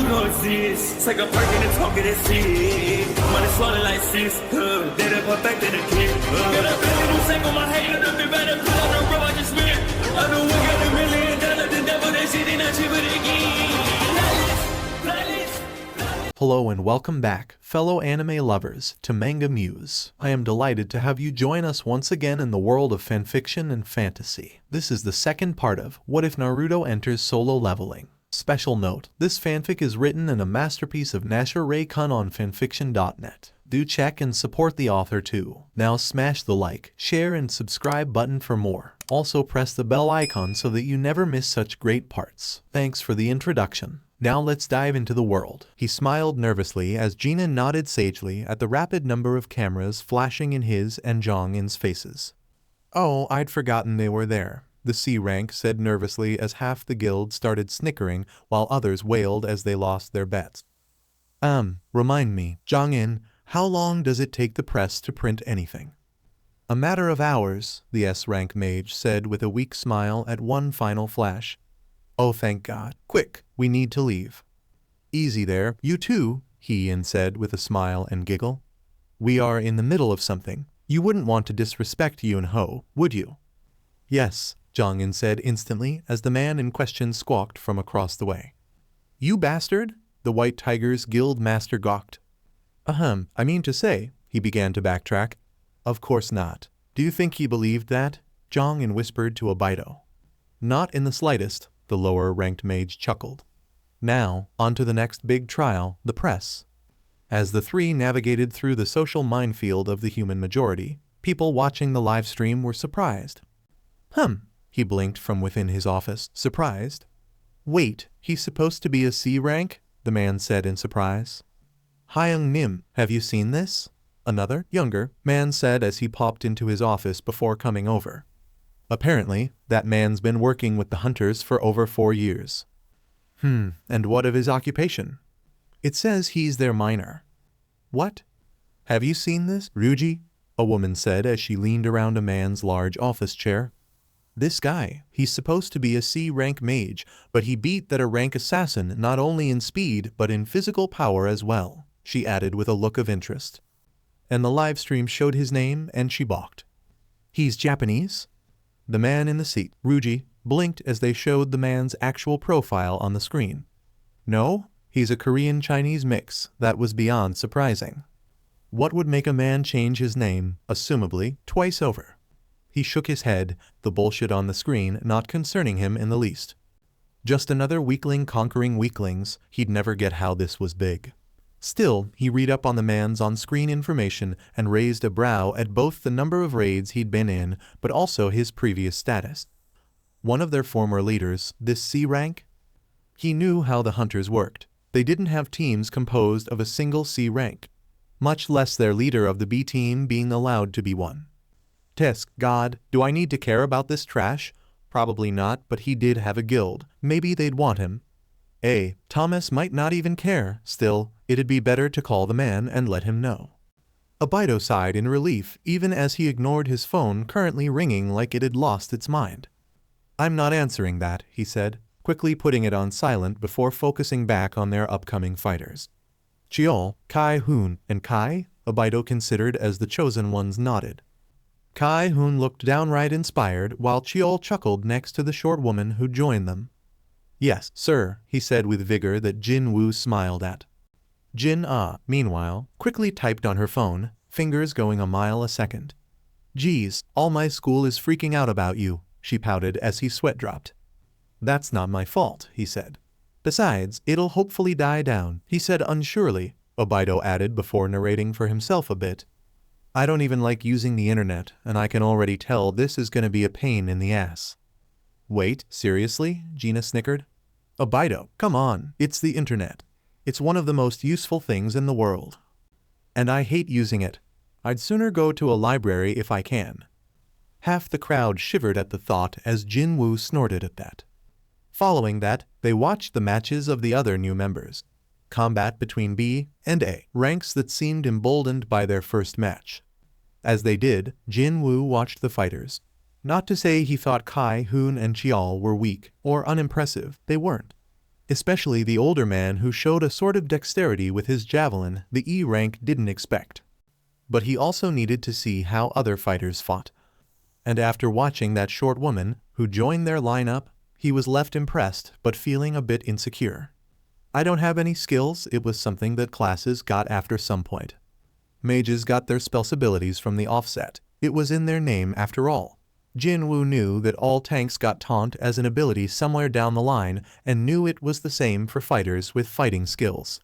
You don't exist. Take a perk and a talk of that shit. Money swallowed like sis. Dead up perfect in the kid. Got a billion who sang on my head. Got a bit better put on the road I just spent. I know we got $1 million. The devil that shit ain't not cheaper again. Hello and welcome back, fellow anime lovers, to MangaMuse. I am delighted to have you join us once again in the world of fanfiction and fantasy. This is the second part of What If Naruto Enters Solo Leveling. Special note, this fanfic is written in a masterpiece of Nasha Rei-Kun on FANFICTIONnet. Do check and support the author too. Now smash the like, share and subscribe button for more. Also press the bell icon so that you never miss such great parts. Thanks for the introduction. Now let's dive into the world. He smiled nervously as Gina nodded sagely at the rapid number of cameras flashing in his and Jong-in's faces. Oh, I'd forgotten they were there, the C-rank said nervously as half the guild started snickering while others wailed as they lost their bets. Remind me, Jong-in, how long does it take the press to print anything? A matter of hours, the S-rank mage said with a weak smile at one final flash. Oh, thank God. Quick, we need to leave. Easy there, you too, he said with a smile and giggle. We are in the middle of something. You wouldn't want to disrespect Yun-ho, would you? Yes, Jong-in said instantly as the man in question squawked from across the way. You bastard? The White Tiger's guild master gawked. I mean to say, he began to backtrack. Of course not. Do you think he believed that? Jong-in whispered to Obito. Not in the slightest. The lower-ranked mage chuckled. Now, on to the next big trial, the press. As the three navigated through the social minefield of the human majority, people watching the live stream were surprised. He blinked from within his office, surprised. Wait, he's supposed to be a C-rank? The man said in surprise. Hyung-nim, have you seen this? Another, younger, man said as he popped into his office before coming over. Apparently, that man's been working with the hunters for over 4 years. And what of his occupation? It says he's their miner. What? Have you seen this, Ryuji? A woman said as she leaned around a man's large office chair. This guy, he's supposed to be a C-rank mage, but he beat that A-rank assassin not only in speed but in physical power as well, she added with a look of interest. And the livestream showed his name and she balked. He's Japanese? The man in the seat, Ryuji, blinked as they showed the man's actual profile on the screen. No, he's a Korean-Chinese mix. That was beyond surprising. What would make a man change his name, assumably, twice over? He shook his head, the bullshit on the screen not concerning him in the least. Just another weakling conquering weaklings, he'd never get how this was big. Still, he read up on the man's on-screen information and raised a brow at both the number of raids he'd been in, but also his previous status. One of their former leaders, this C-rank? He knew how the hunters worked. They didn't have teams composed of a single C-rank, much less their leader of the B-team being allowed to be one. Tisk, God, do I need to care about this trash? Probably not, but he did have a guild. Maybe they'd want him. Thomas might not even care. Still, it'd be better to call the man and let him know. Obito sighed in relief even as he ignored his phone currently ringing like it had lost its mind. I'm not answering that, he said, quickly putting it on silent before focusing back on their upcoming fighters. Chiol, Kai-hoon, and Kai? Obito considered as the chosen ones nodded. Kai-hoon looked downright inspired while Chiol chuckled next to the short woman who joined them. Yes, sir, he said with vigor that Jinwoo smiled at. Jin-ah, meanwhile, quickly typed on her phone, fingers going a mile a second. Geez, all my school is freaking out about you, she pouted as he sweat dropped. That's not my fault, he said. Besides, it'll hopefully die down, he said unsurely, Obito added before narrating for himself a bit. I don't even like using the internet, and I can already tell this is gonna be a pain in the ass. Wait, seriously? Gina snickered. Obito, come on, it's the internet. It's one of the most useful things in the world. And I hate using it. I'd sooner go to a library if I can. Half the crowd shivered at the thought as Jinwoo snorted at that. Following that, they watched the matches of the other new members. Combat between B and A, ranks that seemed emboldened by their first match. As they did, Jinwoo watched the fighters. Not to say he thought Kai, Hoon, and Chiol were weak or unimpressive, they weren't. especially the older man who showed a sort of dexterity with his javelin the E rank didn't expect. But he also needed to see how other fighters fought. And after watching that short woman who joined their lineup, he was left impressed but feeling a bit insecure. I don't have any skills. It was something that classes got after some point. Mages got their spells abilities from the offset. It was in their name after all. Jinwoo knew that all tanks got taunt as an ability somewhere down the line and knew it was the same for fighters with fighting skills.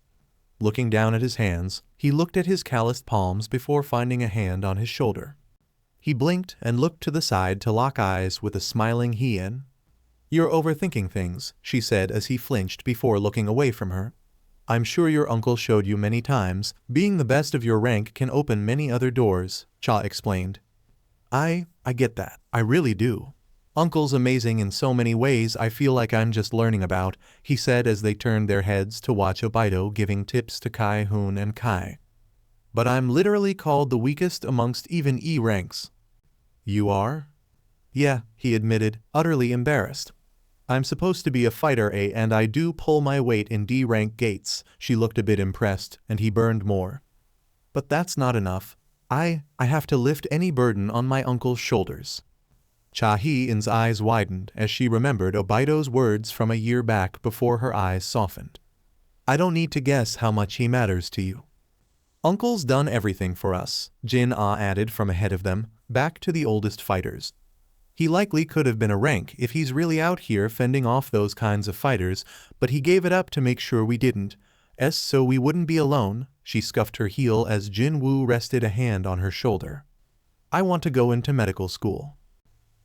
Looking down at his hands, he looked at his calloused palms before finding a hand on his shoulder. He blinked and looked to the side to lock eyes with a smiling Hien. "You're overthinking things," she said as he flinched before looking away from her. "I'm sure your uncle showed you many times. Being the best of your rank can open many other doors," Cha explained. I get that. I really do. Uncle's amazing in so many ways I feel like I'm just learning about," he said as they turned their heads to watch Obito giving tips to Kai-hun and Kai. "But I'm literally called the weakest amongst even E ranks." "You are?" "Yeah," he admitted, utterly embarrassed. "I'm supposed to be a fighter A and I do pull my weight in D rank gates." She looked a bit impressed, and he burned more. "But that's not enough. I have to lift any burden on my uncle's shoulders." Cha-heen's eyes widened as she remembered Obito's words from a year back before her eyes softened. "I don't need to guess how much he matters to you." "Uncle's done everything for us," Jin-ah added from ahead of them, back to the oldest fighters. "He likely could have been a rank if he's really out here fending off those kinds of fighters, but he gave it up to make sure we didn't. So we wouldn't be alone." She scuffed her heel as Jinwoo rested a hand on her shoulder. "I want to go into medical school."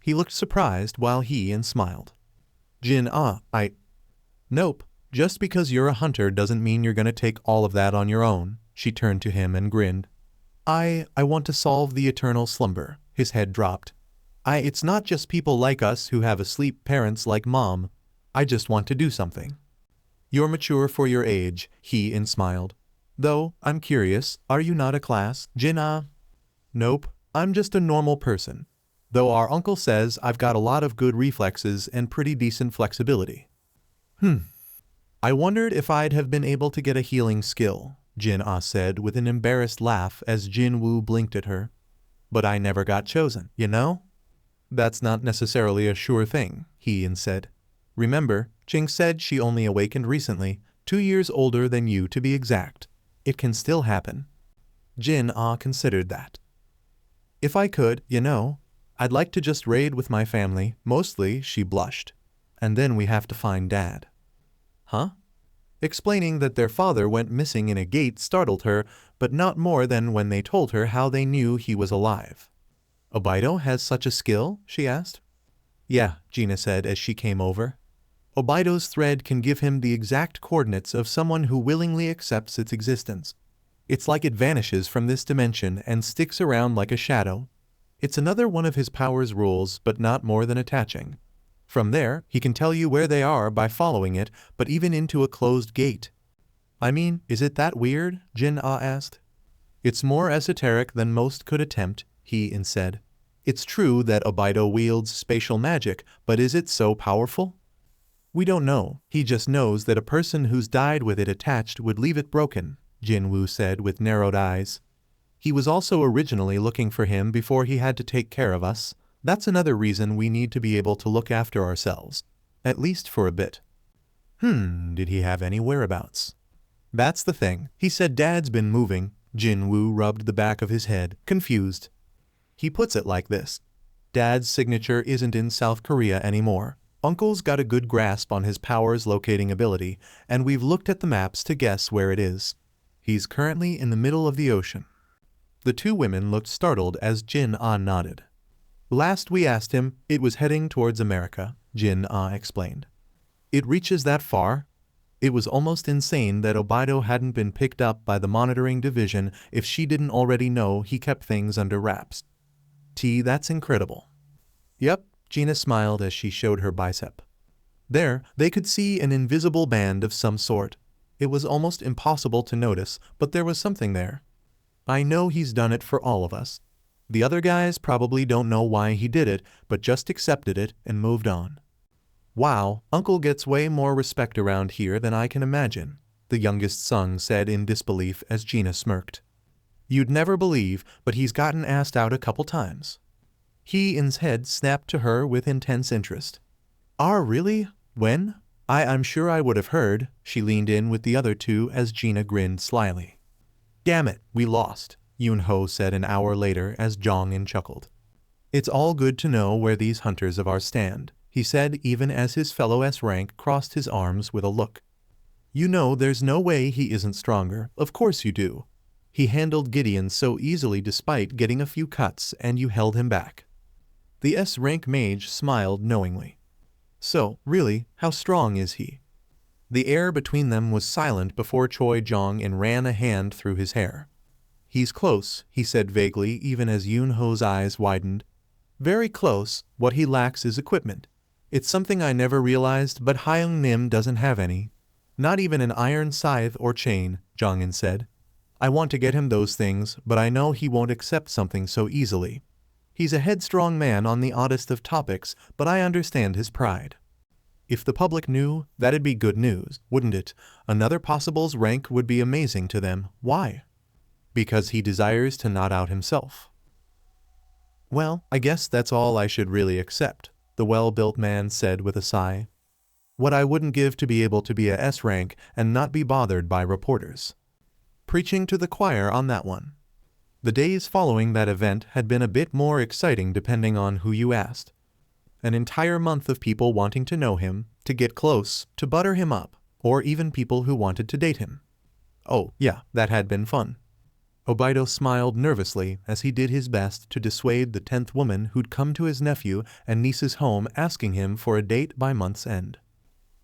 He looked surprised while he smiled. Nope, just because you're a hunter doesn't mean you're gonna take all of that on your own." She turned to him and grinned. I want to solve the eternal slumber." His head dropped. It's not just people like us who have asleep parents like Mom. I just want to do something." "You're mature for your age," he smiled. "Though, I'm curious, are you not a class, Jin-ah?" "Nope, I'm just a normal person. Though our uncle says I've got a lot of good reflexes and pretty decent flexibility." I wondered if I'd have been able to get a healing skill," Jin-ah said with an embarrassed laugh as Jinwoo blinked at her. "But I never got chosen, you know?" "That's not necessarily a sure thing," he said. "Remember, Ching said she only awakened recently, 2 years older than you to be exact. It can still happen." Jin-ah considered that. "If I could, I'd like to just raid with my family, mostly," she blushed. "And then we have to find Dad." "Huh?" Explaining that their father went missing in a gate startled her, but not more than when they told her how they knew he was alive. "Obito has such a skill?" she asked. "Yeah," Gina said as she came over. "Obito's thread can give him the exact coordinates of someone who willingly accepts its existence. It's like it vanishes from this dimension and sticks around like a shadow. It's another one of his power's rules, but not more than attaching. From there, he can tell you where they are by following it, but even into a closed gate." "I mean, is it that weird?" Jin-ah asked. "It's more esoteric than most could attempt," he said. "It's true that Obito wields spatial magic, but is it so powerful?" "We don't know. He just knows that a person who's died with it attached would leave it broken," Jinwoo said with narrowed eyes. "He was also originally looking for him before he had to take care of us. That's another reason we need to be able to look after ourselves. At least for a bit." Did he have any whereabouts?" "That's the thing. He said Dad's been moving." Jinwoo rubbed the back of his head, confused. "He puts it like this. Dad's signature isn't in South Korea anymore. Uncle's got a good grasp on his powers locating ability, and we've looked at the maps to guess where it is. He's currently in the middle of the ocean." The two women looked startled as Jin-ah nodded. "Last we asked him, it was heading towards America," Jin-ah explained. "It reaches that far?" It was almost insane that Obito hadn't been picked up by the monitoring division if she didn't already know he kept things under wraps. That's incredible." "Yep," Gina smiled as she showed her bicep. There, they could see an invisible band of some sort. It was almost impossible to notice, but there was something there. "I know he's done it for all of us. The other guys probably don't know why he did it, but just accepted it and moved on." Wow, Uncle gets way more respect around here than I can imagine, the youngest son said in disbelief as Gina smirked. You'd never believe, but he's gotten asked out a couple times. He-in's head snapped to her with intense interest. Really? When? I'm sure I would have heard, she leaned in with the other two as Gina grinned slyly. Damn it, we lost, Yunho said an hour later as Jong-in chuckled. It's all good to know where these hunters of ours stand, he said even as his fellow S-rank crossed his arms with a look. You know there's no way he isn't stronger, of course you do. He handled Gideon so easily despite getting a few cuts and you held him back. The S-rank mage smiled knowingly. So, really, how strong is he? The air between them was silent before Choi Jong-in ran a hand through his hair. He's close, he said vaguely even as Yunho's eyes widened. Very close, what he lacks is equipment. It's something I never realized, but Hyung Nim doesn't have any. Not even an iron scythe or chain, Jong-in said. I want to get him those things, but I know he won't accept something so easily. He's a headstrong man on the oddest of topics, but I understand his pride. If the public knew, that'd be good news, wouldn't it? Another possible's rank would be amazing to them. Why? Because he desires to not out himself. Well, I guess that's all I should really accept, the well-built man said with a sigh. What I wouldn't give to be able to be a S-rank and not be bothered by reporters. Preaching to the choir on that one. The days following that event had been a bit more exciting depending on who you asked. An entire month of people wanting to know him, to get close, to butter him up, or even people who wanted to date him. Oh, yeah, that had been fun. Obito smiled nervously as he did his best to dissuade the 10th woman who'd come to his nephew and niece's home asking him for a date by month's end.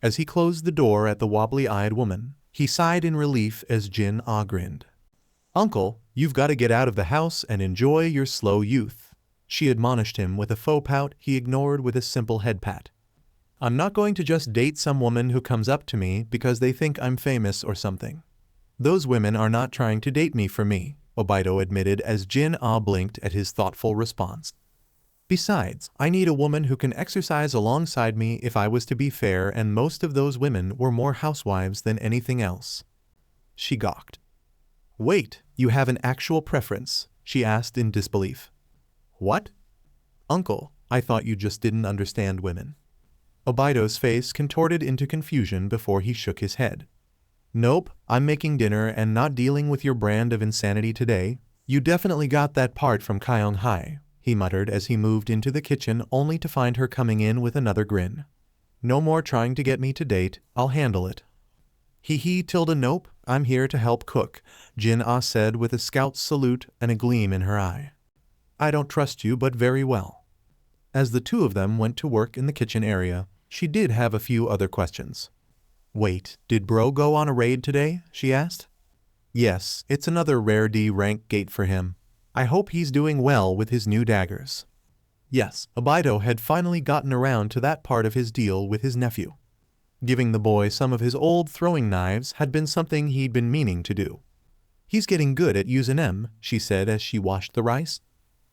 As he closed the door at the wobbly-eyed woman, he sighed in relief as Jin-ah grinned. Uncle, you've got to get out of the house and enjoy your slow youth, she admonished him with a faux pout he ignored with a simple head pat. I'm not going to just date some woman who comes up to me because they think I'm famous or something. Those women are not trying to date me for me, Obito admitted as Jin-ah blinked at his thoughtful response. Besides, I need a woman who can exercise alongside me if I was to be fair, and most of those women were more housewives than anything else. She gawked. Wait, you have an actual preference? She asked in disbelief. What? Uncle, I thought you just didn't understand women. Obito's face contorted into confusion before he shook his head. Nope, I'm making dinner and not dealing with your brand of insanity today. You definitely got that part from Kyung-hai, he muttered as he moved into the kitchen only to find her coming in with another grin. No more trying to get me to date, I'll handle it. Hee tilde nope, I'm here to help cook, Jin-ah said with a scout's salute and a gleam in her eye. I don't trust you but very well. As the two of them went to work in the kitchen area, she did have a few other questions. Wait, did bro go on a raid today? She asked. Yes, it's another rare D rank gate for him. I hope he's doing well with his new daggers. Yes, Obito had finally gotten around to that part of his deal with his nephew. Giving the boy some of his old throwing knives had been something he'd been meaning to do. He's getting good at using them, she said as she washed the rice.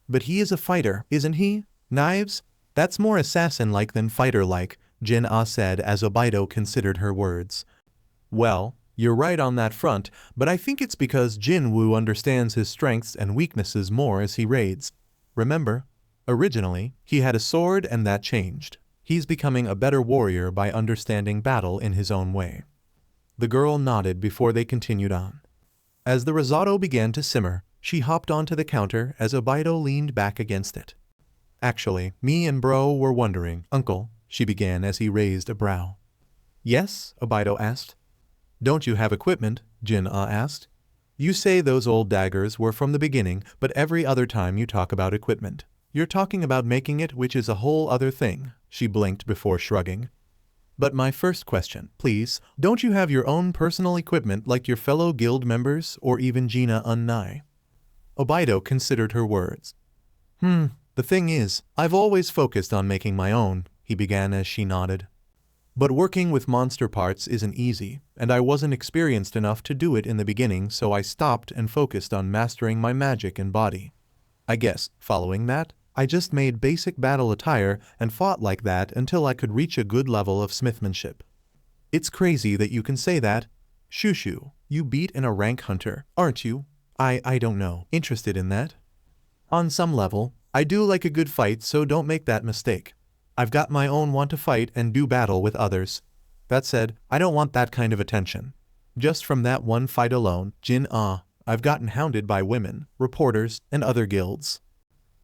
But he is a fighter, isn't he? Knives? That's more assassin-like than fighter-like, Jin-ah said as Obito considered her words. Well, you're right on that front, but I think it's because Jinwoo understands his strengths and weaknesses more as he raids. Remember? Originally, he had a sword and that changed. He's becoming a better warrior by understanding battle in his own way. The girl nodded before they continued on. As the risotto began to simmer, she hopped onto the counter as Obito leaned back against it. Actually, me and bro were wondering, Uncle, she began as he raised a brow. Yes? Obito asked. Don't you have equipment? Jin-ah asked. You say those old daggers were from the beginning, but every other time you talk about equipment, you're talking about making it, which is a whole other thing, she blinked before shrugging. But my first question, please, don't you have your own personal equipment like your fellow guild members or even Gina Unnai? Obito considered her words. The thing is, I've always focused on making my own, he began as she nodded. But working with monster parts isn't easy, and I wasn't experienced enough to do it in the beginning, so I stopped and focused on mastering my magic and body. I guess, following that, I just made basic battle attire and fought like that until I could reach a good level of smithmanship. It's crazy that you can say that. Shushu, you beat in a rank hunter, aren't you? I don't know. Interested in that? On some level, I do like a good fight, so don't make that mistake. I've got my own want to fight and do battle with others. That said, I don't want that kind of attention. Just from that one fight alone, I've gotten hounded by women, reporters, and other guilds.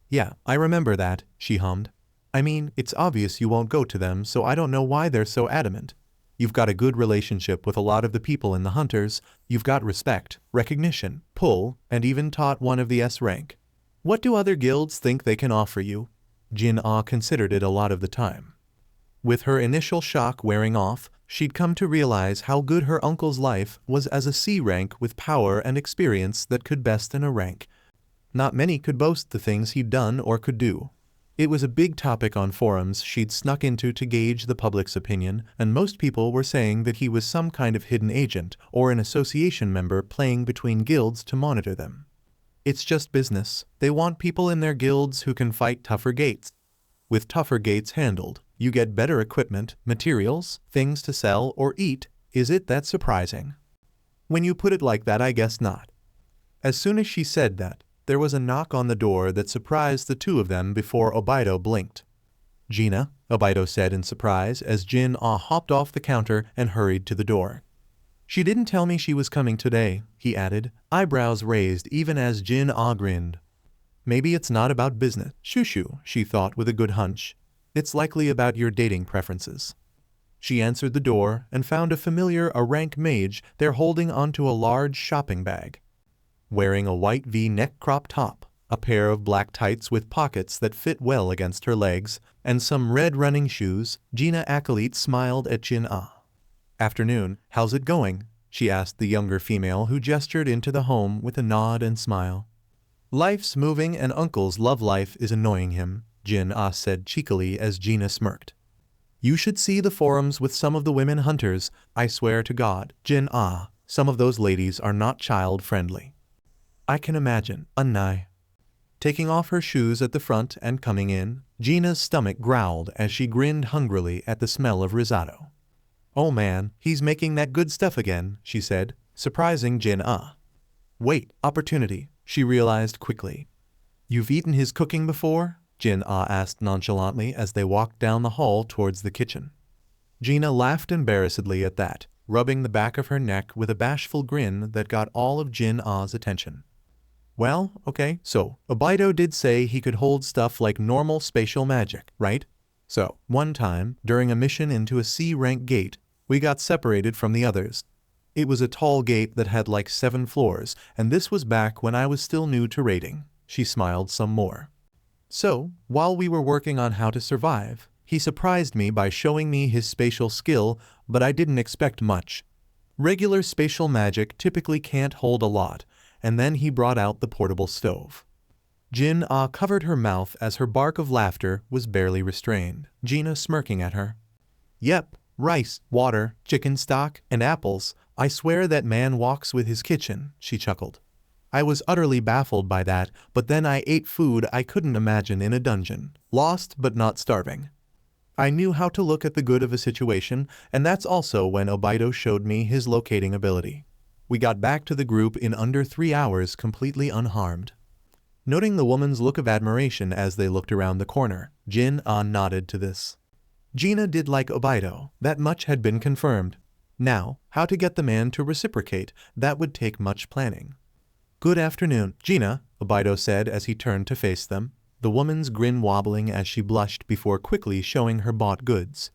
Yeah, I remember that, she hummed. I mean, it's obvious you won't go to them, so I don't know why they're so adamant. You've got a good relationship with a lot of the people in the hunters, you've got respect, recognition, pull, and even taught one of the S rank. What do other guilds think they can offer you? Jin-Ah considered it a lot of the time. With her initial shock wearing off, she'd come to realize how good her uncle's life was as a C rank with power and experience that could best in a rank. Not many could boast the things he'd done or could do. It was a big topic on forums she'd snuck into to gauge the public's opinion, and most people were saying that he was some kind of hidden agent or an association member playing between guilds to monitor them. It's just business. They want people in their guilds who can fight tougher gates. With tougher gates handled, you get better equipment, materials, things to sell or eat. Is it that surprising? When you put it like that, I guess not. As soon as she said that, there was a knock on the door that surprised the two of them before Obito blinked. Gina, Obito said in surprise as Jin-Ah hopped off the counter and hurried to the door. She didn't tell me she was coming today, he added, eyebrows raised even as Jin-Ah grinned. Maybe it's not about business, Shushu, she thought with a good hunch. It's likely about your dating preferences. She answered the door and found a rank mage there holding onto a large shopping bag. Wearing a white V-neck crop top, a pair of black tights with pockets that fit well against her legs, and some red running shoes, Gina Acolyte smiled at Jin-Ah. Afternoon, how's it going? She asked the younger female who gestured into the home with a nod and smile. Life's moving and Uncle's love life is annoying him, Jin-Ah said cheekily as Gina smirked. You should see the forums with some of the women hunters, I swear to God, Jin-Ah, some of those ladies are not child-friendly. I can imagine, Unnai. Taking off her shoes at the front and coming in, Gina's stomach growled as she grinned hungrily at the smell of risotto. Oh man, he's making that good stuff again, she said, surprising Jin-Ah. Wait, opportunity, she realized quickly. You've eaten his cooking before? Jin-Ah asked nonchalantly as they walked down the hall towards the kitchen. Gina laughed embarrassedly at that, rubbing the back of her neck with a bashful grin that got all of Jin-Ah's attention. Well, okay, so Obito did say he could hold stuff like normal spatial magic, right? So, one time, during a mission into a C-rank gate, we got separated from the others. It was a tall gate that had like 7 floors, and this was back when I was still new to raiding. She smiled some more. So, while we were working on how to survive, he surprised me by showing me his spatial skill, but I didn't expect much. Regular spatial magic typically can't hold a lot, and then he brought out the portable stove. Jin-Ah covered her mouth as her bark of laughter was barely restrained, Gina smirking at her. Yep, rice, water, chicken stock, and apples. I swear that man walks with his kitchen, she chuckled. I was utterly baffled by that, but then I ate food I couldn't imagine in a dungeon, lost but not starving. I knew how to look at the good of a situation, and that's also when Obito showed me his locating ability. We got back to the group in under 3 hours completely unharmed. Noting the woman's look of admiration as they looked around the corner, Jin-Ah nodded to this. Gina did like Obito, that much had been confirmed. Now, how to get the man to reciprocate, that would take much planning. Good afternoon, Gina, Obito said as he turned to face them, the woman's grin wobbling as she blushed before quickly showing her bought goods.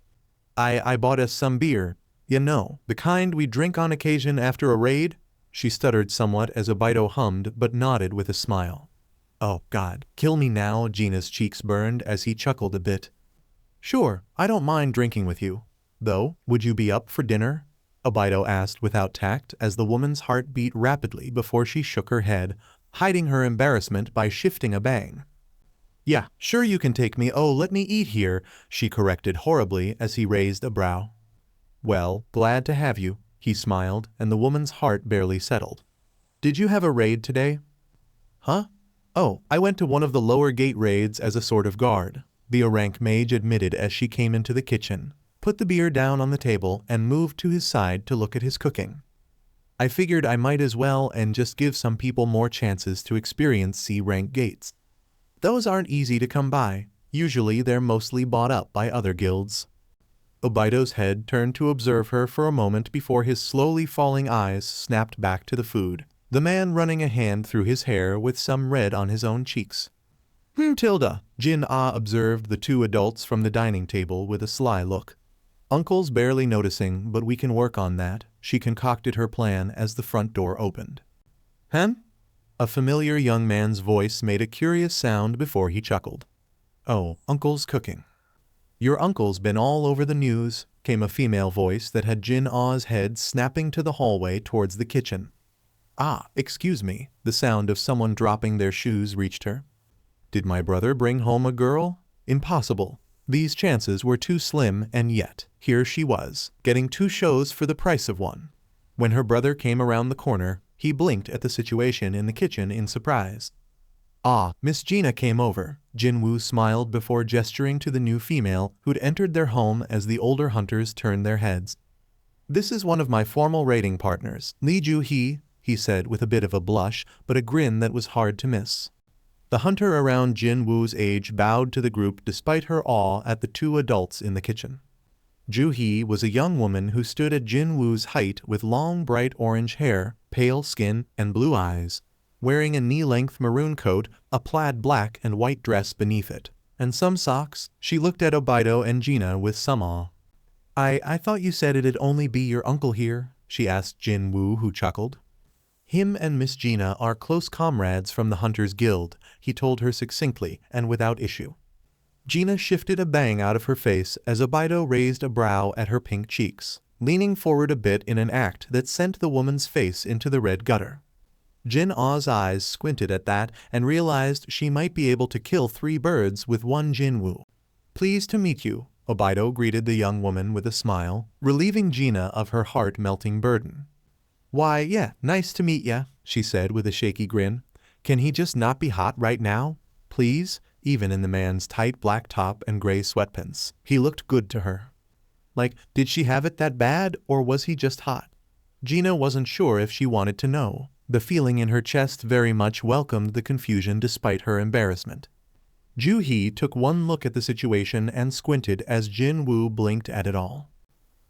I bought us some beer. You know, the kind we drink on occasion after a raid? She stuttered somewhat as Obito hummed but nodded with a smile. Oh God, kill me now, Gina's cheeks burned as he chuckled a bit. Sure, I don't mind drinking with you. Though, would you be up for dinner? Obito asked without tact as the woman's heart beat rapidly before she shook her head, hiding her embarrassment by shifting a bang. Yeah, sure you can take me. Oh, let me eat here, she corrected horribly as he raised a brow. Well, glad to have you, he smiled, and the woman's heart barely settled. Did you have a raid today? Huh? Oh, I went to one of the lower gate raids as a sort of guard, the rank mage admitted as she came into the kitchen, put the beer down on the table and moved to his side to look at his cooking. I figured I might as well and just give some people more chances to experience C-rank gates. Those aren't easy to come by, usually they're mostly bought up by other guilds. Obito's head turned to observe her for a moment before his slowly falling eyes snapped back to the food, the man running a hand through his hair with some red on his own cheeks. Tilda, Jin-Ah observed the two adults from the dining table with a sly look. Uncle's barely noticing, but we can work on that, she concocted her plan as the front door opened. A familiar young man's voice made a curious sound before he chuckled. Oh, Uncle's cooking. Your uncle's been all over the news, came a female voice that had Jin-Ah's head snapping to the hallway towards the kitchen. Ah, excuse me, the sound of someone dropping their shoes reached her. Did my brother bring home a girl? Impossible. These chances were too slim, and yet, here she was, getting 2 shows for the price of 1. When her brother came around the corner, he blinked at the situation in the kitchen in surprise. Ah, Miss Gina came over, Jinwoo smiled before gesturing to the new female who'd entered their home as the older hunters turned their heads. This is one of my formal raiding partners, Lee Ju-hee, he said with a bit of a blush, but a grin that was hard to miss. The hunter around Jinwoo's age bowed to the group despite her awe at the 2 adults in the kitchen. Ju-hee was a young woman who stood at Jinwoo's height with long bright orange hair, pale skin, and blue eyes, wearing a knee-length maroon coat, a plaid black and white dress beneath it, and some socks. She looked at Obito and Gina with some awe. I thought you said it'd only be your uncle here, she asked Jinwoo, who chuckled. Him and Miss Gina are close comrades from the Hunters Guild, he told her succinctly and without issue. Gina shifted a bang out of her face as Obito raised a brow at her pink cheeks, leaning forward a bit in an act that sent the woman's face into the red gutter. Jin-Ah's eyes squinted at that and realized she might be able to kill 3 birds with 1 Jinwoo. Pleased to meet you, Obito greeted the young woman with a smile, relieving Gina of her heart-melting burden. Why, yeah, nice to meet ya, she said with a shaky grin. Can he just not be hot right now? Please? Even in the man's tight black top and gray sweatpants, he looked good to her. Like, did she have it that bad, or was he just hot? Gina wasn't sure if she wanted to know. The feeling in her chest very much welcomed the confusion despite her embarrassment. Ju-hee took one look at the situation and squinted as Jinwoo blinked at it all.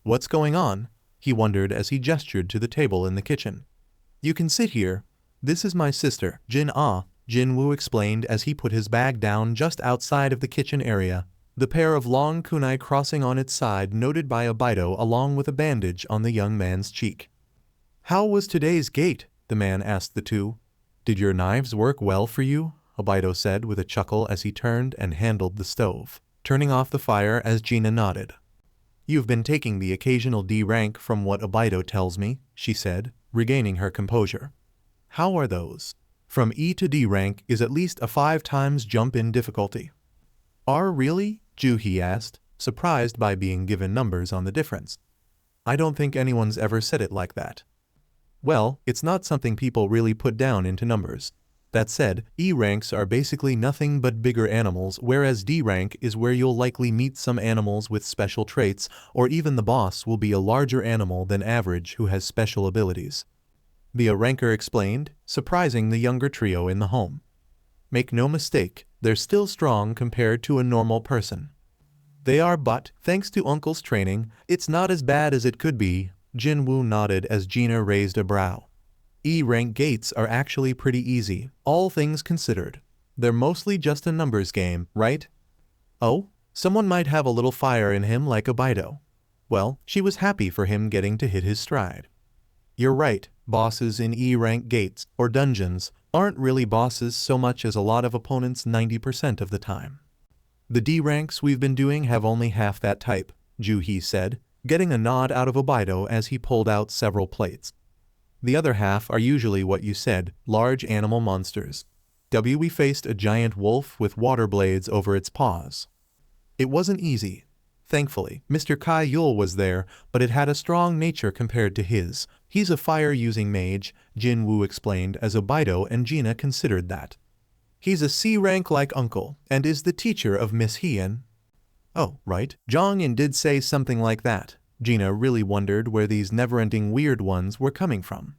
What's going on? He wondered as he gestured to the table in the kitchen. You can sit here. This is my sister, Jin-Ah, Jinwoo explained as he put his bag down just outside of the kitchen area, the pair of long kunai crossing on its side noted by Obito along with a bandage on the young man's cheek. How was today's gate? The man asked the 2. Did your knives work well for you? Obito said with a chuckle as he turned and handled the stove, turning off the fire as Gina nodded. You've been taking the occasional D rank from what Obito tells me, she said, regaining her composure. How are those? From E to D rank is at least a 5 times jump in difficulty. Are really? Ju-hee asked, surprised by being given numbers on the difference. I don't think anyone's ever said it like that. Well, it's not something people really put down into numbers. That said, E ranks are basically nothing but bigger animals, whereas D rank is where you'll likely meet some animals with special traits, or even the boss will be a larger animal than average who has special abilities. The ranker explained, surprising the younger trio in the home. Make no mistake, they're still strong compared to a normal person. They are, but, thanks to Uncle's training, it's not as bad as it could be, Jinwoo nodded as Gina raised a brow. E-rank gates are actually pretty easy, all things considered. They're mostly just a numbers game, right? Oh, someone might have a little fire in him like Obito. Well, she was happy for him getting to hit his stride. You're right, bosses in E-rank gates, or dungeons, aren't really bosses so much as a lot of opponents 90% of the time. The D ranks we've been doing have only half that type, Ju-hee said, getting a nod out of Obito as he pulled out several plates. The other half are usually what you said, large animal monsters. We faced a giant wolf with water blades over its paws. It wasn't easy. Thankfully, Mr. Kai Yul was there, but it had a strong nature compared to his. He's a fire-using mage, Jinwoo explained as Obito and Gina considered that. He's a C rank like uncle, and is the teacher of Miss Hien. Oh, right. Jong-in did say something like that. Gina really wondered where these never-ending weird ones were coming from.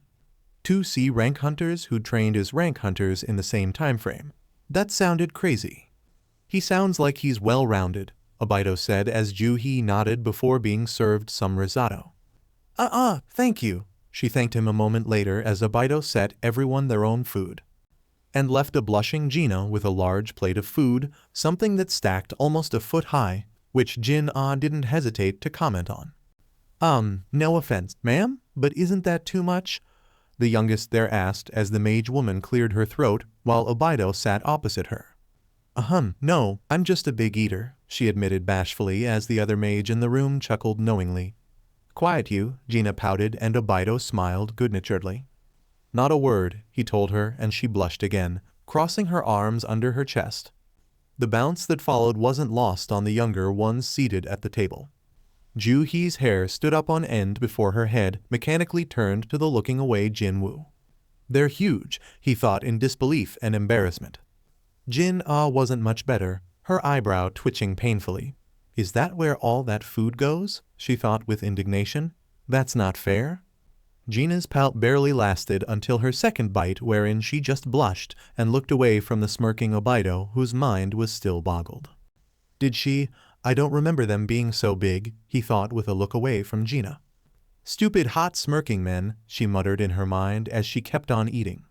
2 C rank hunters who trained as rank hunters in the same time frame. That sounded crazy. He sounds like he's well-rounded, Obito said as Ju-hee nodded before being served some risotto. Thank you. She thanked him a moment later as Obito set everyone their own food. And left a blushing Gina with a large plate of food, something that stacked almost a foot high, which Jin-ah didn't hesitate to comment on. No offense, ma'am, but isn't that too much? The youngest there asked as the mage woman cleared her throat while Obito sat opposite her. No, I'm just a big eater, she admitted bashfully as the other mage in the room chuckled knowingly. Quiet you, Gina pouted and Obito smiled good-naturedly. Not a word, he told her, and she blushed again, crossing her arms under her chest. The bounce that followed wasn't lost on the younger ones seated at the table. Ju-hee's hair stood up on end before her head, mechanically turned to the looking away Jinwoo. They're huge, he thought in disbelief and embarrassment. Jin-ah wasn't much better, her eyebrow twitching painfully. Is that where all that food goes? She thought with indignation. That's not fair. Gina's pout barely lasted until her second bite, wherein she just blushed and looked away from the smirking Obito, whose mind was still boggled. Did she? I don't remember them being so big, he thought with a look away from Gina. Stupid hot smirking men, she muttered in her mind as she kept on eating.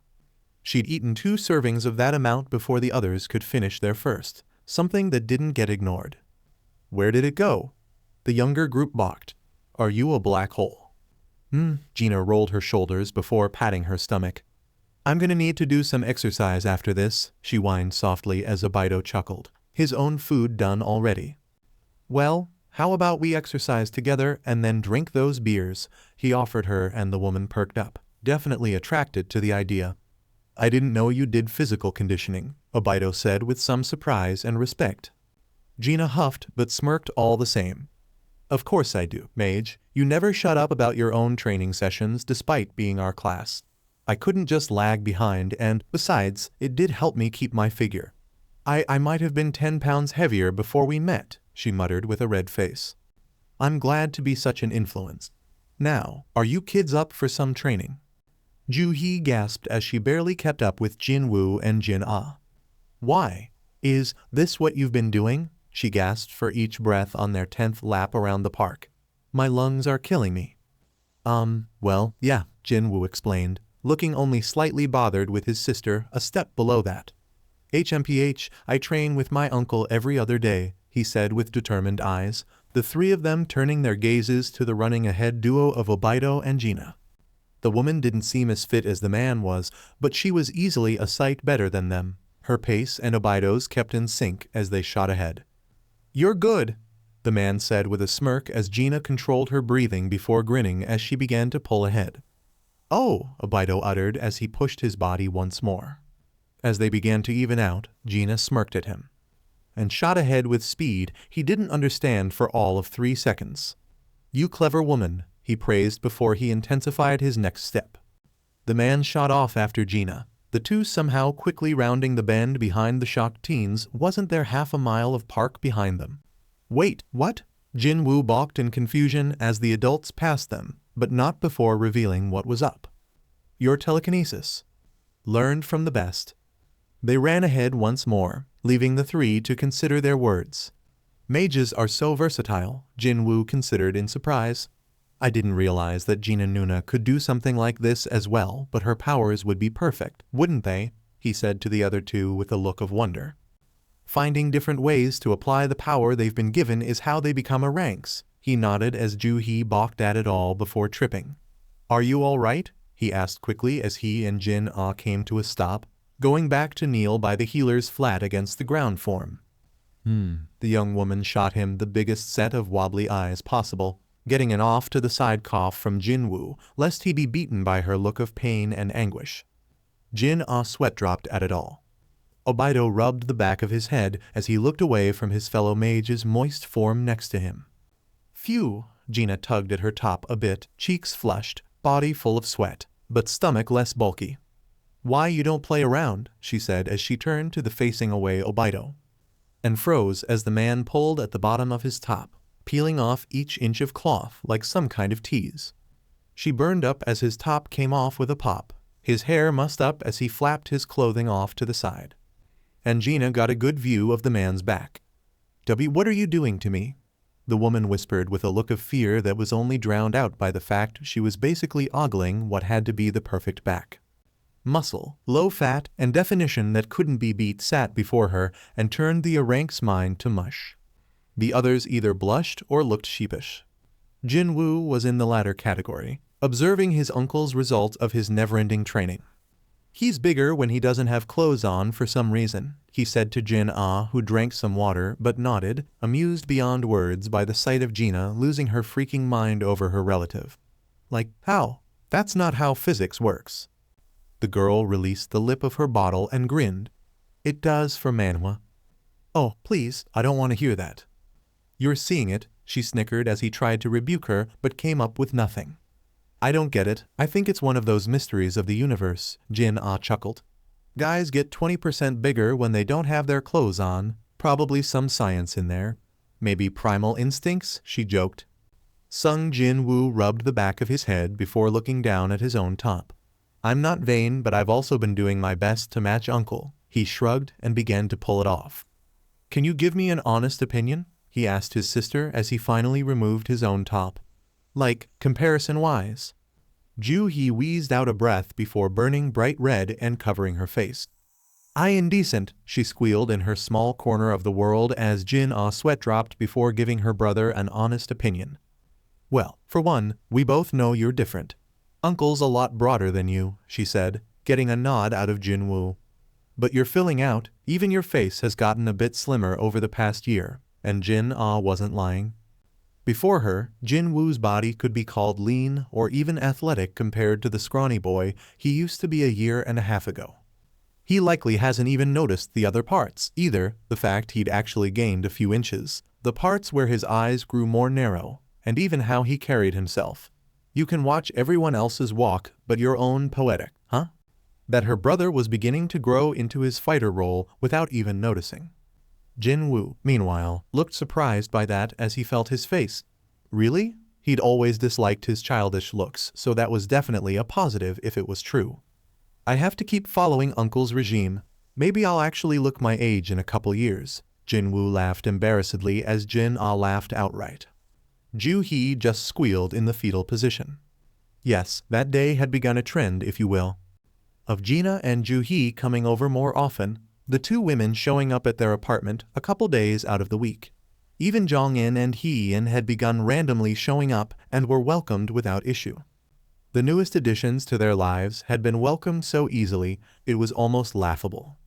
She'd eaten 2 servings of that amount before the others could finish their first, something that didn't get ignored. Where did it go? The younger group balked. Are you a black hole? Gina rolled her shoulders before patting her stomach. I'm gonna need to do some exercise after this, she whined softly as Obito chuckled. His own food done already. Well, how about we exercise together and then drink those beers, he offered her, and the woman perked up, definitely attracted to the idea. I didn't know you did physical conditioning, Obito said with some surprise and respect. Gina huffed but smirked all the same. Of course I do, mage. You never shut up about your own training sessions despite being our class. I couldn't just lag behind, and, besides, it did help me keep my figure. I might have been 10 pounds heavier before we met, she muttered with a red face. I'm glad to be such an influence. Now, are you kids up for some training? Ju-hee gasped as she barely kept up with Jinwoo and Jin-ah. Why? Is this what you've been doing? She gasped for each breath on their 10th lap around the park. My lungs are killing me. Well, yeah, Jinwoo explained, looking only slightly bothered with his sister a step below that. HMPH, I train with my uncle every other day, he said with determined eyes, the 3 of them turning their gazes to the running ahead duo of Obito and Gina. The woman didn't seem as fit as the man was, but she was easily a sight better than them. Her pace and Obito's kept in sync as they shot ahead. You're good, the man said with a smirk as Gina controlled her breathing before grinning as she began to pull ahead. Oh, Obito uttered as he pushed his body once more. As they began to even out, Gina smirked at him. And shot ahead with speed he didn't understand for all of 3 seconds. You clever woman, he praised before he intensified his next step. The man shot off after Gina, the 2 somehow quickly rounding the bend behind the shocked teens. Wasn't there half a mile of park behind them? Wait, what? Jinwoo balked in confusion as the adults passed them, but not before revealing what was up. Your telekinesis. Learned from the best. They ran ahead once more, leaving the 3 to consider their words. Mages are so versatile, Jinwoo considered in surprise. I didn't realize that Gina Nuna could do something like this as well, but her powers would be perfect, wouldn't they? He said to the other 2 with a look of wonder. Finding different ways to apply the power they've been given is how they become a ranks, he nodded as Ju-hee balked at it all before tripping. Are you all right? He asked quickly as he and Jin-ah came to a stop, going back to kneel by the healers flat against the ground form. The young woman shot him the biggest set of wobbly eyes possible, getting an off-to-the-side cough from Jinwoo, lest he be beaten by her look of pain and anguish. Jin-ah sweat dropped at it all. Obito rubbed the back of his head as he looked away from his fellow mage's moist form next to him. Phew, Gina tugged at her top a bit, cheeks flushed, body full of sweat, but stomach less bulky. "Why you don't play around?" she said as she turned to the facing away Obito. And froze as the man pulled at the bottom of his top, peeling off each inch of cloth like some kind of tease. She burned up as his top came off with a pop, his hair mussed up as he flapped his clothing off to the side. And Gina got a good view of the man's back. "What are you doing to me?" the woman whispered with a look of fear that was only drowned out by the fact she was basically ogling what had to be the perfect back. Muscle, low fat, and definition that couldn't be beat sat before her and turned the Arank's mind to mush. The others either blushed or looked sheepish. Jinwoo was in the latter category, observing his uncle's result of his never-ending training. "He's bigger when he doesn't have clothes on for some reason," he said to Jin-Ah, who drank some water but nodded, amused beyond words by the sight of Gina losing her freaking mind over her relative. "Like, how? That's not how physics works." The girl released the lip of her bottle and grinned. "It does for manhwa." "Oh, please, I don't want to hear that." "You're seeing it," she snickered as he tried to rebuke her but came up with nothing. "I don't get it. I think it's one of those mysteries of the universe," Jin-Ah chuckled. "Guys get 20% bigger when they don't have their clothes on. Probably some science in there. Maybe primal instincts," she joked. Sung Jin-woo rubbed the back of his head before looking down at his own top. "I'm not vain, but I've also been doing my best to match Uncle." He shrugged and began to pull it off. "Can you give me an honest opinion?" he asked his sister as he finally removed his own top. "Like, comparison-wise." Ju-hee wheezed out a breath before burning bright red and covering her face. "I indecent," she squealed in her small corner of the world as Jin-Ah sweat dropped before giving her brother an honest opinion. "Well, for one, we both know you're different. Uncle's a lot broader than you," she said, getting a nod out of Jinwoo. "But you're filling out, even your face has gotten a bit slimmer over the past year," and Jin-Ah wasn't lying. Before her, Jinwoo's body could be called lean or even athletic compared to the scrawny boy he used to be a year and a half ago. He likely hasn't even noticed the other parts, either the fact he'd actually gained a few inches, the parts where his eyes grew more narrow, and even how he carried himself. "You can watch everyone else's walk, but your own poetic, huh?" That her brother was beginning to grow into his fighter role without even noticing. Jinwoo, meanwhile, looked surprised by that as he felt his face. Really? He'd always disliked his childish looks, so that was definitely a positive if it was true. "I have to keep following Uncle's regime. Maybe I'll actually look my age in a couple years." Jinwoo laughed embarrassedly as Jin-Ah laughed outright. Ju-hee just squealed in the fetal position. Yes, that day had begun a trend, if you will, of Gina and Ju-hee coming over more often, the two women showing up at their apartment a couple days out of the week. Even Jong-in and Hee-in had begun randomly showing up and were welcomed without issue. The newest additions to their lives had been welcomed so easily it was almost laughable.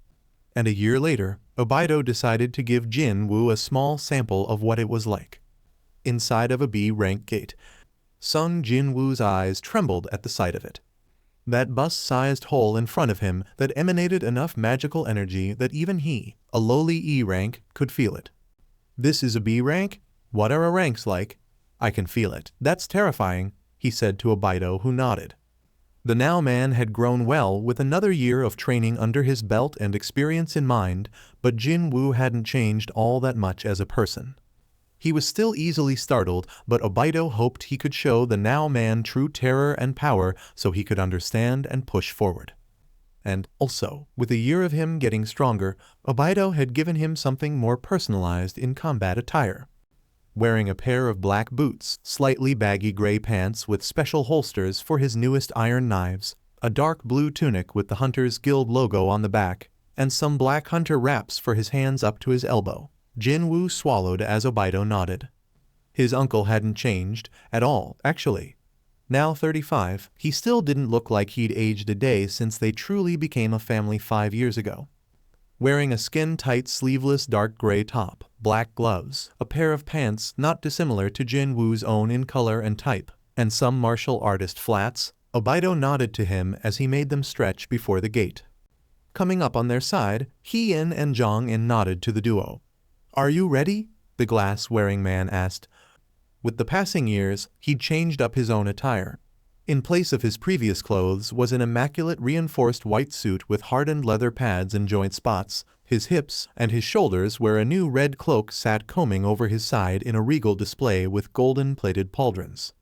And a year later, Obito decided to give Jin-woo a small sample of what it was like. Inside of a B-rank gate, Sung Jin-woo's eyes trembled at the sight of it. That bus-sized hole in front of him that emanated enough magical energy that even he, a lowly E-rank, could feel it. "This is a B-rank? What are a ranks like?" "I can feel it. That's terrifying," he said to Obito, who nodded. The now man had grown well with another year of training under his belt and experience in mind, but Jinwoo hadn't changed all that much as a person. He was still easily startled, but Obito hoped he could show the now man true terror and power so he could understand and push forward. And, also, with a year of him getting stronger, Obito had given him something more personalized in combat attire. Wearing a pair of black boots, slightly baggy gray pants with special holsters for his newest iron knives, a dark blue tunic with the Hunter's Guild logo on the back, and some black hunter wraps for his hands up to his elbow, Jinwoo swallowed as Obito nodded. His uncle hadn't changed at all, actually. Now 35, he still didn't look like he'd aged a day since they truly became a family 5 years ago. Wearing a skin-tight sleeveless dark gray top, black gloves, a pair of pants not dissimilar to Jinwoo's own in color and type, and some martial artist flats, Obito nodded to him as he made them stretch before the gate. Coming up on their side, Hee-in and Jong-in nodded to the duo. "Are you ready?" the glass-wearing man asked. With the passing years, he'd changed up his own attire. In place of his previous clothes was an immaculate reinforced white suit with hardened leather pads and joint spots. His hips and his shoulders where a new red cloak sat combing over his side in a regal display with golden-plated pauldrons.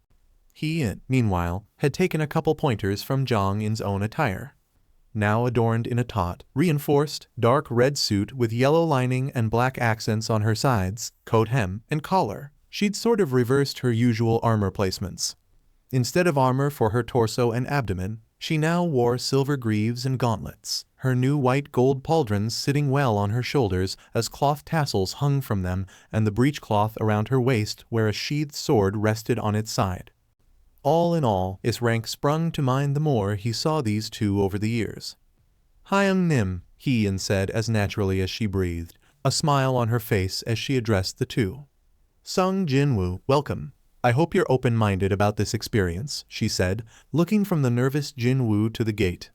He, meanwhile, had taken a couple pointers from Jong In's own attire. Now adorned in a taut, reinforced, dark red suit with yellow lining and black accents on her sides, coat hem, and collar, she'd sort of reversed her usual armor placements. Instead of armor for her torso and abdomen, she now wore silver greaves and gauntlets, her new white gold pauldrons sitting well on her shoulders as cloth tassels hung from them and the breechcloth around her waist where a sheathed sword rested on its side. All in all, his rank sprung to mind the more he saw these two over the years. "Hyung Nim," he said as naturally as she breathed, a smile on her face as she addressed the two. "Sung Jinwoo, welcome. I hope you're open-minded about this experience," she said, looking from the nervous Jinwoo to the gate.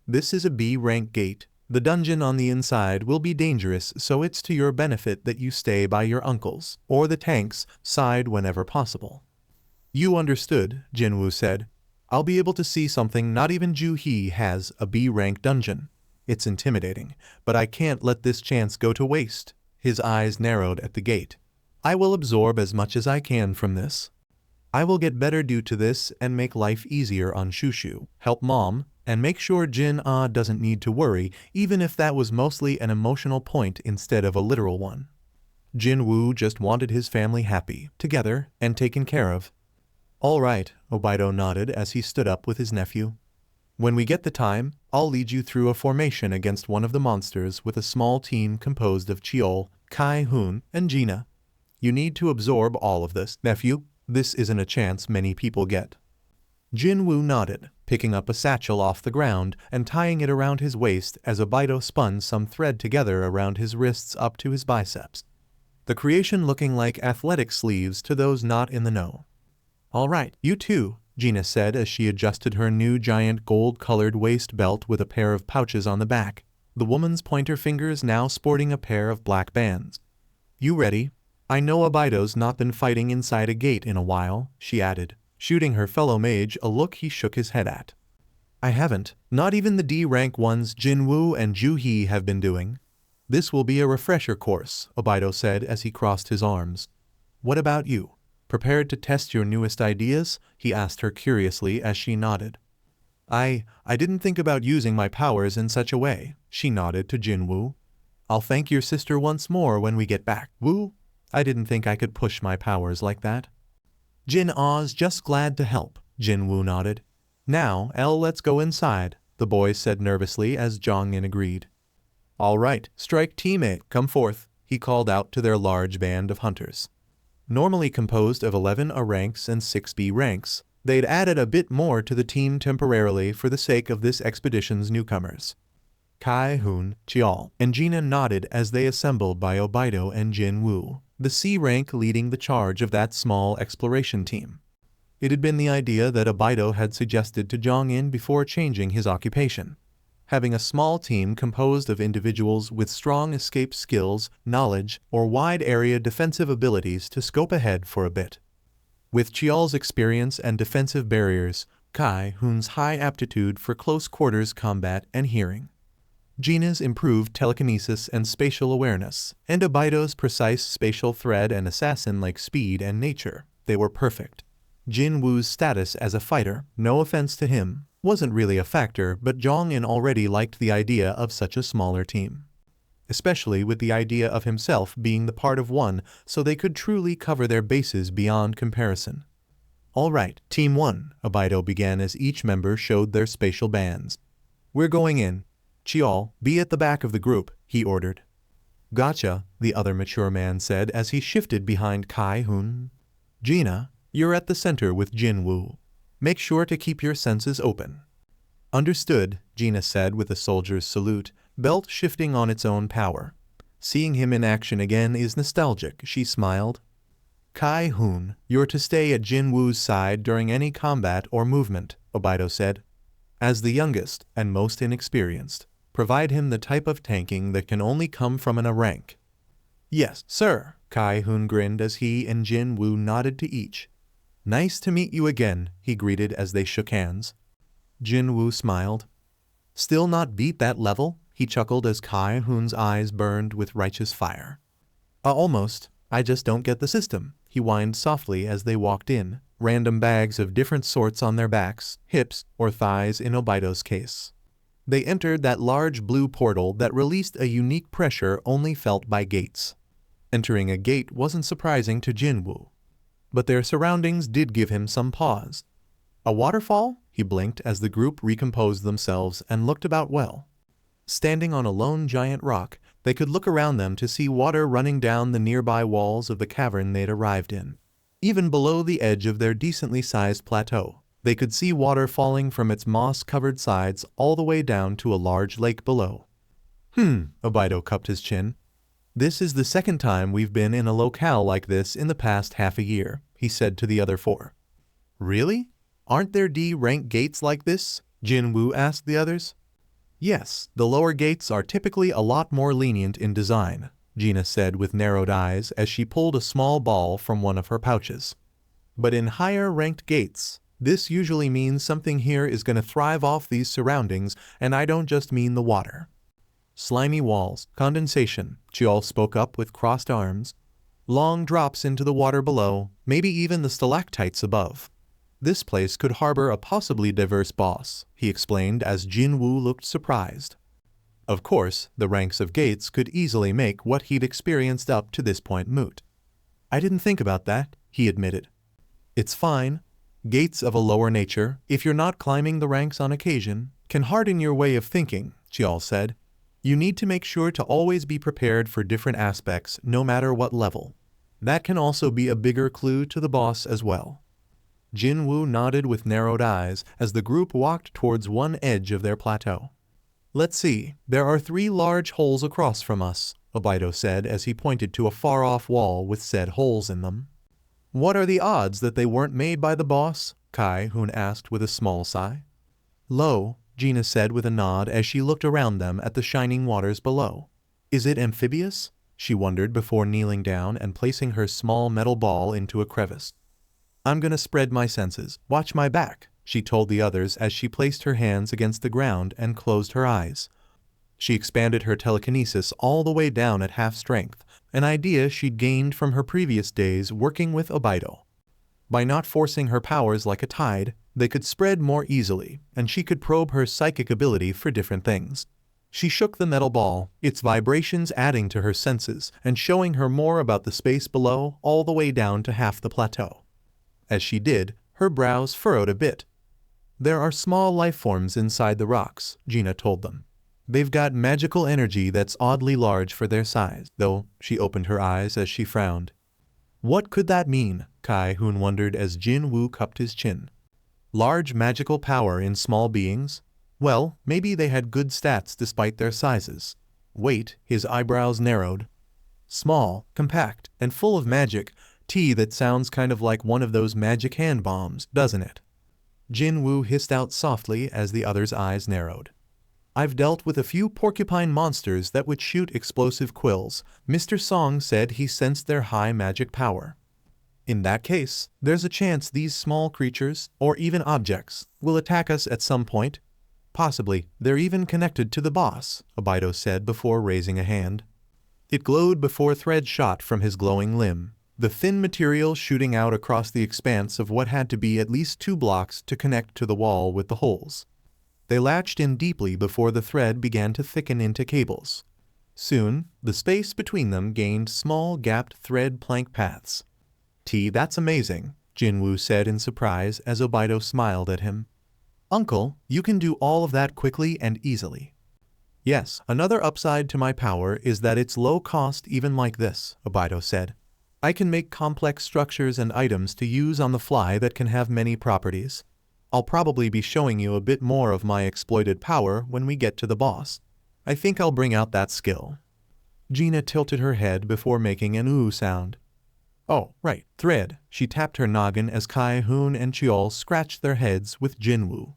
"This is a B-rank gate. The dungeon on the inside will be dangerous, so it's to your benefit that you stay by your uncle's, or the tank's, side whenever possible." "You understood," Jinwoo said. "I'll be able to see something not even Ju-hee has, a B-rank dungeon. It's intimidating, but I can't let this chance go to waste." His eyes narrowed at the gate. "I will absorb as much as I can from this. I will get better due to this and make life easier on Shushu, help Mom, and make sure Jin-ah doesn't need to worry, even if that was mostly an emotional point instead of a literal one." Jinwoo just wanted his family happy, together, and taken care of. "All right," Obito nodded as he stood up with his nephew. "When we get the time, I'll lead you through a formation against one of the monsters with a small team composed of Cheol, Kai-hun, and Gina. You need to absorb all of this, nephew. This isn't a chance many people get." Jinwoo nodded, picking up a satchel off the ground and tying it around his waist as Obito spun some thread together around his wrists up to his biceps, the creation looking like athletic sleeves to those not in the know. "All right, you too," Gina said as she adjusted her new giant gold-colored waist belt with a pair of pouches on the back, the woman's pointer fingers now sporting a pair of black bands. "You ready? I know Obito's not been fighting inside a gate in a while," she added, shooting her fellow mage a look he shook his head at. "I haven't, not even the D-rank ones Jinwoo and Ju-hee have been doing. This will be a refresher course," Obito said as he crossed his arms. "What about you? Prepared to test your newest ideas?" he asked her curiously as she nodded. I didn't think about using my powers in such a way," she nodded to Jinwoo. "I'll thank your sister once more when we get back, Woo. I didn't think I could push my powers like that." "Jin-ah's just glad to help," Jinwoo nodded. "Now, let's go inside," the boy said nervously as Jong-in agreed. "All right, strike teammate, come forth," he called out to their large band of hunters. Normally composed of 11 A ranks and 6 B ranks, they'd added a bit more to the team temporarily for the sake of this expedition's newcomers. Kai-hun, Cheol, and Gina nodded as they assembled by Obito and Jinwoo, the C rank leading the charge of that small exploration team. It had been the idea that Obito had suggested to Jong-in before changing his occupation. Having a small team composed of individuals with strong escape skills, knowledge, or wide-area defensive abilities to scope ahead for a bit. With Cheol's experience and defensive barriers, Kai-hun's high aptitude for close-quarters combat and hearing, Gina's improved telekinesis and spatial awareness, and Obito's precise spatial thread and assassin-like speed and nature, they were perfect. Jinwoo's status as a fighter, no offense to him, wasn't really a factor, but Jong-in already liked the idea of such a smaller team. Especially with the idea of himself being the part of one so they could truly cover their bases beyond comparison. "All right, Team 1, Obito began as each member showed their spatial bands. "We're going in. Cheol, be at the back of the group," he ordered. "Gotcha," the other mature man said as he shifted behind Kai-hun. "Gina, you're at the center with Jinwoo. Make sure to keep your senses open." "Understood," Gina said with a soldier's salute, belt shifting on its own power. "Seeing him in action again is nostalgic," she smiled. "Kai-hun, you're to stay at Jinwoo's side during any combat or movement," Obito said. "As the youngest and most inexperienced, provide him the type of tanking that can only come from an A rank." "Yes, sir," Kai-hun grinned as he and Jinwoo nodded to each. "Nice to meet you again," he greeted as they shook hands. Jinwoo smiled. "Still not beat that level?" he chuckled as Kai-hoon's eyes burned with righteous fire. Almost. I just don't get the system," he whined softly as they walked in, random bags of different sorts on their backs, hips, or thighs in Obito's case. They entered that large blue portal that released a unique pressure only felt by gates. Entering a gate wasn't surprising to Jinwoo, but their surroundings did give him some pause. "A waterfall?" he blinked as the group recomposed themselves and looked about well. Standing on a lone giant rock, they could look around them to see water running down the nearby walls of the cavern they'd arrived in. Even below the edge of their decently sized plateau, they could see water falling from its moss-covered sides all the way down to a large lake below. Obito cupped his chin. "This is the second time we've been in a locale like this in the past half a year," he said to the other four. "Really? Aren't there D-rank gates like this?" Jinwoo asked the others. "Yes, the lower gates are typically a lot more lenient in design," Gina said with narrowed eyes as she pulled a small ball from one of her pouches. "But in higher-ranked gates, this usually means something here is going to thrive off these surroundings, and I don't just mean the water." "Slimy walls, condensation," Chiol spoke up with crossed arms. "Long drops into the water below, maybe even the stalactites above. This place could harbor a possibly diverse boss," he explained as Jinwoo looked surprised. Of course, the ranks of gates could easily make what he'd experienced up to this point moot. "I didn't think about that," he admitted. "It's fine. Gates of a lower nature, if you're not climbing the ranks on occasion, can harden your way of thinking," Chiol said. "You need to make sure to always be prepared for different aspects, no matter what level. That can also be a bigger clue to the boss as well." Jinwoo nodded with narrowed eyes as the group walked towards one edge of their plateau. "Let's see, there are 3 large holes across from us," Obito said as he pointed to a far-off wall with said holes in them. "What are the odds that they weren't made by the boss?" Kai-hoon asked with a small sigh. "Low," Gina said with a nod as she looked around them at the shining waters below. "Is it amphibious?" she wondered before kneeling down and placing her small metal ball into a crevice. "I'm gonna spread my senses. Watch my back," she told the others as she placed her hands against the ground and closed her eyes. She expanded her telekinesis all the way down at half strength, an idea she'd gained from her previous days working with Obito. By not forcing her powers like a tide, they could spread more easily, and she could probe her psychic ability for different things. She shook the metal ball, its vibrations adding to her senses and showing her more about the space below all the way down to half the plateau. As she did, her brows furrowed a bit. "There are small life forms inside the rocks," Gina told them. "They've got magical energy that's oddly large for their size," though she opened her eyes as she frowned. "What could that mean?" Kai-hoon wondered as Jinwoo cupped his chin. "Large magical power in small beings? Well, maybe they had good stats despite their sizes." Wait, his eyebrows narrowed. "Small, compact, and full of magic. That sounds kind of like one of those magic hand bombs, doesn't it?" Jinwoo hissed out softly as the other's eyes narrowed. "I've dealt with a few porcupine monsters that would shoot explosive quills. Mr. Song said he sensed their high magic power. In that case, there's a chance these small creatures, or even objects, will attack us at some point. Possibly, they're even connected to the boss," Obito said before raising a hand. It glowed before thread shot from his glowing limb, the thin material shooting out across the expanse of what had to be at least 2 blocks to connect to the wall with the holes. They latched in deeply before the thread began to thicken into cables. Soon, the space between them gained small gapped thread plank paths. "That's amazing," Jinwoo said in surprise as Obito smiled at him. "Uncle, you can do all of that quickly and easily." "Yes, another upside to my power is that it's low cost even like this," Obito said. "I can make complex structures and items to use on the fly that can have many properties. I'll probably be showing you a bit more of my exploited power when we get to the boss. I think I'll bring out that skill." Gina tilted her head before making an ooh sound. "Oh, right, thread." She tapped her noggin as Kai-hoon and Chiol scratched their heads with Jinwoo.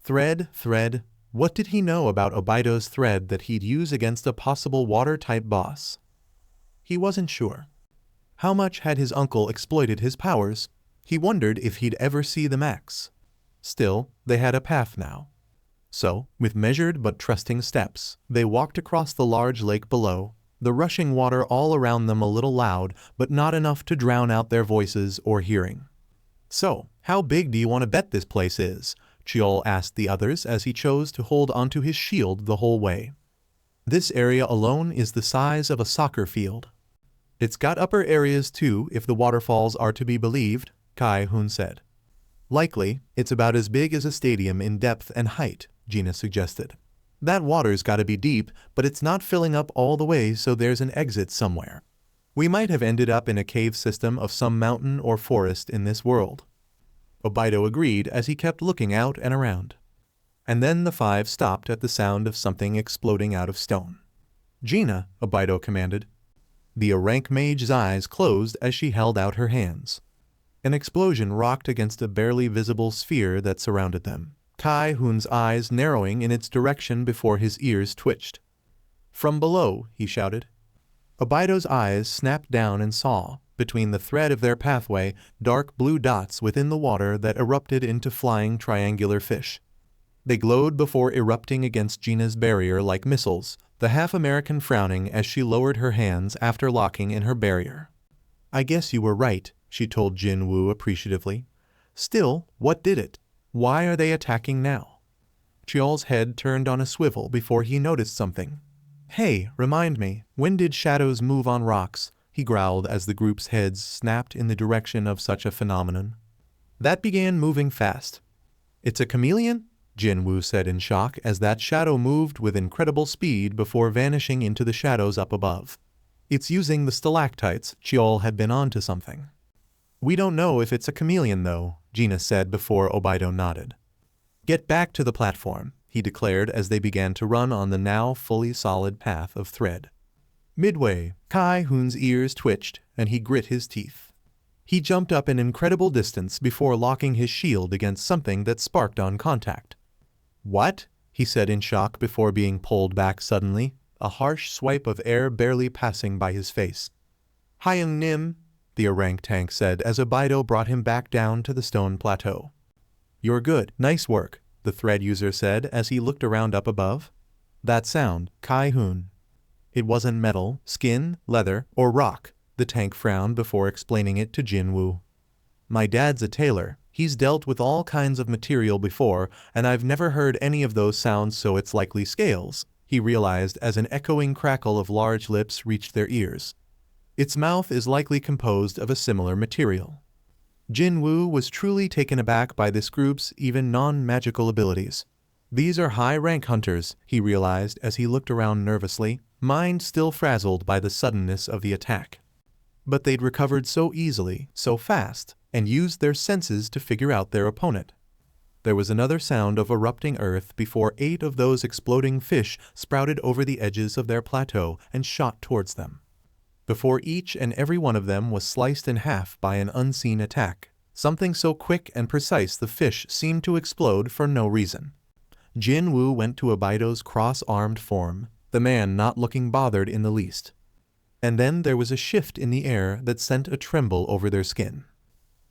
Thread. What did he know about Obito's thread that he'd use against a possible water-type boss? He wasn't sure. How much had his uncle exploited his powers? He wondered if he'd ever see the max. Still, they had a path now. So, with measured but trusting steps, they walked across the large lake below, the rushing water all around them a little loud but not enough to drown out their voices or hearing. "So, how big do you want to bet this place is?" Chiol asked the others as he chose to hold onto his shield the whole way. "This area alone is the size of a soccer field." "It's got upper areas too if the waterfalls are to be believed," Kai-hun said. "Likely, it's about as big as a stadium in depth and height," Gina suggested. "That water's gotta be deep, but it's not filling up all the way, so there's an exit somewhere. We might have ended up in a cave system of some mountain or forest in this world." Obito agreed as he kept looking out and around. And then the five stopped at the sound of something exploding out of stone. "Gina," Obito commanded. The rank mage's eyes closed as she held out her hands. An explosion rocked against a barely visible sphere that surrounded them, Kai-hun's eyes narrowing in its direction before his ears twitched. "From below," he shouted. Obito's eyes snapped down and saw, between the thread of their pathway, dark blue dots within the water that erupted into flying triangular fish. They glowed before erupting against Gina's barrier like missiles, the half-American frowning as she lowered her hands after locking in her barrier. "I guess you were right," she told Jinwoo appreciatively. "Still, what did it? Why are they attacking now?" Chiol's head turned on a swivel before he noticed something. "Hey, remind me, when did shadows move on rocks?" he growled as the group's heads snapped in the direction of such a phenomenon. "That began moving fast." "It's a chameleon?" Jinwoo said in shock as that shadow moved with incredible speed before vanishing into the shadows up above. "It's using the stalactites." Chiol had been onto something. "We don't know if it's a chameleon though," Gina said before Obito nodded. "Get back to the platform," he declared as they began to run on the now fully solid path of thread. Midway, Kai-hun's ears twitched and he grit his teeth. He jumped up an incredible distance before locking his shield against something that sparked on contact. "What?" he said in shock before being pulled back suddenly, a harsh swipe of air barely passing by his face. "Hyung Nim," the orangutan said as Obito brought him back down to the stone plateau. "You're good, nice work," the thread user said as he looked around up above. "That sound, Kai-hun." "It wasn't metal, skin, leather, or rock," the tank frowned before explaining it to Jinwoo. "My dad's a tailor. He's dealt with all kinds of material before, and I've never heard any of those sounds, so it's likely scales," he realized as an echoing crackle of large lips reached their ears. "Its mouth is likely composed of a similar material." Jinwoo was truly taken aback by this group's even non-magical abilities. These are high-rank hunters, he realized as he looked around nervously, mind still frazzled by the suddenness of the attack. But they'd recovered so easily, so fast, and used their senses to figure out their opponent. There was another sound of erupting earth before 8 of those exploding fish sprouted over the edges of their plateau and shot towards them. Before each and every one of them was sliced in half by an unseen attack, something so quick and precise the fish seemed to explode for no reason. Jinwoo went to Obito's cross-armed form, the man not looking bothered in the least. And then there was a shift in the air that sent a tremble over their skin.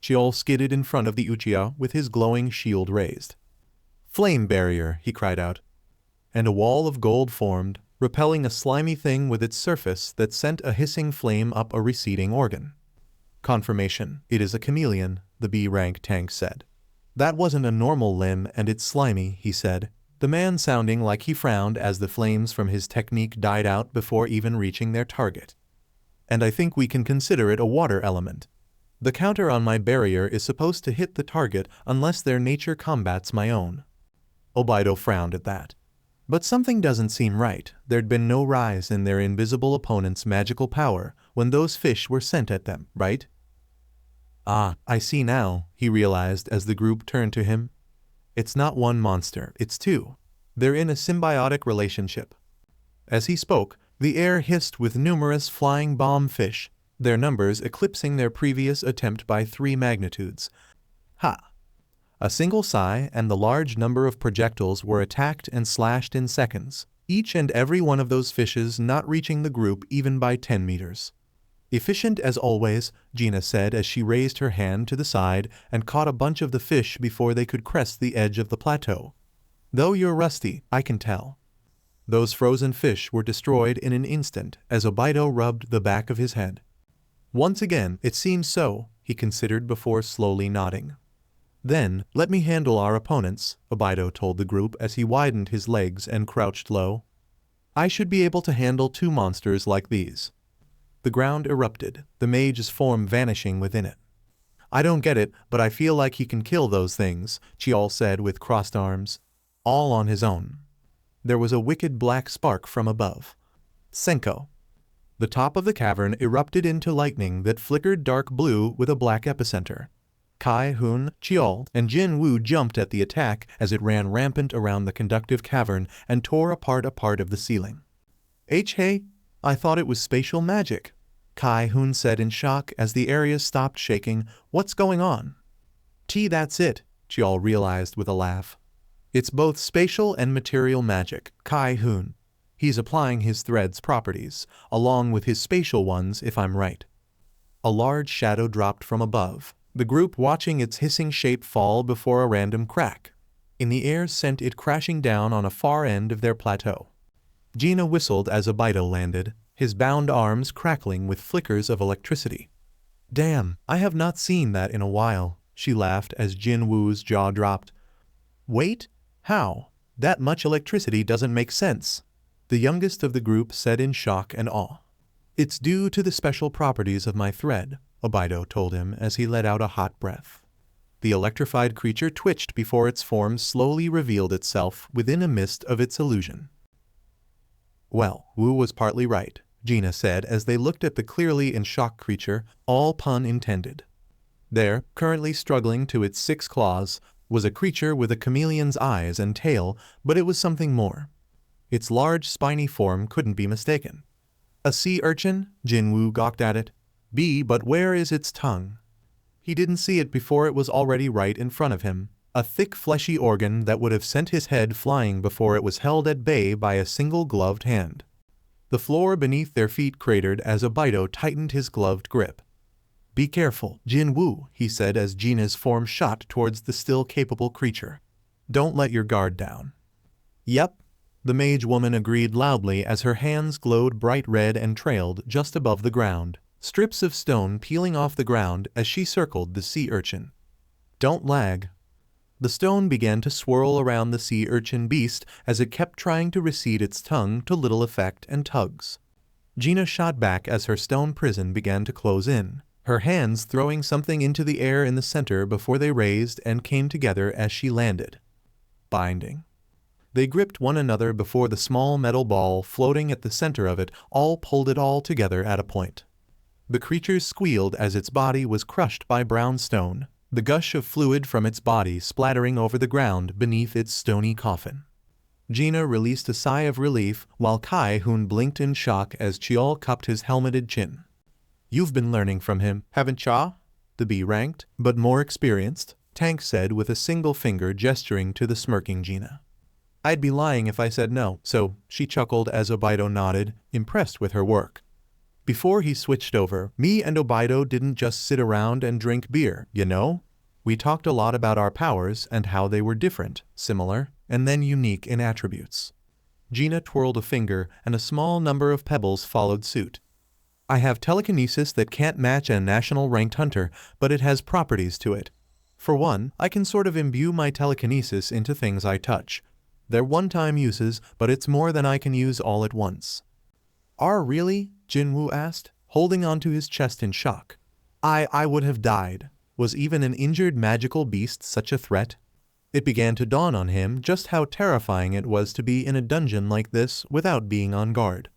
Chiol skidded in front of the Uchiha with his glowing shield raised. "Flame barrier," he cried out. And a wall of gold formed, repelling a slimy thing with its surface that sent a hissing flame up a receding organ. "Confirmation, it is a chameleon," the B-rank tank said. "That wasn't a normal limb and it's slimy," he said, the man sounding like he frowned as the flames from his technique died out before even reaching their target. "And I think we can consider it a water element. The counter on my barrier is supposed to hit the target unless their nature combats my own." Obito frowned at that. But something doesn't seem right. There'd been no rise in their invisible opponent's magical power when those fish were sent at them, right? "Ah, I see now," he realized as the group turned to him. "It's not one monster, it's 2. They're in a symbiotic relationship." As he spoke, the air hissed with numerous flying bomb fish, their numbers eclipsing their previous attempt by 3 magnitudes. Ha! A single sigh and the large number of projectiles were attacked and slashed in seconds, each and every one of those fishes not reaching the group even by 10 meters. Efficient as always, Gina said as she raised her hand to the side and caught a bunch of the fish before they could crest the edge of the plateau. Though you're rusty, I can tell. Those frozen fish were destroyed in an instant as Obito rubbed the back of his head. Once again, it seems so, he considered before slowly nodding. Then, let me handle our opponents, Obito told the group as he widened his legs and crouched low. I should be able to handle 2 monsters like these. The ground erupted, the mage's form vanishing within it. I don't get it, but I feel like he can kill those things, Chiol said with crossed arms. All on his own. There was a wicked black spark from above. Senko. The top of the cavern erupted into lightning that flickered dark blue with a black epicenter. Kai, Hun, Chiol, and Jinwoo jumped at the attack as it ran rampant around the conductive cavern and tore apart a part of the ceiling. Hey, I thought it was spatial magic, Kai Hun said in shock as the area stopped shaking. What's going on? That's it, Chiol realized with a laugh. It's both spatial and material magic, Kai Hun. He's applying his thread's properties, along with his spatial ones if I'm right. A large shadow dropped from above, the group watching its hissing shape fall before a random crack. In the air sent it crashing down on a far end of their plateau. Gina whistled as Obito landed, his bound arms crackling with flickers of electricity. Damn, I have not seen that in a while, she laughed as Jinwoo's jaw dropped. Wait, how? That much electricity doesn't make sense, the youngest of the group said in shock and awe. It's due to the special properties of my thread, Obito told him as he let out a hot breath. The electrified creature twitched before its form slowly revealed itself within a mist of its illusion. Well, Wu was partly right, Gina said as they looked at the clearly in shock creature, all pun intended. There, currently struggling to its 6 claws, was a creature with a chameleon's eyes and tail, but it was something more. Its large spiny form couldn't be mistaken. A sea urchin? Jinwoo gawked at it. But where is its tongue? He didn't see it before it was already right in front of him, a thick fleshy organ that would have sent his head flying before it was held at bay by a single gloved hand. The floor beneath their feet cratered as Obito tightened his gloved grip. Be careful, Jinwoo, he said as Gina's form shot towards the still capable creature. Don't let your guard down. Yep, the mage woman agreed loudly as her hands glowed bright red and trailed just above the ground, strips of stone peeling off the ground as she circled the sea urchin. Don't lag. The stone began to swirl around the sea urchin beast as it kept trying to recede its tongue to little effect and tugs. Gina shot back as her stone prison began to close in, her hands throwing something into the air in the center before they raised and came together as she landed. Binding. They gripped one another before the small metal ball floating at the center of it all pulled it all together at a point. The creature squealed as its body was crushed by brown stone, the gush of fluid from its body splattering over the ground beneath its stony coffin. Gina released a sigh of relief while Kai Hun blinked in shock as Chiol cupped his helmeted chin. You've been learning from him, haven't ya? The B-ranked, but more experienced, Tank said with a single finger gesturing to the smirking Gina. I'd be lying if I said no, so she chuckled as Obito nodded, impressed with her work. Before he switched over, me and Obito didn't just sit around and drink beer, you know? We talked a lot about our powers and how they were different, similar, and then unique in attributes. Gina twirled a finger and a small number of pebbles followed suit. I have telekinesis that can't match a national ranked hunter, but it has properties to it. For one, I can sort of imbue my telekinesis into things I touch. They're one-time uses, but it's more than I can use all at once. Really? Jinwoo asked, holding onto his chest in shock. I would have died. Was even an injured magical beast such a threat? It began to dawn on him just how terrifying it was to be in a dungeon like this without being on guard.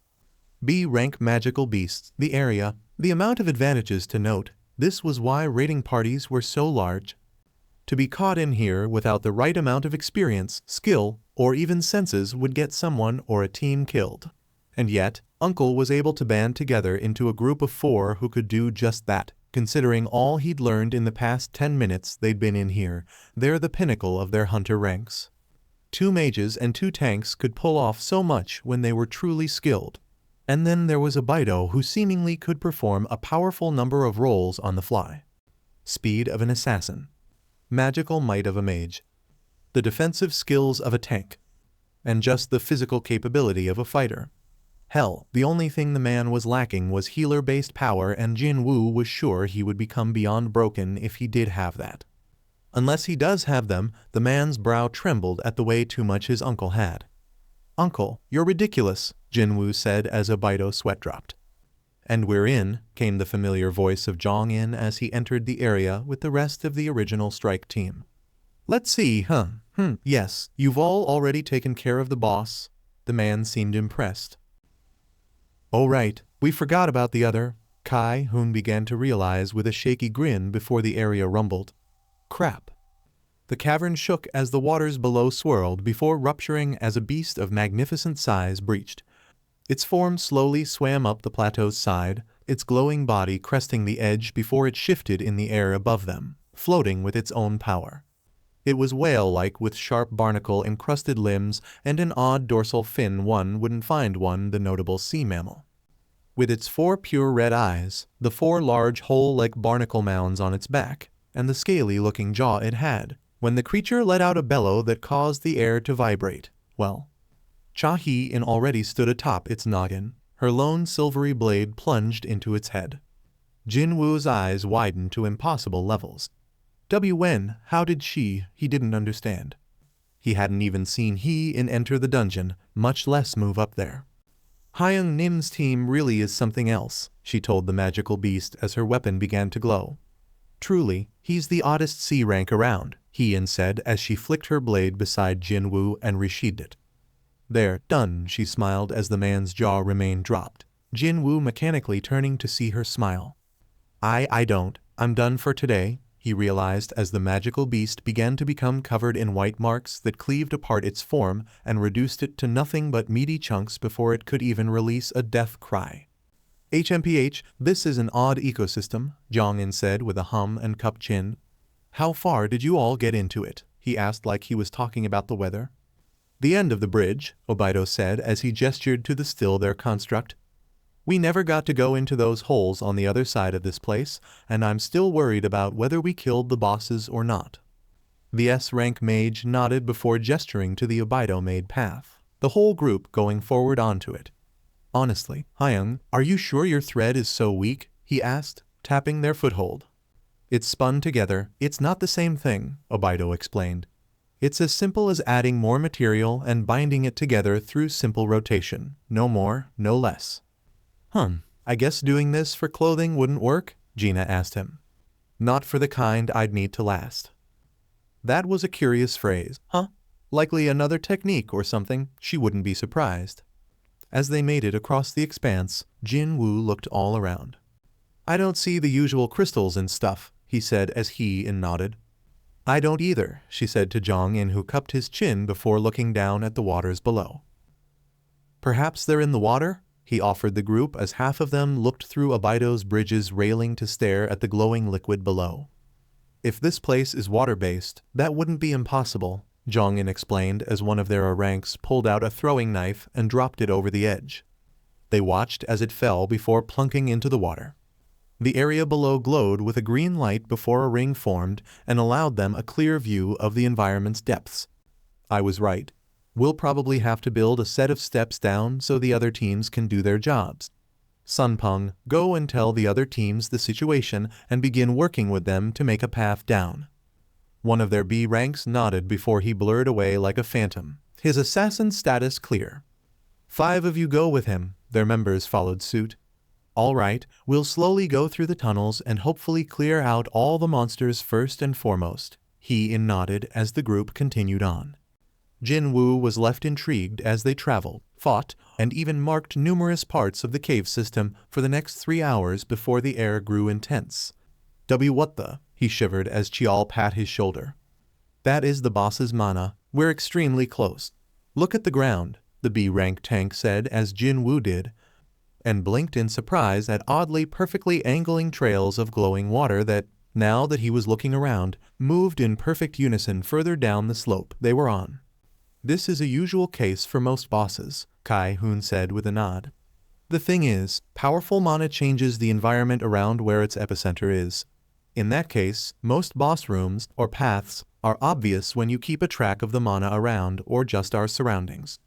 B-rank magical beasts, the area, the amount of advantages to note. This was why raiding parties were so large. To be caught in here without the right amount of experience, skill, or even senses would get someone or a team killed. And yet, Uncle was able to band together into a group of 4 who could do just that. Considering all he'd learned in the past 10 minutes they'd been in here, they're the pinnacle of their hunter ranks. 2 mages and 2 tanks could pull off so much when they were truly skilled. And then there was Obito, who seemingly could perform a powerful number of roles on the fly. Speed of an assassin, magical might of a mage, the defensive skills of a tank, and just the physical capability of a fighter. Hell, the only thing the man was lacking was healer-based power, and Jinwoo was sure he would become beyond broken if he did have that. Unless he does have them, the man's brow trembled at the way too much his uncle had. "Uncle, you're ridiculous," Jinwoo said as Obito's sweat dropped. "And we're in," came the familiar voice of Jong-in as he entered the area with the rest of the original strike team. "Let's see, huh? Yes, you've all already taken care of the boss." The man seemed impressed. "Oh right, we forgot about the other," Kai-hoon began to realize with a shaky grin before the area rumbled. Crap. The cavern shook as the waters below swirled before rupturing as a beast of magnificent size breached. Its form slowly swam up the plateau's side, its glowing body cresting the edge before it shifted in the air above them, floating with its own power. It was whale-like with sharp barnacle-encrusted limbs and an odd dorsal fin one wouldn't find one the notable sea mammal. With its 4 pure red eyes, the 4 large hole-like barnacle mounds on its back, and the scaly-looking jaw it had, when the creature let out a bellow that caused the air to vibrate, well, Cha-hee-in already stood atop its noggin, her lone silvery blade plunged into its head. Jinwoo's eyes widened to impossible levels. When, how did he didn't understand. He hadn't even seen Hee-in enter the dungeon, much less move up there. "Hyung Nim's team really is something else," she told the magical beast as her weapon began to glow. "Truly, he's the oddest C rank around," Hee-in said as she flicked her blade beside Jinwoo and resheathed it. "There, done," she smiled as the man's jaw remained dropped, Jinwoo mechanically turning to see her smile. I'm done for today," he realized as the magical beast began to become covered in white marks that cleaved apart its form and reduced it to nothing but meaty chunks before it could even release a death cry. "HMPH, this is an odd ecosystem," Jong-in said with a hum and cupped chin. "How far did you all get into it?" he asked like he was talking about the weather. "The end of the bridge," Obito said as he gestured to the still there construct. "We never got to go into those holes on the other side of this place, and I'm still worried about whether we killed the bosses or not." The S-rank mage nodded before gesturing to the Obito-made path, the whole group going forward onto it. "Honestly, Hyung, are you sure your thread is so weak?" he asked, tapping their foothold. "It's spun together, it's not the same thing," Obito explained. "It's as simple as adding more material and binding it together through simple rotation, no more, no less." I guess doing this for clothing wouldn't work?" Gina asked him. "Not for the kind I'd need to last." That was a curious phrase. Likely another technique or something, she wouldn't be surprised. As they made it across the expanse, Jinwoo looked all around. "I don't see the usual crystals and stuff," he said as Hee-in nodded. "I don't either," she said to Jong-in, who cupped his chin before looking down at the waters below. "Perhaps they're in the water?" he offered the group as half of them looked through Obito's bridge's railing to stare at the glowing liquid below. "If this place is water-based, that wouldn't be impossible," Jong-in explained as one of their ranks pulled out a throwing knife and dropped it over the edge. They watched as it fell before plunking into the water. The area below glowed with a green light before a ring formed and allowed them a clear view of the environment's depths. "I was right. We'll probably have to build a set of steps down so the other teams can do their jobs. Sunpung, go and tell the other teams the situation and begin working with them to make a path down." One of their B ranks nodded before he blurred away like a phantom, his assassin status clear. 5 of you go with him," their members followed suit. "All right, we'll slowly go through the tunnels and hopefully clear out all the monsters first and foremost," Hee-in nodded as the group continued on. Jinwoo was left intrigued as they traveled, fought, and even marked numerous parts of the cave system for the next 3 hours before the air grew intense. What the?" he shivered as Chial pat his shoulder. "That is the boss's mana, we're extremely close. Look at the ground," the B-rank tank said as Jinwoo did, and blinked in surprise at oddly perfectly angling trails of glowing water that, now that he was looking around, moved in perfect unison further down the slope they were on. "This is a usual case for most bosses," Kai-hoon said with a nod. The thing is, powerful mana changes the environment around where its epicenter is. In that case, most boss rooms, or paths, are obvious when you keep a track of the mana around or just our surroundings.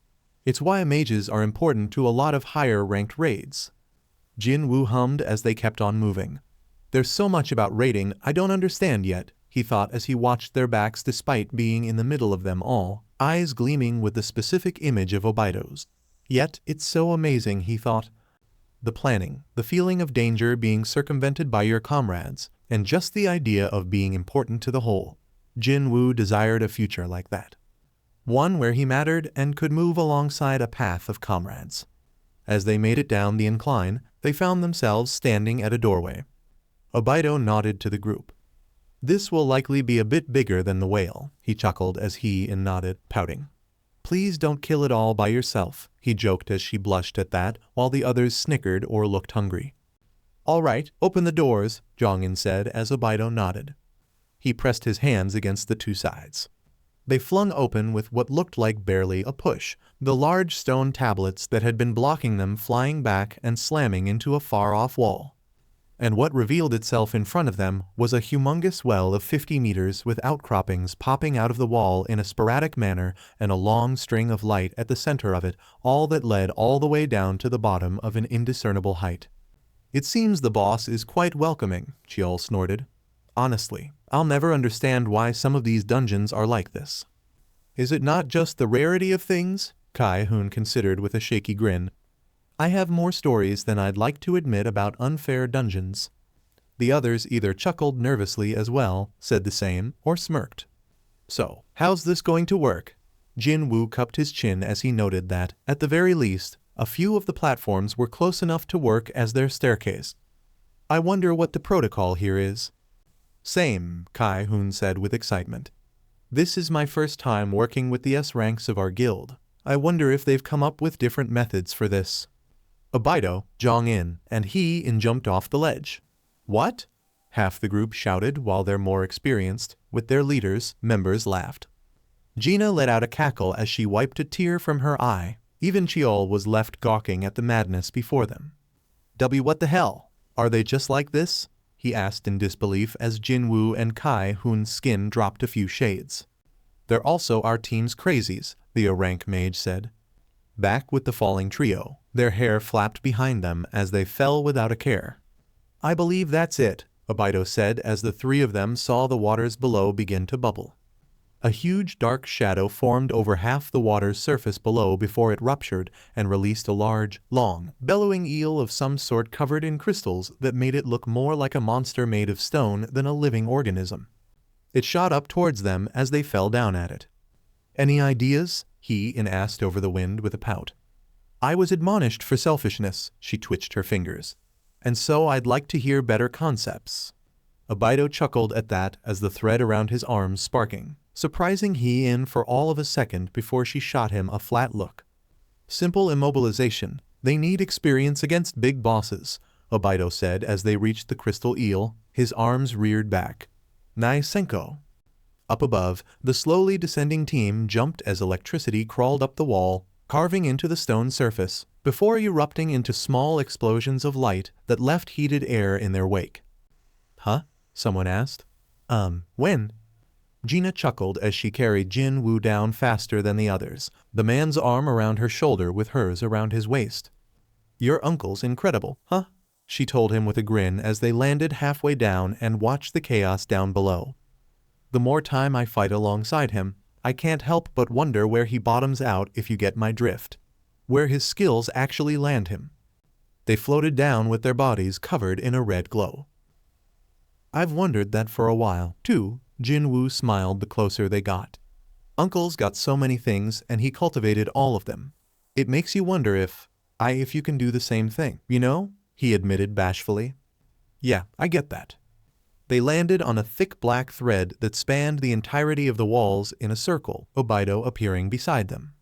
It's why mages are important to a lot of higher-ranked raids. Jinwoo hummed as they kept on moving. There's so much about raiding I don't understand yet, he thought as he watched their backs despite being in the middle of them all, eyes gleaming with the specific image of Obito's. Yet, it's so amazing, he thought. The planning, the feeling of danger being circumvented by your comrades, and just the idea of being important to the whole. Jinwoo desired a future like that. One where he mattered and could move alongside a path of comrades. As they made it down the incline, they found themselves standing at a doorway. Obito nodded to the group. This will likely be a bit bigger than the whale, he chuckled as he nodded, pouting. Please don't kill it all by yourself, he joked as she blushed at that, while the others snickered or looked hungry. All right, open the doors, Jongin said as Obito nodded. He pressed his hands against the two sides. They flung open with what looked like barely a push, the large stone tablets that had been blocking them flying back and slamming into a far-off wall. And what revealed itself in front of them was a humongous well of 50 meters with outcroppings popping out of the wall in a sporadic manner and a long string of light at the center of it, all that led all the way down to the bottom of an indiscernible height. It seems the boss is quite welcoming, Chiol snorted. Honestly, I'll never understand why some of these dungeons are like this. Is it not just the rarity of things? Kai-hun considered with a shaky grin. I have more stories than I'd like to admit about unfair dungeons. The others either chuckled nervously as well, said the same, or smirked. So, how's this going to work? Jinwoo cupped his chin as he noted that, at the very least, a few of the platforms were close enough to work as their staircase. I wonder what the protocol here is. Same, Kai-hun said with excitement. This is my first time working with the S ranks of our guild. I wonder if they've come up with different methods for this. Obito, Jongin, and he jumped off the ledge. What? Half the group shouted while their more experienced, with their leaders, members laughed. Gina let out a cackle as she wiped a tear from her eye. Even Chiol was left gawking at the madness before them. What the hell? Are they just like this? He asked in disbelief as Jinwoo and Kai-hun's skin dropped a few shades. They're also our team's crazies, the rank mage said. Back with the falling trio, their hair flapped behind them as they fell without a care. I believe that's it, Obito said as the three of them saw the waters below begin to bubble. A huge dark shadow formed over half the water's surface below before it ruptured and released a large, long, bellowing eel of some sort covered in crystals that made it look more like a monster made of stone than a living organism. It shot up towards them as they fell down at it. Any ideas? He asked over the wind with a pout. I was admonished for selfishness, she twitched her fingers. And so I'd like to hear better concepts. Obito chuckled at that as the thread around his arms sparking, surprising he for all of a second before she shot him a flat look. Simple immobilization. They need experience against big bosses, Obito said as they reached the crystal eel, his arms reared back. Nai Senko. Up above, the slowly descending team jumped as electricity crawled up the wall, carving into the stone surface, before erupting into small explosions of light that left heated air in their wake. Huh? Someone asked. When? Gina chuckled as she carried Jinwoo down faster than the others, the man's arm around her shoulder with hers around his waist. Your uncle's incredible, huh? She told him with a grin as they landed halfway down and watched the chaos down below. The more time I fight alongside him, I can't help but wonder where he bottoms out if you get my drift. Where his skills actually land him. They floated down with their bodies covered in a red glow. I've wondered that for a while, too, Jinwoo smiled the closer they got. Uncle's got so many things and he cultivated all of them. It makes you wonder if you can do the same thing, you know? He admitted bashfully. Yeah, I get that. They landed on a thick black thread that spanned the entirety of the walls in a circle, Obito appearing beside them.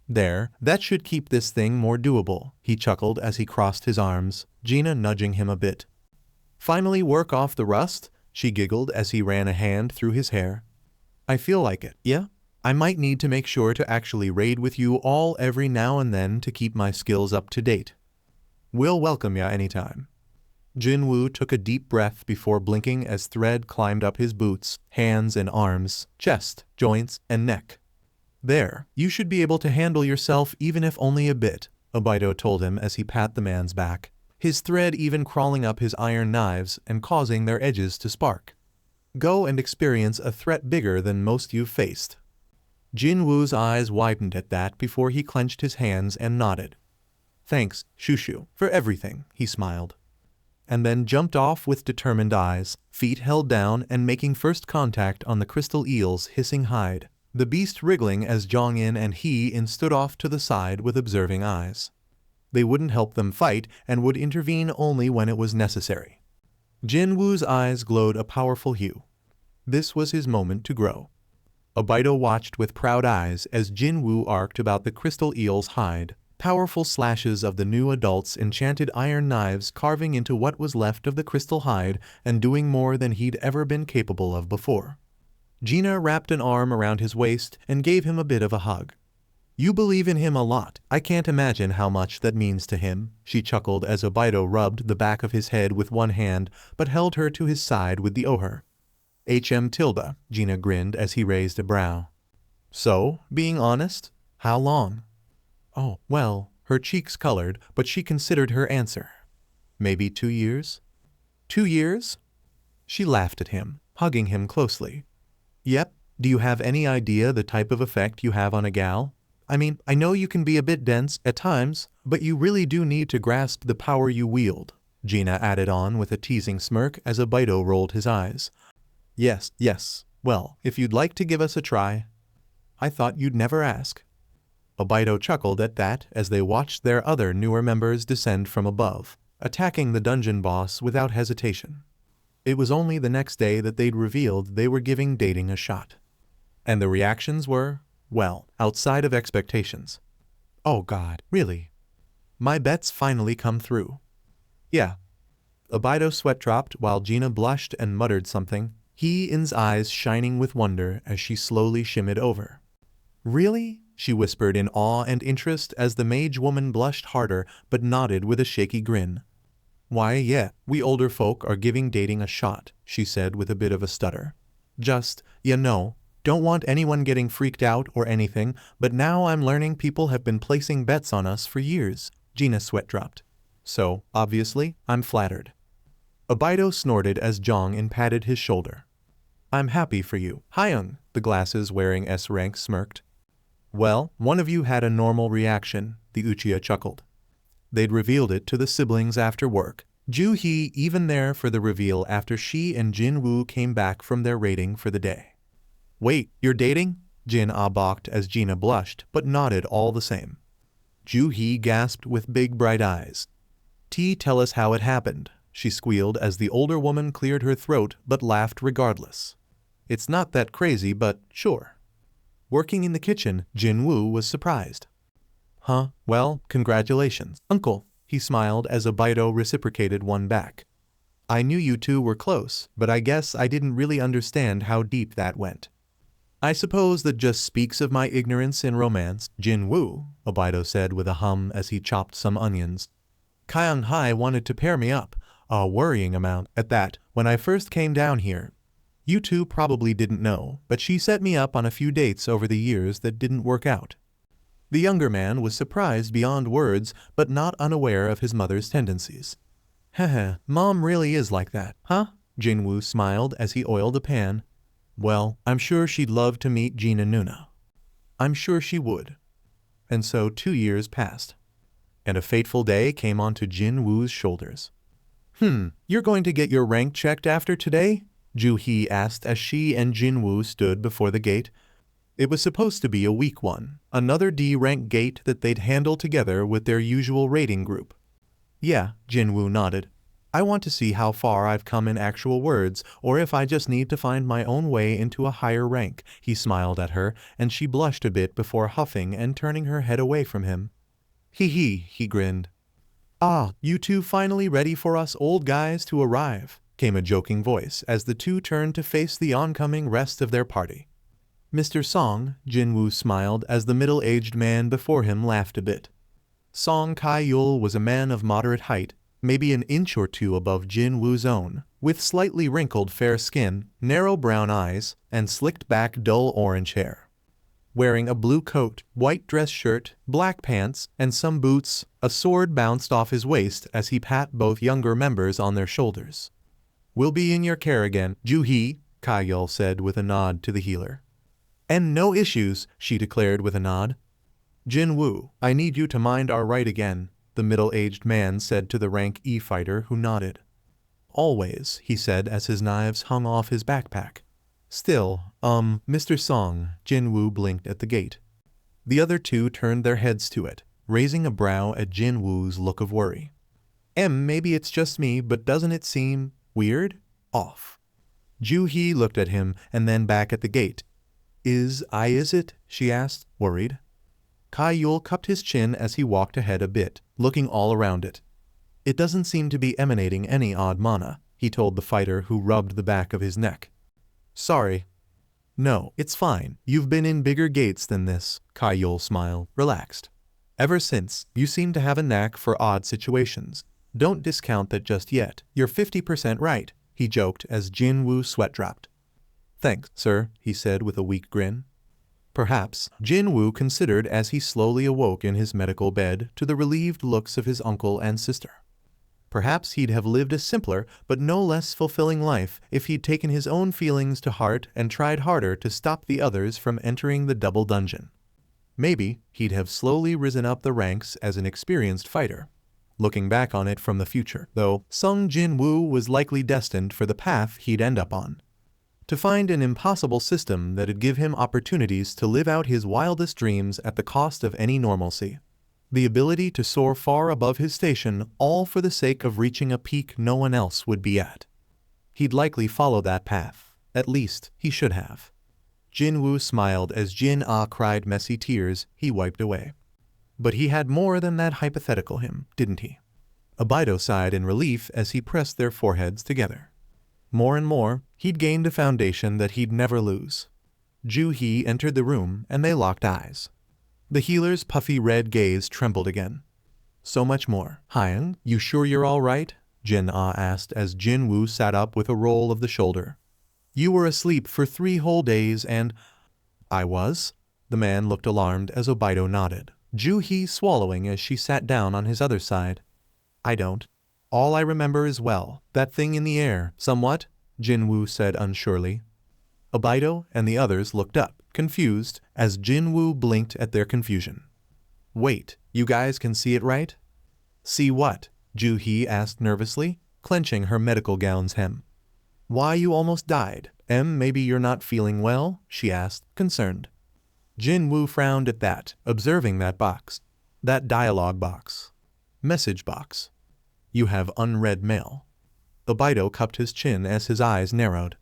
There, that should keep this thing more doable, he chuckled as he crossed his arms, Gina nudging him a bit. Finally work off the rust? She giggled as he ran a hand through his hair. I feel like it, yeah? I might need to make sure to actually raid with you all every now and then to keep my skills up to date. We'll welcome ya anytime. Jinwoo took a deep breath before blinking as thread climbed up his boots, hands and arms, chest, joints, and neck. There, you should be able to handle yourself even if only a bit, Obito told him as he pat the man's back, his thread even crawling up his iron knives and causing their edges to spark. Go and experience a threat bigger than most you've faced. Jinwoo's eyes widened at that before he clenched his hands and nodded. Thanks, Shushu, for everything, he smiled. And then jumped off with determined eyes, feet held down and making first contact on the crystal eel's hissing hide, the beast wriggling as Jong-in and He-in stood off to the side with observing eyes. They wouldn't help them fight and would intervene only when it was necessary. Jinwoo's eyes glowed a powerful hue. This was his moment to grow. Obito watched with proud eyes as Jinwoo arced about the crystal eel's hide, powerful slashes of the new adult's enchanted iron knives carving into what was left of the crystal hide and doing more than he'd ever been capable of before. Gina wrapped an arm around his waist and gave him a bit of a hug. You believe in him a lot. I can't imagine how much that means to him, she chuckled as Obito rubbed the back of his head with one hand but held her to his side with the other. Tilda, Gina grinned as he raised a brow. So, being honest, how long? Oh, well, her cheeks colored, but she considered her answer. Maybe 2 years? 2 years? She laughed at him, hugging him closely. Yep, do you have any idea the type of effect you have on a gal? I mean, I know you can be a bit dense at times, but you really do need to grasp the power you wield, Gina added on with a teasing smirk as Obito rolled his eyes. Yes, well, if you'd like to give us a try. I thought you'd never ask. Obito chuckled at that as they watched their other newer members descend from above, attacking the dungeon boss without hesitation. It was only the next day that they'd revealed they were giving dating a shot. And the reactions were, well, outside of expectations. Oh God, really? My bet's finally come through. Yeah. Obito's sweat dropped while Gina blushed and muttered something, He-in's eyes shining with wonder as she slowly shimmied over. Really? She whispered in awe and interest as the mage woman blushed harder but nodded with a shaky grin. Why, yeah, we older folk are giving dating a shot, she said with a bit of a stutter. Just, don't want anyone getting freaked out or anything, but now I'm learning people have been placing bets on us for years. Gina's sweat dropped. So, obviously, I'm flattered. Obito snorted as Jong-in patted his shoulder. I'm happy for you, Hyung, the glasses-wearing S-rank smirked. Well, one of you had a normal reaction, the Uchiha chuckled. They'd revealed it to the siblings after work, Ju-hee even there for the reveal after she and Jinwoo came back from their raiding for the day. Wait, you're dating? Jin-ah balked as Gina blushed but nodded all the same. Ju-hee gasped with big bright eyes. Tell us how it happened, she squealed as the older woman cleared her throat but laughed regardless. It's not that crazy, but sure. Working in the kitchen, Jinwoo was surprised. Huh, well, congratulations, uncle, he smiled as Obito reciprocated one back. I knew you two were close, but I guess I didn't really understand how deep that went. I suppose that just speaks of my ignorance in romance, Jinwoo, Obito said with a hum as he chopped some onions. Kyung-hai wanted to pair me up, a worrying amount at that, when I first came down here. You two probably didn't know, but she set me up on a few dates over the years that didn't work out. The younger man was surprised beyond words, but not unaware of his mother's tendencies. Heh, Mom really is like that, huh? Jinwoo smiled as he oiled a pan. Well, I'm sure she'd love to meet Gina Nuna. I'm sure she would. And so 2 years passed. And a fateful day came onto Jinwoo's shoulders. You're going to get your rank checked after today? Ju-hee asked as she and Jinwoo stood before the gate. It was supposed to be a weak one, another D-rank gate that they'd handle together with their usual rating group. Yeah, Jinwoo nodded. I want to see how far I've come in actual words, or if I just need to find my own way into a higher rank. He smiled at her, and she blushed a bit before huffing and turning her head away from him. He grinned. Ah, you two finally ready for us old guys to arrive, came a joking voice as the two turned to face the oncoming rest of their party. Mr. Song, Jinwoo smiled as the middle-aged man before him laughed a bit. Song Kai-yul was a man of moderate height, maybe an inch or two above Jinwoo's own, with slightly wrinkled fair skin, narrow brown eyes, and slicked back dull orange hair. Wearing a blue coat, white dress shirt, black pants, and some boots, a sword bounced off his waist as he pat both younger members on their shoulders. "We'll be in your care again, Ju-hee," Kai-yul said with a nod to the healer. "And no issues," she declared with a nod. "Jinwoo, I need you to mind our right again," the middle-aged man said to the rank E fighter who nodded. "Always," he said as his knives hung off his backpack. "Still, Mr. Song," Jinwoo blinked at the gate. The other two turned their heads to it, raising a brow at Jinwoo's look of worry. Maybe it's just me, but doesn't it seem weird? Off." Ju-hee looked at him and then back at the gate. Is it?" she asked, worried. Kai-yul cupped his chin as he walked ahead a bit, looking all around it. "It doesn't seem to be emanating any odd mana," he told the fighter who rubbed the back of his neck. "Sorry." "No, it's fine. You've been in bigger gates than this," Kai-yul smiled, relaxed. "Ever since, you seem to have a knack for odd situations. Don't discount that just yet. You're 50% right," he joked as Jinwoo sweat dropped. "Thanks, sir," he said with a weak grin. Perhaps, Jinwoo considered as he slowly awoke in his medical bed to the relieved looks of his uncle and sister. Perhaps he'd have lived a simpler but no less fulfilling life if he'd taken his own feelings to heart and tried harder to stop the others from entering the double dungeon. Maybe he'd have slowly risen up the ranks as an experienced fighter. Looking back on it from the future, though, Sung Jinwoo was likely destined for the path he'd end up on. To find an impossible system that'd give him opportunities to live out his wildest dreams at the cost of any normalcy. The ability to soar far above his station, all for the sake of reaching a peak no one else would be at. He'd likely follow that path. At least, he should have. Jinwoo smiled as Jin-ah cried messy tears he wiped away. But he had more than that hypothetical him, didn't he? Obito sighed in relief as he pressed their foreheads together. More and more, he'd gained a foundation that he'd never lose. Ju-hee entered the room and they locked eyes. The healer's puffy red gaze trembled again. "So much more. Hyung, you sure you're all right?" Jin-ah asked as Jinwoo sat up with a roll of the shoulder. "You were asleep for 3 whole days and—" "I was?" The man looked alarmed as Obito nodded, Ju-hee swallowing as she sat down on his other side. "I don't. All I remember is, well, that thing in the air, somewhat," Jinwoo said unsurely. Obito and the others looked up, confused, as Jinwoo blinked at their confusion. "Wait, you guys can see it, right?" "See what?" Ju-hee asked nervously, clenching her medical gown's hem. "Why you almost died. Maybe you're not feeling well?" she asked, concerned. Jinwoo frowned at that, observing that box. That dialogue box. Message box. "You have unread mail." Obito cupped his chin as his eyes narrowed.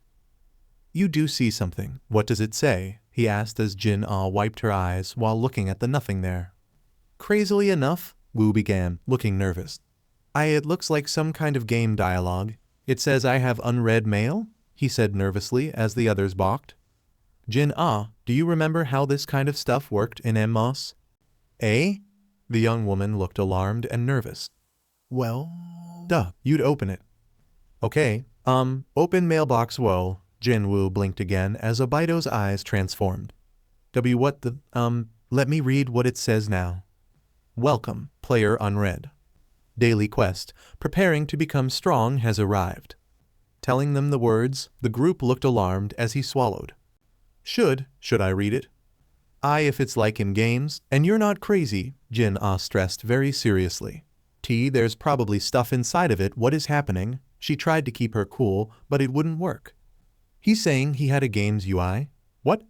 "You do see something. What does it say?" he asked as Jin-ah wiped her eyes while looking at the nothing there. "Crazily enough," Wu began, looking nervous. It looks like some kind of game dialogue. It says I have unread mail," he said nervously as the others balked. "Jin-ah, do you remember how this kind of stuff worked in MMOS?" "Eh?" The young woman looked alarmed and nervous. "Well, duh, you'd open it." "Okay, open mailbox whoa." Jinwoo blinked again as Obito's eyes transformed. What the, let me read what it says now. "Welcome, player unread. Daily quest, preparing to become strong has arrived." Telling them the words, the group looked alarmed as he swallowed. Should I read it?" If it's like in games, and you're not crazy," Jin-ah stressed very seriously. There's probably stuff inside of it. What is happening?" She tried to keep her cool, but it wouldn't work. "He's saying he had a game's UI? What?"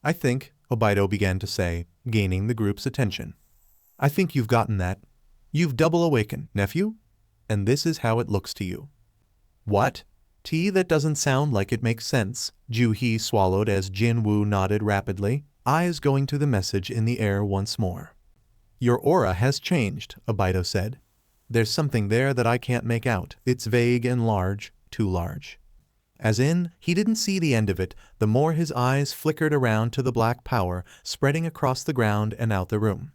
"I think," Obito began to say, gaining the group's attention. "I think you've gotten that. You've double awakened, nephew? And this is how it looks to you." "What? That doesn't sound like it makes sense," Ju-hee swallowed as Jinwoo nodded rapidly, eyes going to the message in the air once more. "Your aura has changed," Obito said. "There's something there that I can't make out. It's vague and large, too large." As in, he didn't see the end of it, the more his eyes flickered around to the black power spreading across the ground and out the room.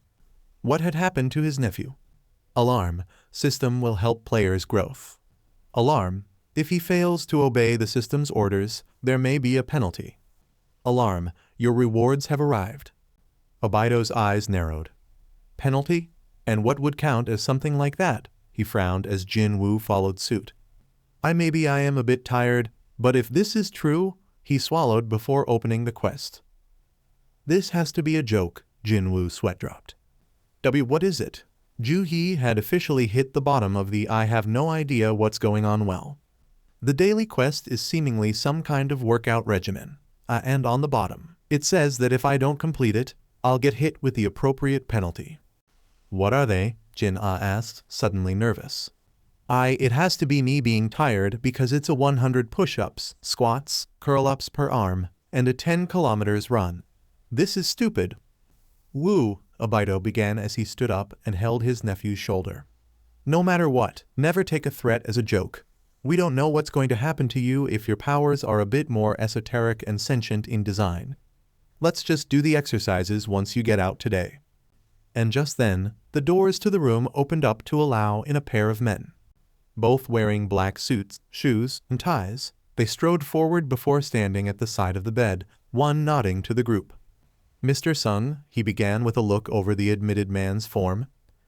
What had happened to his nephew? Alarm. System will help player's growth. Alarm. If he fails to obey the system's orders, there may be a penalty. Alarm. Your rewards have arrived. Obito's eyes narrowed. Penalty? And what would count as something like that? He frowned as Jinwoo followed suit. Maybe I am a bit tired, but if this is true, he swallowed before opening the quest. This has to be a joke, Jinwoo sweat dropped. What is it? Ju-hee had officially hit the bottom of the I have no idea what's going on well. The daily quest is seemingly some kind of workout regimen. And on the bottom, it says that if I don't complete it, I'll get hit with the appropriate penalty. What are they? Jin-ah asked, suddenly nervous. It has to be me being tired because it's a 100 push-ups, squats, curl-ups per arm, and a 10 kilometers run. This is stupid. Woo, Obito began as he stood up and held his nephew's shoulder. No matter what, never take a threat as a joke. We don't know what's going to happen to you if your powers are a bit more esoteric and sentient in design. Let's just do the exercises once you get out today. And just then, the doors to the room opened up to allow in a pair of men. Both wearing black suits, shoes, and ties, they strode forward before standing at the side of the bed, one nodding to the group. Mr. Sung, he began with a look over the admitted man's form.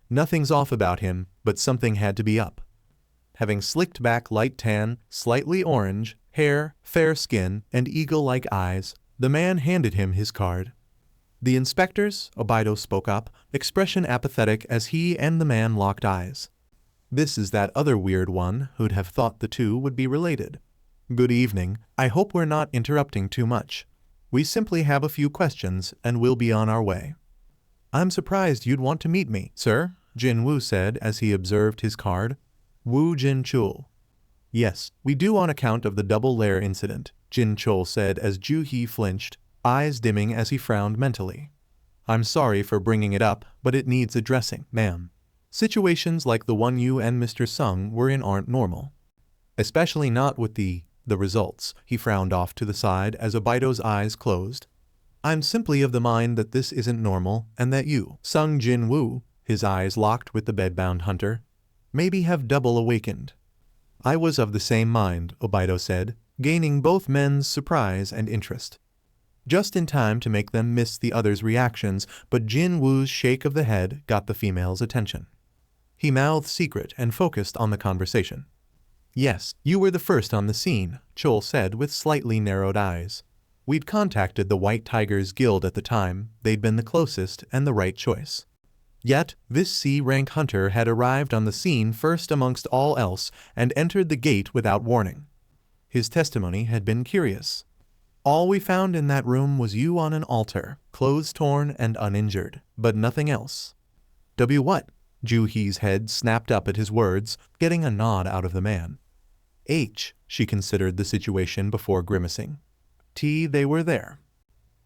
Nothing's off about him, but something had to be up. Having slicked back light tan, slightly orange, hair, fair skin, and eagle-like eyes, the man handed him his card. The inspectors, Obito spoke up, expression apathetic as he and the man locked eyes. This is that other weird one who'd have thought the two would be related. Good evening, I hope we're not interrupting too much. We simply have a few questions and we'll be on our way. I'm surprised you'd want to meet me, sir, Jinwoo said as he observed his card. Woo Jin-chul. Yes, we do on account of the double layer incident, Jin-chul said as Ju-hee flinched, eyes dimming as he frowned mentally. I'm sorry for bringing it up, but it needs addressing, ma'am. Situations like the one you and Mr. Sung were in aren't normal. Especially not with the results, he frowned off to the side as Obito's eyes closed. I'm simply of the mind that this isn't normal and that you, Sung Jinwoo, his eyes locked with the bedbound hunter, maybe have double awakened. I was of the same mind, Obito said, gaining both men's surprise and interest. Just in time to make them miss the other's reactions, but Jinwoo's shake of the head got the female's attention. He mouthed secret and focused on the conversation. Yes, you were the first on the scene, Chul said with slightly narrowed eyes. We'd contacted the White Tigers Guild at the time, they'd been the closest and the right choice. Yet, this C-rank hunter had arrived on the scene first amongst all else and entered the gate without warning. His testimony had been curious. All we found in that room was you on an altar, clothes torn and uninjured, but nothing else. What? Ju-hee's head snapped up at his words, getting a nod out of the man. She considered the situation before grimacing. They were there.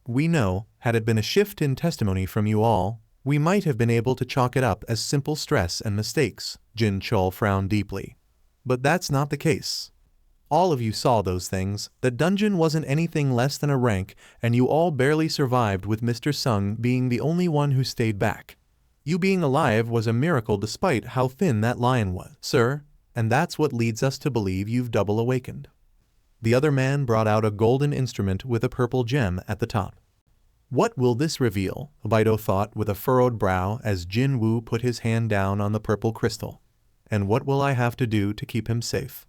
We know, had it been a shift in testimony from you all, we might have been able to chalk it up as simple stress and mistakes, Jin-chul frowned deeply. But that's not the case. All of you saw those things, that dungeon wasn't anything less than a rank, and you all barely survived with Mr. Sung being the only one who stayed back. You being alive was a miracle despite how thin that lion was, sir, and that's what leads us to believe you've double awakened. The other man brought out a golden instrument with a purple gem at the top. What will this reveal? Obito thought with a furrowed brow as Jinwoo put his hand down on the purple crystal. And what will I have to do to keep him safe?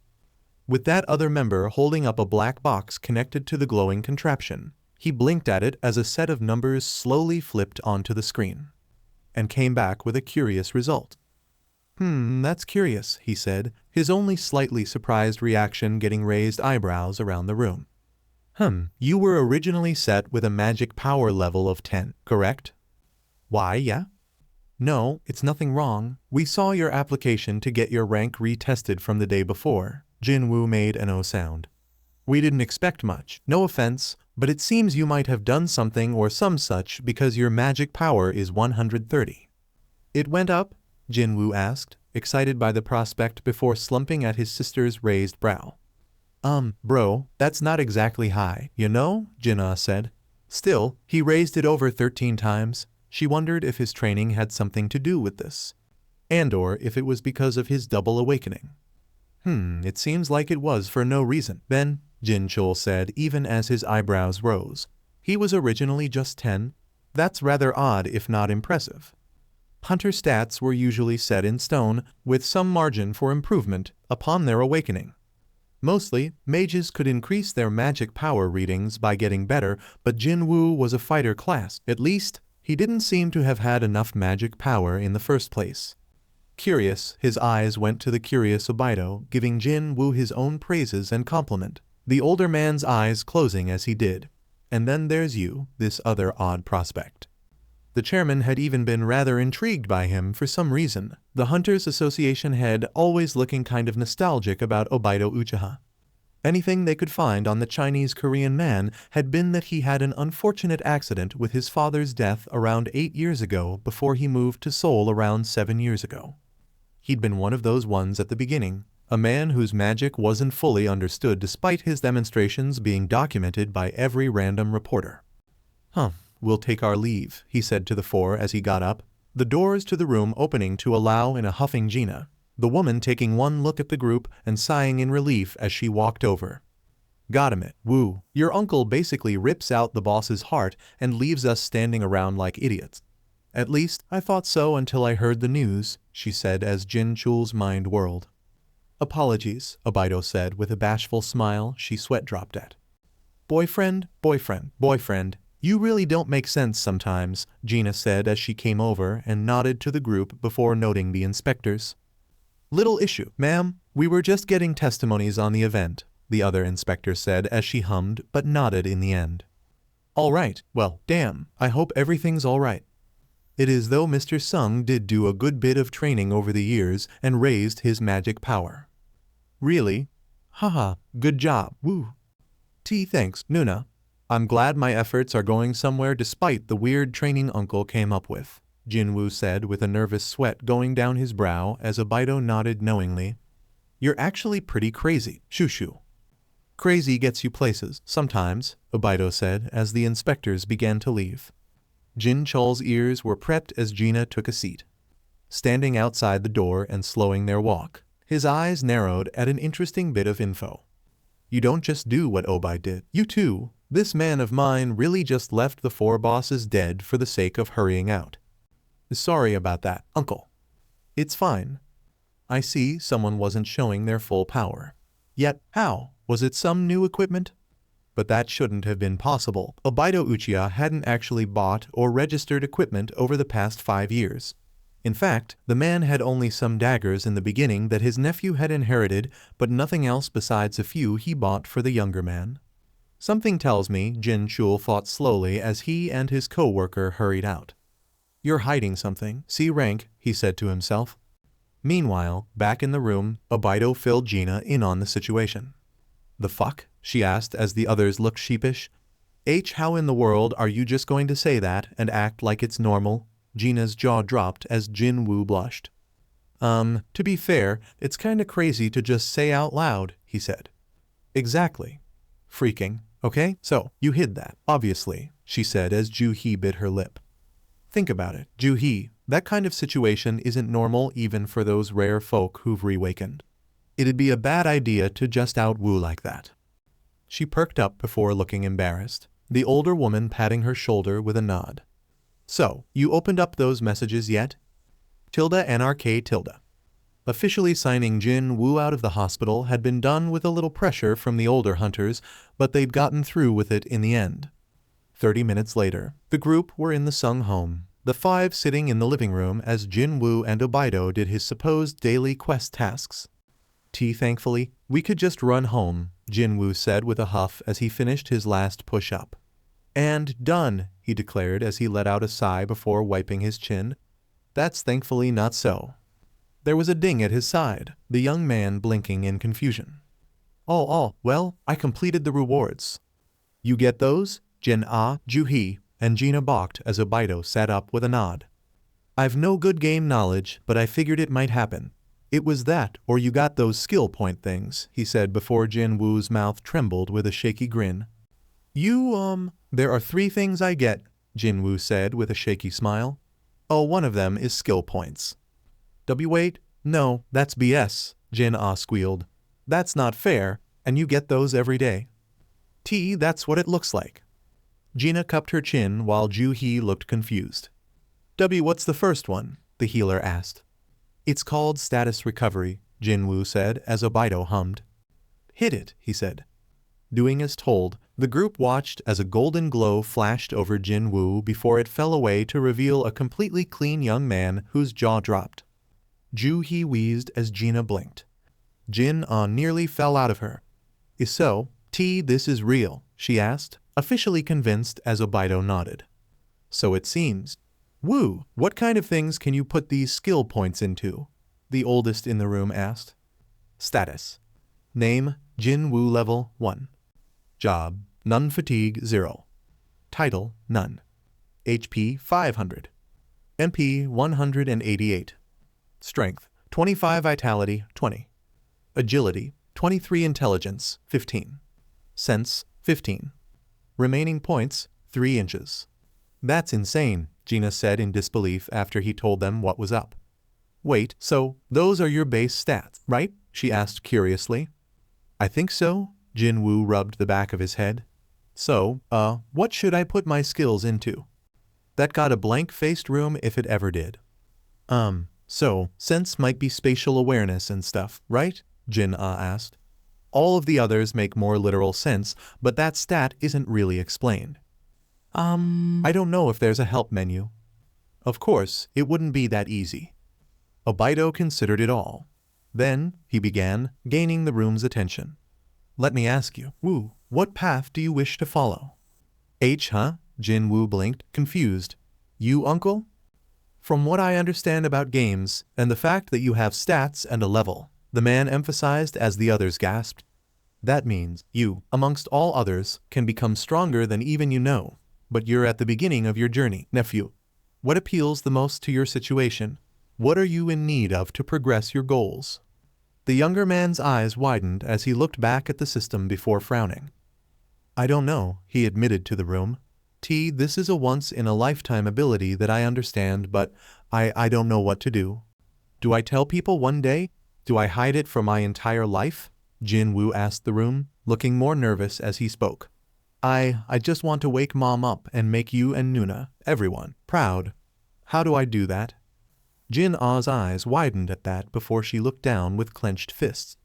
With that other member holding up a black box connected to the glowing contraption, he blinked at it as a set of numbers slowly flipped onto the screen. And came back with a curious result. That's curious, he said, his only slightly surprised reaction getting raised eyebrows around the room. You were originally set with a magic power level of 10, correct? Why, yeah? No, it's nothing wrong. We saw your application to get your rank retested from the day before. Jinwoo made an O sound. We didn't expect much, no offense, but it seems you might have done something or some such because your magic power is 130. It went up? Jinwoo asked, excited by the prospect before slumping at his sister's raised brow. Bro, that's not exactly high, you know, Gina said. Still, he raised it over 13 times. She wondered if his training had something to do with this, and/or if it was because of his double awakening. It seems like it was for no reason. Then, Jinchul said even as his eyebrows rose. He was originally just 10. That's rather odd if not impressive. Hunter stats were usually set in stone, with some margin for improvement upon their awakening. Mostly, mages could increase their magic power readings by getting better, but Jinwoo was a fighter class. At least, he didn't seem to have had enough magic power in the first place. Curious, his eyes went to the curious Obito, giving Jinwoo his own praises and compliment, the older man's eyes closing as he did. And then there's you, this other odd prospect. The chairman had even been rather intrigued by him for some reason, the Hunters Association head always looking kind of nostalgic about Obito Uchiha. Anything they could find on the Chinese-Korean man had been that he had an unfortunate accident with his father's death around 8 years ago before he moved to Seoul around 7 years ago. He'd been one of those ones at the beginning, a man whose magic wasn't fully understood despite his demonstrations being documented by every random reporter. We'll take our leave, he said to the four as he got up, the doors to the room opening to allow in a huffing Gina, the woman taking one look at the group and sighing in relief as she walked over. Got him it, woo. Your uncle basically rips out the boss's heart and leaves us standing around like idiots. At least, I thought so until I heard the news, she said as Jinchul's mind whirled. Apologies, Obito said with a bashful smile she sweat dropped at. Boyfriend. You really don't make sense sometimes, Gina said as she came over and nodded to the group before noting the inspectors. Little issue, ma'am. We were just getting testimonies on the event, the other inspector said as she hummed but nodded in the end. All right, well, damn, I hope everything's all right. It is though Mr. Sung did do a good bit of training over the years and raised his magic power. Really? Haha, good job, woo. Thanks, Nuna. I'm glad my efforts are going somewhere despite the weird training uncle came up with, Jinwoo said with a nervous sweat going down his brow as Obito nodded knowingly. You're actually pretty crazy, shoo. Crazy gets you places, sometimes, Obito said as the inspectors began to leave. Jinchul's ears were prepped as Gina took a seat. Standing outside the door and slowing their walk, his eyes narrowed at an interesting bit of info. You don't just do what Obai did, you too. This man of mine really just left the four bosses dead for the sake of hurrying out. Sorry about that, uncle. It's fine. I see someone wasn't showing their full power. Yet, how? Was it some new equipment? But that shouldn't have been possible. Obito Uchiha hadn't actually bought or registered equipment over the past 5 years. In fact, the man had only some daggers in the beginning that his nephew had inherited, but nothing else besides a few he bought for the younger man. Something tells me, Jinchul thought slowly as he and his co-worker hurried out. You're hiding something, C rank, he said to himself. Meanwhile, back in the room, Obito filled Gina in on the situation. The fuck? She asked as the others looked sheepish. How in the world are you just going to say that and act like it's normal? Gina's jaw dropped as Jinwoo blushed. To be fair, it's kinda crazy to just say out loud, he said. Exactly. Freaking. Okay, so, you hid that, obviously, she said as Ju-hee bit her lip. Think about it, Ju-hee, that kind of situation isn't normal even for those rare folk who've reawakened. It'd be a bad idea to just out-woo like that. She perked up before looking embarrassed, the older woman patting her shoulder with a nod. So, you opened up those messages yet? ~NRK~. Officially signing Jinwoo out of the hospital had been done with a little pressure from the older hunters, but they'd gotten through with it in the end. 30 minutes later, the group were in the Sung home, the 5 sitting in the living room as Jinwoo and Obito did his supposed daily quest tasks. Thankfully, we could just run home, Jinwoo said with a huff as he finished his last push-up. And done, he declared as he let out a sigh before wiping his chin. That's thankfully not so. There was a ding at his side, the young man blinking in confusion. Well, I completed the rewards. You get those? Ju-hee, and Gina balked as Obito sat up with a nod. I've no good game knowledge, but I figured it might happen. It was that, or you got those skill point things, he said before Jinwoo's mouth trembled with a shaky grin. There are 3 things I get, Jinwoo said with a shaky smile. Oh, one of them is skill points. Wait, no, that's BS, Jin squealed. That's not fair, and you get those every day. That's what it looks like. Gina cupped her chin while Ju-hee looked confused. What's the first one? The healer asked. It's called status recovery, Jinwoo said as Obito hummed. Hit it, he said. Doing as told, the group watched as a golden glow flashed over Jinwoo before it fell away to reveal a completely clean young man whose jaw dropped. Ju-hee wheezed as Gina blinked. Jin nearly fell out of her. So, this is real, she asked, officially convinced as Obito nodded. So it seems. Woo, what kind of things can you put these skill points into? The oldest in the room asked. Status. Name, Jinwoo level 1. Job, none fatigue 0. Title, none. HP 500. MP 188. Strength, 25 vitality 20. Agility, 23 intelligence 15. Sense, 15. Remaining points, 3 inches. That's insane, Gina said in disbelief after he told them what was up. Wait, so those are your base stats, right? She asked curiously. I think so, Jinwoo rubbed the back of his head. So, what should I put my skills into? That got a blank-faced room if it ever did. So, sense might be spatial awareness and stuff, right? Jin asked. All of the others make more literal sense, but that stat isn't really explained. I don't know if there's a help menu. Of course, it wouldn't be that easy. Obito considered it all. Then, he began, gaining the room's attention. Let me ask you, Woo, what path do you wish to follow? Jinwoo blinked, confused. You, uncle? From what I understand about games, and the fact that you have stats and a level, the man emphasized as the others gasped. That means you, amongst all others, can become stronger than even you know. But you're at the beginning of your journey, nephew. What appeals the most to your situation? What are you in need of to progress your goals? The younger man's eyes widened as he looked back at the system before frowning. I don't know, he admitted to the room. This is a once-in-a-lifetime ability that I understand, but I don't know what to do. Do I tell people one day? Do I hide it for my entire life? Jinwoo asked the room, looking more nervous as he spoke. I just want to wake Mom up and make you and Nuna, everyone, proud. How do I do that? Jin's eyes widened at that before she looked down with clenched fists.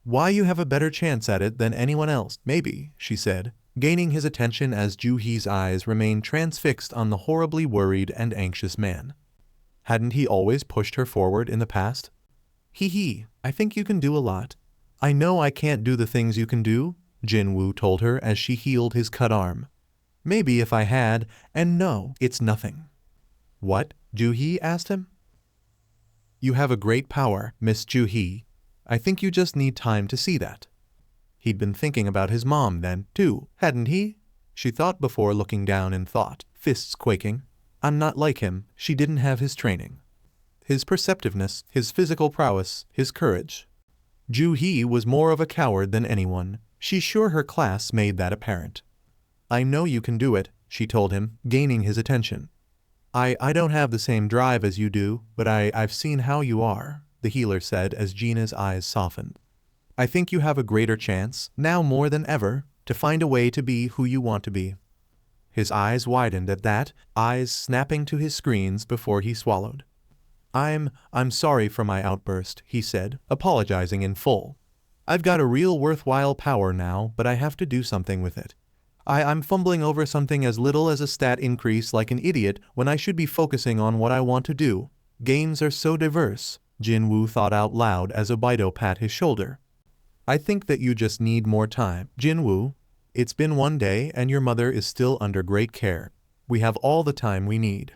Why, you have a better chance at it than anyone else, maybe, she said, gaining his attention as Ju-hee's eyes remained transfixed on the horribly worried and anxious man. Hadn't he always pushed her forward in the past? I think you can do a lot. I know I can't do the things you can do, Jinwoo told her as she healed his cut arm. Maybe if I had, and no, it's nothing. What? Ju-hee asked him. You have a great power, Miss Ju-hee. I think you just need time to see that. He'd been thinking about his mom then, too, hadn't he? She thought before looking down in thought, fists quaking. I'm not like him, she didn't have his training. His perceptiveness, his physical prowess, his courage. Ju-hee was more of a coward than anyone. She's sure her class made that apparent. I know you can do it, she told him, gaining his attention. I don't have the same drive as you do, but I've seen how you are, the healer said as Gina's eyes softened. I think you have a greater chance, now more than ever, to find a way to be who you want to be. His eyes widened at that, eyes snapping to his screens before he swallowed. I'm sorry for my outburst, he said, apologizing in full. I've got a real worthwhile power now, but I have to do something with it. I'm fumbling over something as little as a stat increase like an idiot when I should be focusing on what I want to do. Games are so diverse, Jinwoo thought out loud as Obito pat his shoulder. I think that you just need more time, Jinwoo. It's been one day and your mother is still under great care. We have all the time we need.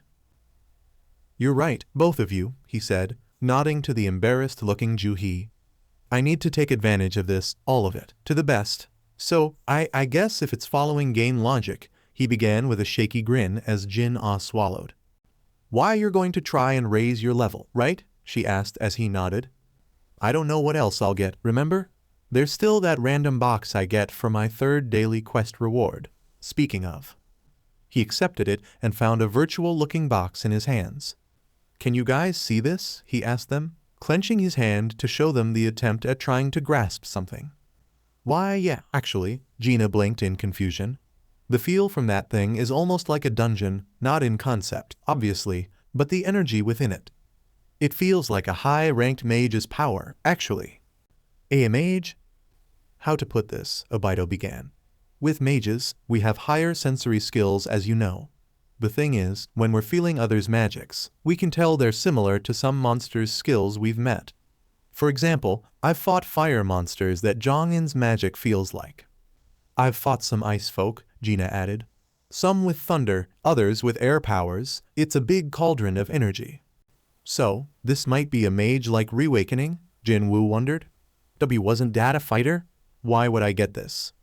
You're right, both of you, he said, nodding to the embarrassed-looking Ju-hee. I need to take advantage of this, all of it, to the best. So, I guess if it's following game logic, he began with a shaky grin as Jin swallowed. Why, you're going to try and raise your level, right? She asked as he nodded. I don't know what else I'll get, remember? There's still that random box I get for my 3rd daily quest reward. Speaking of. He accepted it and found a virtual-looking box in his hands. "Can you guys see this?" he asked them, clenching his hand to show them the attempt at trying to grasp something. "Why, yeah, actually," Gina blinked in confusion. "The feel from that thing is almost like a dungeon, not in concept, obviously, but the energy within it. It feels like a high-ranked mage's power, actually." "A mage?" "How to put this?" Obito began. "With mages, we have higher sensory skills, as you know. The thing is, when we're feeling others' magics, we can tell they're similar to some monsters' skills we've met. For example, I've fought fire monsters that Jongin's magic feels like. I've fought some ice folk," Gina added. "Some with thunder, others with air powers. It's a big cauldron of energy." "So, this might be a mage like Reawakening?" Jinwoo wondered. "Wasn't Dad a fighter? Why would I get this?"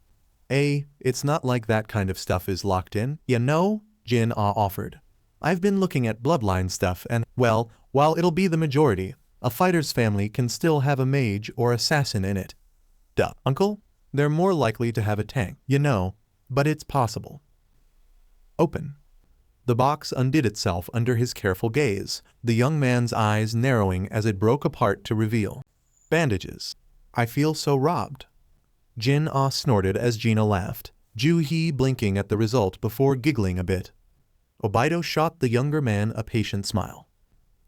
It's not like that kind of stuff is locked in, you know," Jin offered. "I've been looking at bloodline stuff and, well, while it'll be the majority, a fighter's family can still have a mage or assassin in it." "Duh, uncle? They're more likely to have a tank, you know, but it's possible." "Open." The box undid itself under his careful gaze, the young man's eyes narrowing as it broke apart to reveal bandages. "I feel so robbed." Jin snorted as Gina laughed, Ju-hee blinking at the result before giggling a bit. Obito shot the younger man a patient smile.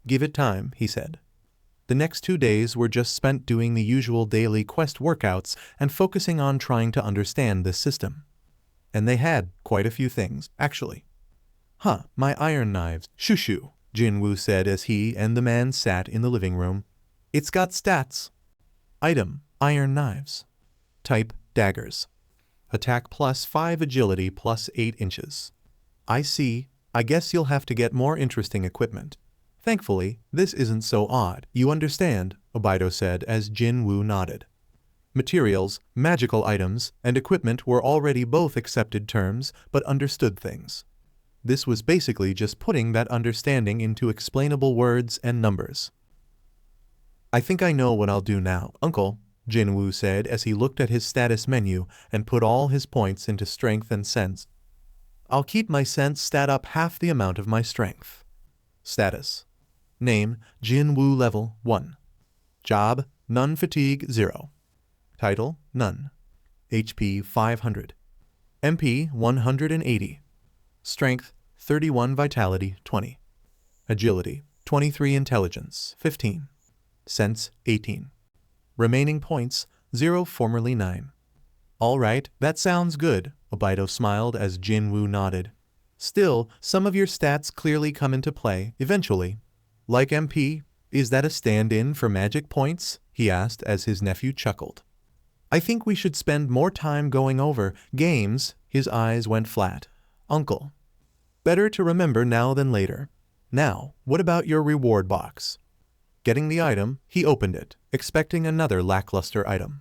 "Give it time," he said. The next 2 days were just spent doing the usual daily quest workouts and focusing on trying to understand this system. And they had quite a few things, actually. "Huh, my iron knives, shoo-shoo," Jinwoo said as he and the man sat in the living room. "It's got stats. Item, iron knives. Type, daggers. Attack +5 agility +8 inches. I see, I guess you'll have to get more interesting equipment. Thankfully, this isn't so odd, you understand," Obito said as Jinwoo nodded. Materials, magical items, and equipment were already both accepted terms, but understood things. This was basically just putting that understanding into explainable words and numbers. "I think I know what I'll do now, Uncle," Jinwoo said as he looked at his status menu and put all his points into strength and sense. "I'll keep my sense stat up half the amount of my strength." Status. Name, Jinwoo level 1. Job, none fatigue 0. Title, none. HP 500. MP 180. Strength, 31 vitality 20. Agility, 23 intelligence 15. Sense, 18. Remaining points, 0 formerly 9. "Alright, that sounds good," Obito smiled as Jinwoo nodded. "Still, some of your stats clearly come into play, eventually. Like MP, is that a stand-in for magic points?" he asked as his nephew chuckled. "I think we should spend more time going over games." His eyes went flat. "Uncle. Better to remember now than later. Now, what about your reward box?" Getting the item, he opened it, expecting another lackluster item.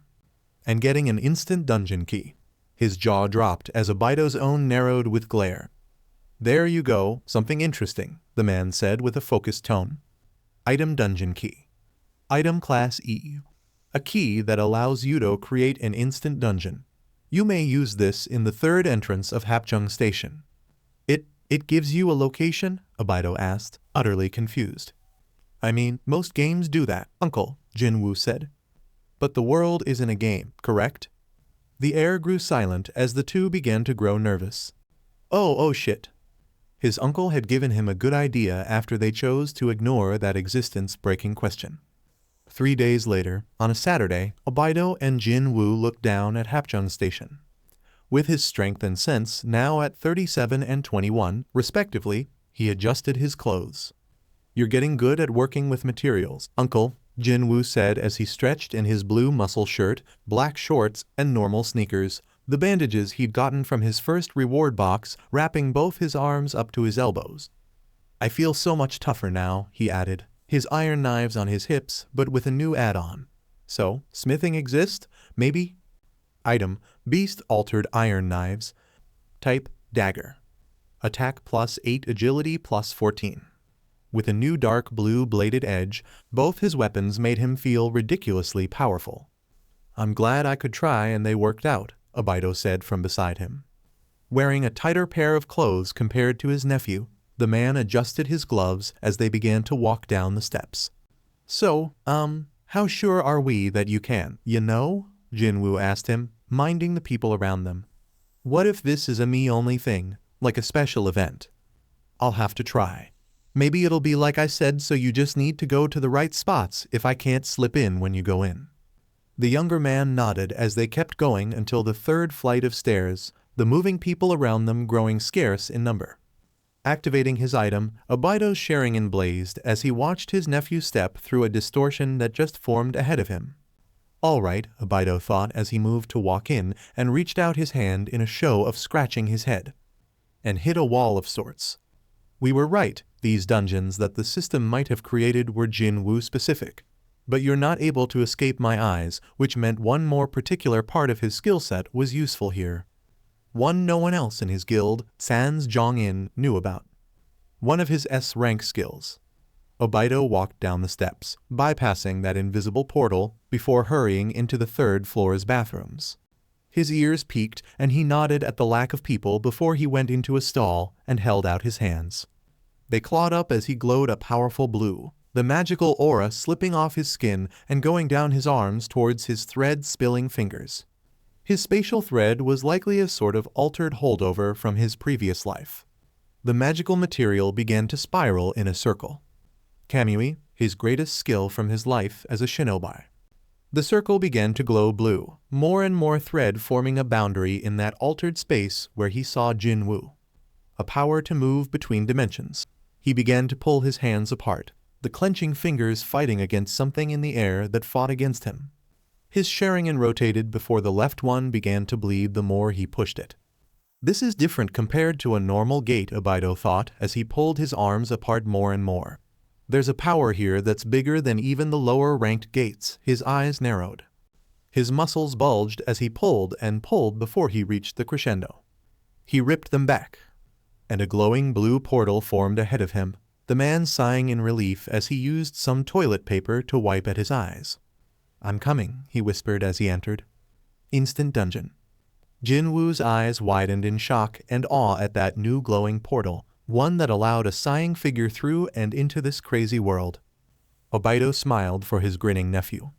And getting an instant dungeon key. His jaw dropped as Obito's own narrowed with glare. "There you go, something interesting," the man said with a focused tone. Item dungeon key. Item class E. A key that allows you to create an instant dungeon. You may use this in the third entrance of Hapjeong Station. It gives you a location?" Obito asked, utterly confused. "I mean, most games do that, Uncle," Jinwoo said. "But the world isn't a game, correct?" The air grew silent as the two began to grow nervous. Oh shit. His uncle had given him a good idea after they chose to ignore that existence-breaking question. 3 days later, on a Saturday, Obito and Jinwoo looked down at Hapjeong Station. With his strength and sense now at 37 and 21, respectively, he adjusted his clothes. "You're getting good at working with materials, Uncle," Jinwoo said as he stretched in his blue muscle shirt, black shorts, and normal sneakers, the bandages he'd gotten from his first reward box wrapping both his arms up to his elbows. "I feel so much tougher now," he added, his iron knives on his hips but with a new add-on. "So, smithing exists? Maybe?" Item, Beast Altered Iron Knives. Type, dagger. Attack +8 agility +14. With a new dark blue bladed edge, both his weapons made him feel ridiculously powerful. "I'm glad I could try and they worked out," Obito said from beside him. Wearing a tighter pair of clothes compared to his nephew, the man adjusted his gloves as they began to walk down the steps. So, how sure are we that you can? You know? Jinwoo asked him, minding the people around them. What if this is a me-only thing, like a special event? I'll have to try. Maybe it'll be like I said, so you just need to go to the right spots if I can't slip in when you go in. The younger man nodded as they kept going until the third flight of stairs, the moving people around them growing scarce in number. Activating his item, Obito's sharingan blazed as he watched his nephew step through a distortion that just formed ahead of him. All right, Obito thought as he moved to walk in and reached out his hand in a show of scratching his head. And hit a wall of sorts. We were right, these dungeons that the system might have created were Jinwoo specific. But you're not able to escape my eyes, which meant one more particular part of his skill set was useful here. One no one else in his guild, Sans Jong-in, knew about. One of his S-rank skills. Obito walked down the steps, bypassing that invisible portal before hurrying into the third floor's bathrooms. His ears peaked and he nodded at the lack of people before he went into a stall and held out his hands. They clawed up as he glowed a powerful blue, the magical aura slipping off his skin and going down his arms towards his thread-spilling fingers. His spatial thread was likely a sort of altered holdover from his previous life. The magical material began to spiral in a circle. Kamui, his greatest skill from his life as a shinobi. The circle began to glow blue, more and more thread forming a boundary in that altered space where he saw Jinwoo. A power to move between dimensions. He began to pull his hands apart, the clenching fingers fighting against something in the air that fought against him. His sharingan rotated before the left one began to bleed the more he pushed it. This is different compared to a normal gate, Obito thought as he pulled his arms apart more and more. There's a power here that's bigger than even the lower-ranked gates. His eyes narrowed. His muscles bulged as he pulled and pulled before he reached the crescendo. He ripped them back, and a glowing blue portal formed ahead of him, the man sighing in relief as he used some toilet paper to wipe at his eyes. I'm coming, he whispered as he entered. Instant dungeon. Jinwoo's eyes widened in shock and awe at that new glowing portal, one that allowed a sighing figure through and into this crazy world. Obito smiled for his grinning nephew.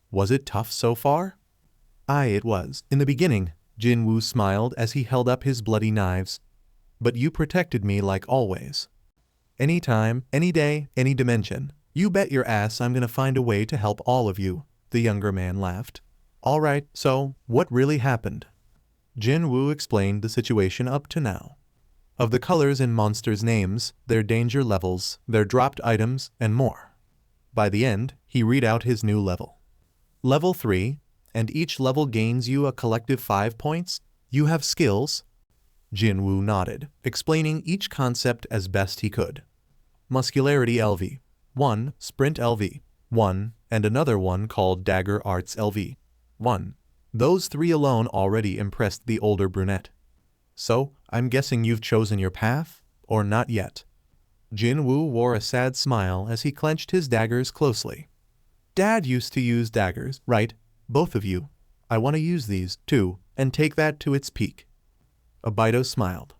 Was it tough so far? Aye, it was. In the beginning, Jinwoo smiled as he held up his bloody knives. But you protected me like always. Anytime, any day, any dimension. You bet your ass I'm gonna find a way to help all of you, the younger man laughed. Alright, so, what really happened? Jinwoo explained the situation up to now. Of the colors in monsters' names, their danger levels, their dropped items, and more. By the end, he read out his new level. Level 3, and each level gains you a collective 5 points. You have skills. Jinwoo nodded, explaining each concept as best he could. Muscularity LV, 1, Sprint LV, 1, and another one called Dagger Arts LV, 1. Those 3 alone already impressed the older brunette. So, I'm guessing you've chosen your path, or not yet? Jinwoo wore a sad smile as he clenched his daggers closely. Dad used to use daggers, right? Both of you. I want to use these, too, and take that to its peak. Obito smiled.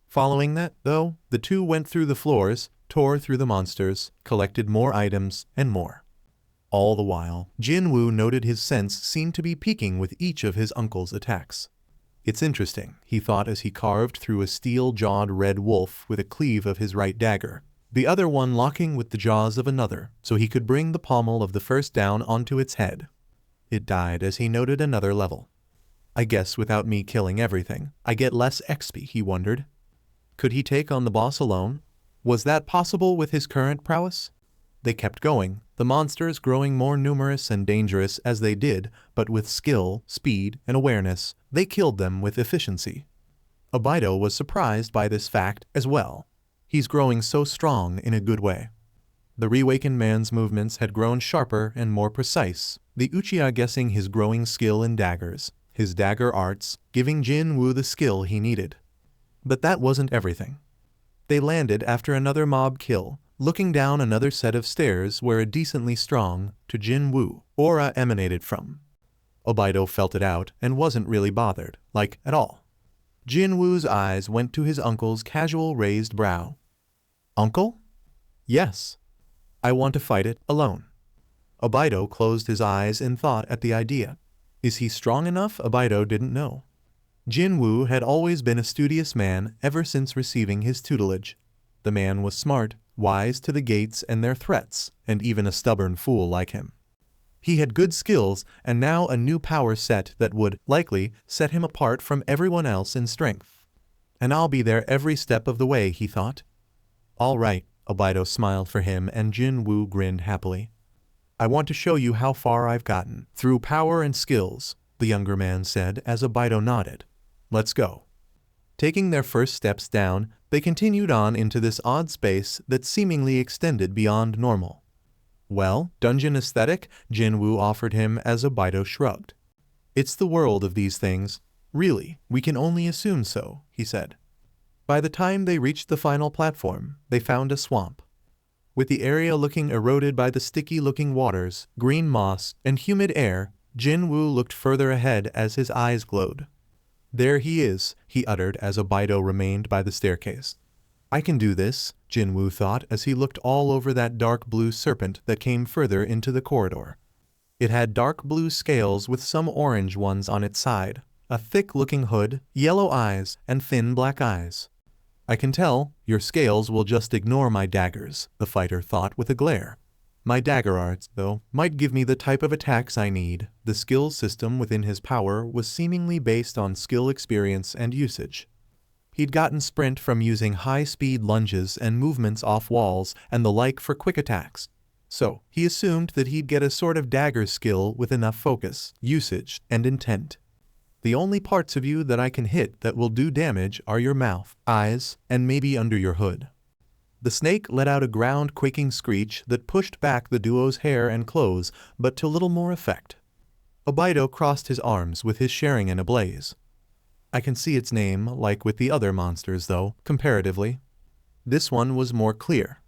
Following that, though, the two went through the floors, tore through the monsters, collected more items, and more. All the while, Jinwoo noted his sense seemed to be peaking with each of his uncle's attacks. It's interesting, he thought as he carved through a steel-jawed red wolf with a cleave of his right dagger, the other one locking with the jaws of another so he could bring the pommel of the first down onto its head. It died as he noted another level. I guess without me killing everything, I get less XP, he wondered. Could he take on the boss alone? Was that possible with his current prowess? They kept going, the monsters growing more numerous and dangerous as they did, but with skill, speed, and awareness, they killed them with efficiency. Obito was surprised by this fact as well. He's growing so strong in a good way. The reawakened man's movements had grown sharper and more precise, the Uchiha guessing his growing skill in daggers, his dagger arts, giving Jinwoo the skill he needed. But that wasn't everything. They landed after another mob kill, looking down another set of stairs where a decently strong, to Jinwoo, aura emanated from. Obito felt it out and wasn't really bothered, like, at all. Jinwoo's eyes went to his uncle's casual raised brow. Uncle? Yes. I want to fight it alone. Obito closed his eyes in thought at the idea. Is he strong enough? Obito didn't know. Jinwoo had always been a studious man ever since receiving his tutelage. The man was smart, wise to the gates and their threats, and even a stubborn fool like him. He had good skills and now a new power set that would, likely, set him apart from everyone else in strength. And I'll be there every step of the way, he thought. All right, Obito smiled for him and Jinwoo grinned happily. I want to show you how far I've gotten, through power and skills, the younger man said as Obito nodded. Let's go. Taking their first steps down, they continued on into this odd space that seemingly extended beyond normal. Well, dungeon aesthetic, Jinwoo offered him as Obito shrugged. It's the world of these things. Really, we can only assume so, he said. By the time they reached the final platform, they found a swamp. With the area looking eroded by the sticky-looking waters, green moss, and humid air, Jinwoo looked further ahead as his eyes glowed. There he is, he uttered as Obito remained by the staircase. I can do this, Jinwoo thought as he looked all over that dark blue serpent that came further into the corridor. It had dark blue scales with some orange ones on its side, a thick-looking hood, yellow eyes, and thin black eyes. I can tell, your scales will just ignore my daggers, the fighter thought with a glare. My dagger arts, though, might give me the type of attacks I need. The skill system within his power was seemingly based on skill experience and usage. He'd gotten sprint from using high-speed lunges and movements off walls and the like for quick attacks. So, he assumed that he'd get a sort of dagger skill with enough focus, usage, and intent. The only parts of you that I can hit that will do damage are your mouth, eyes, and maybe under your hood. The snake let out a ground-quaking screech that pushed back the duo's hair and clothes, but to little more effect. Obito crossed his arms with his sharingan ablaze. I can see its name, like with the other monsters though, comparatively. This one was more clear.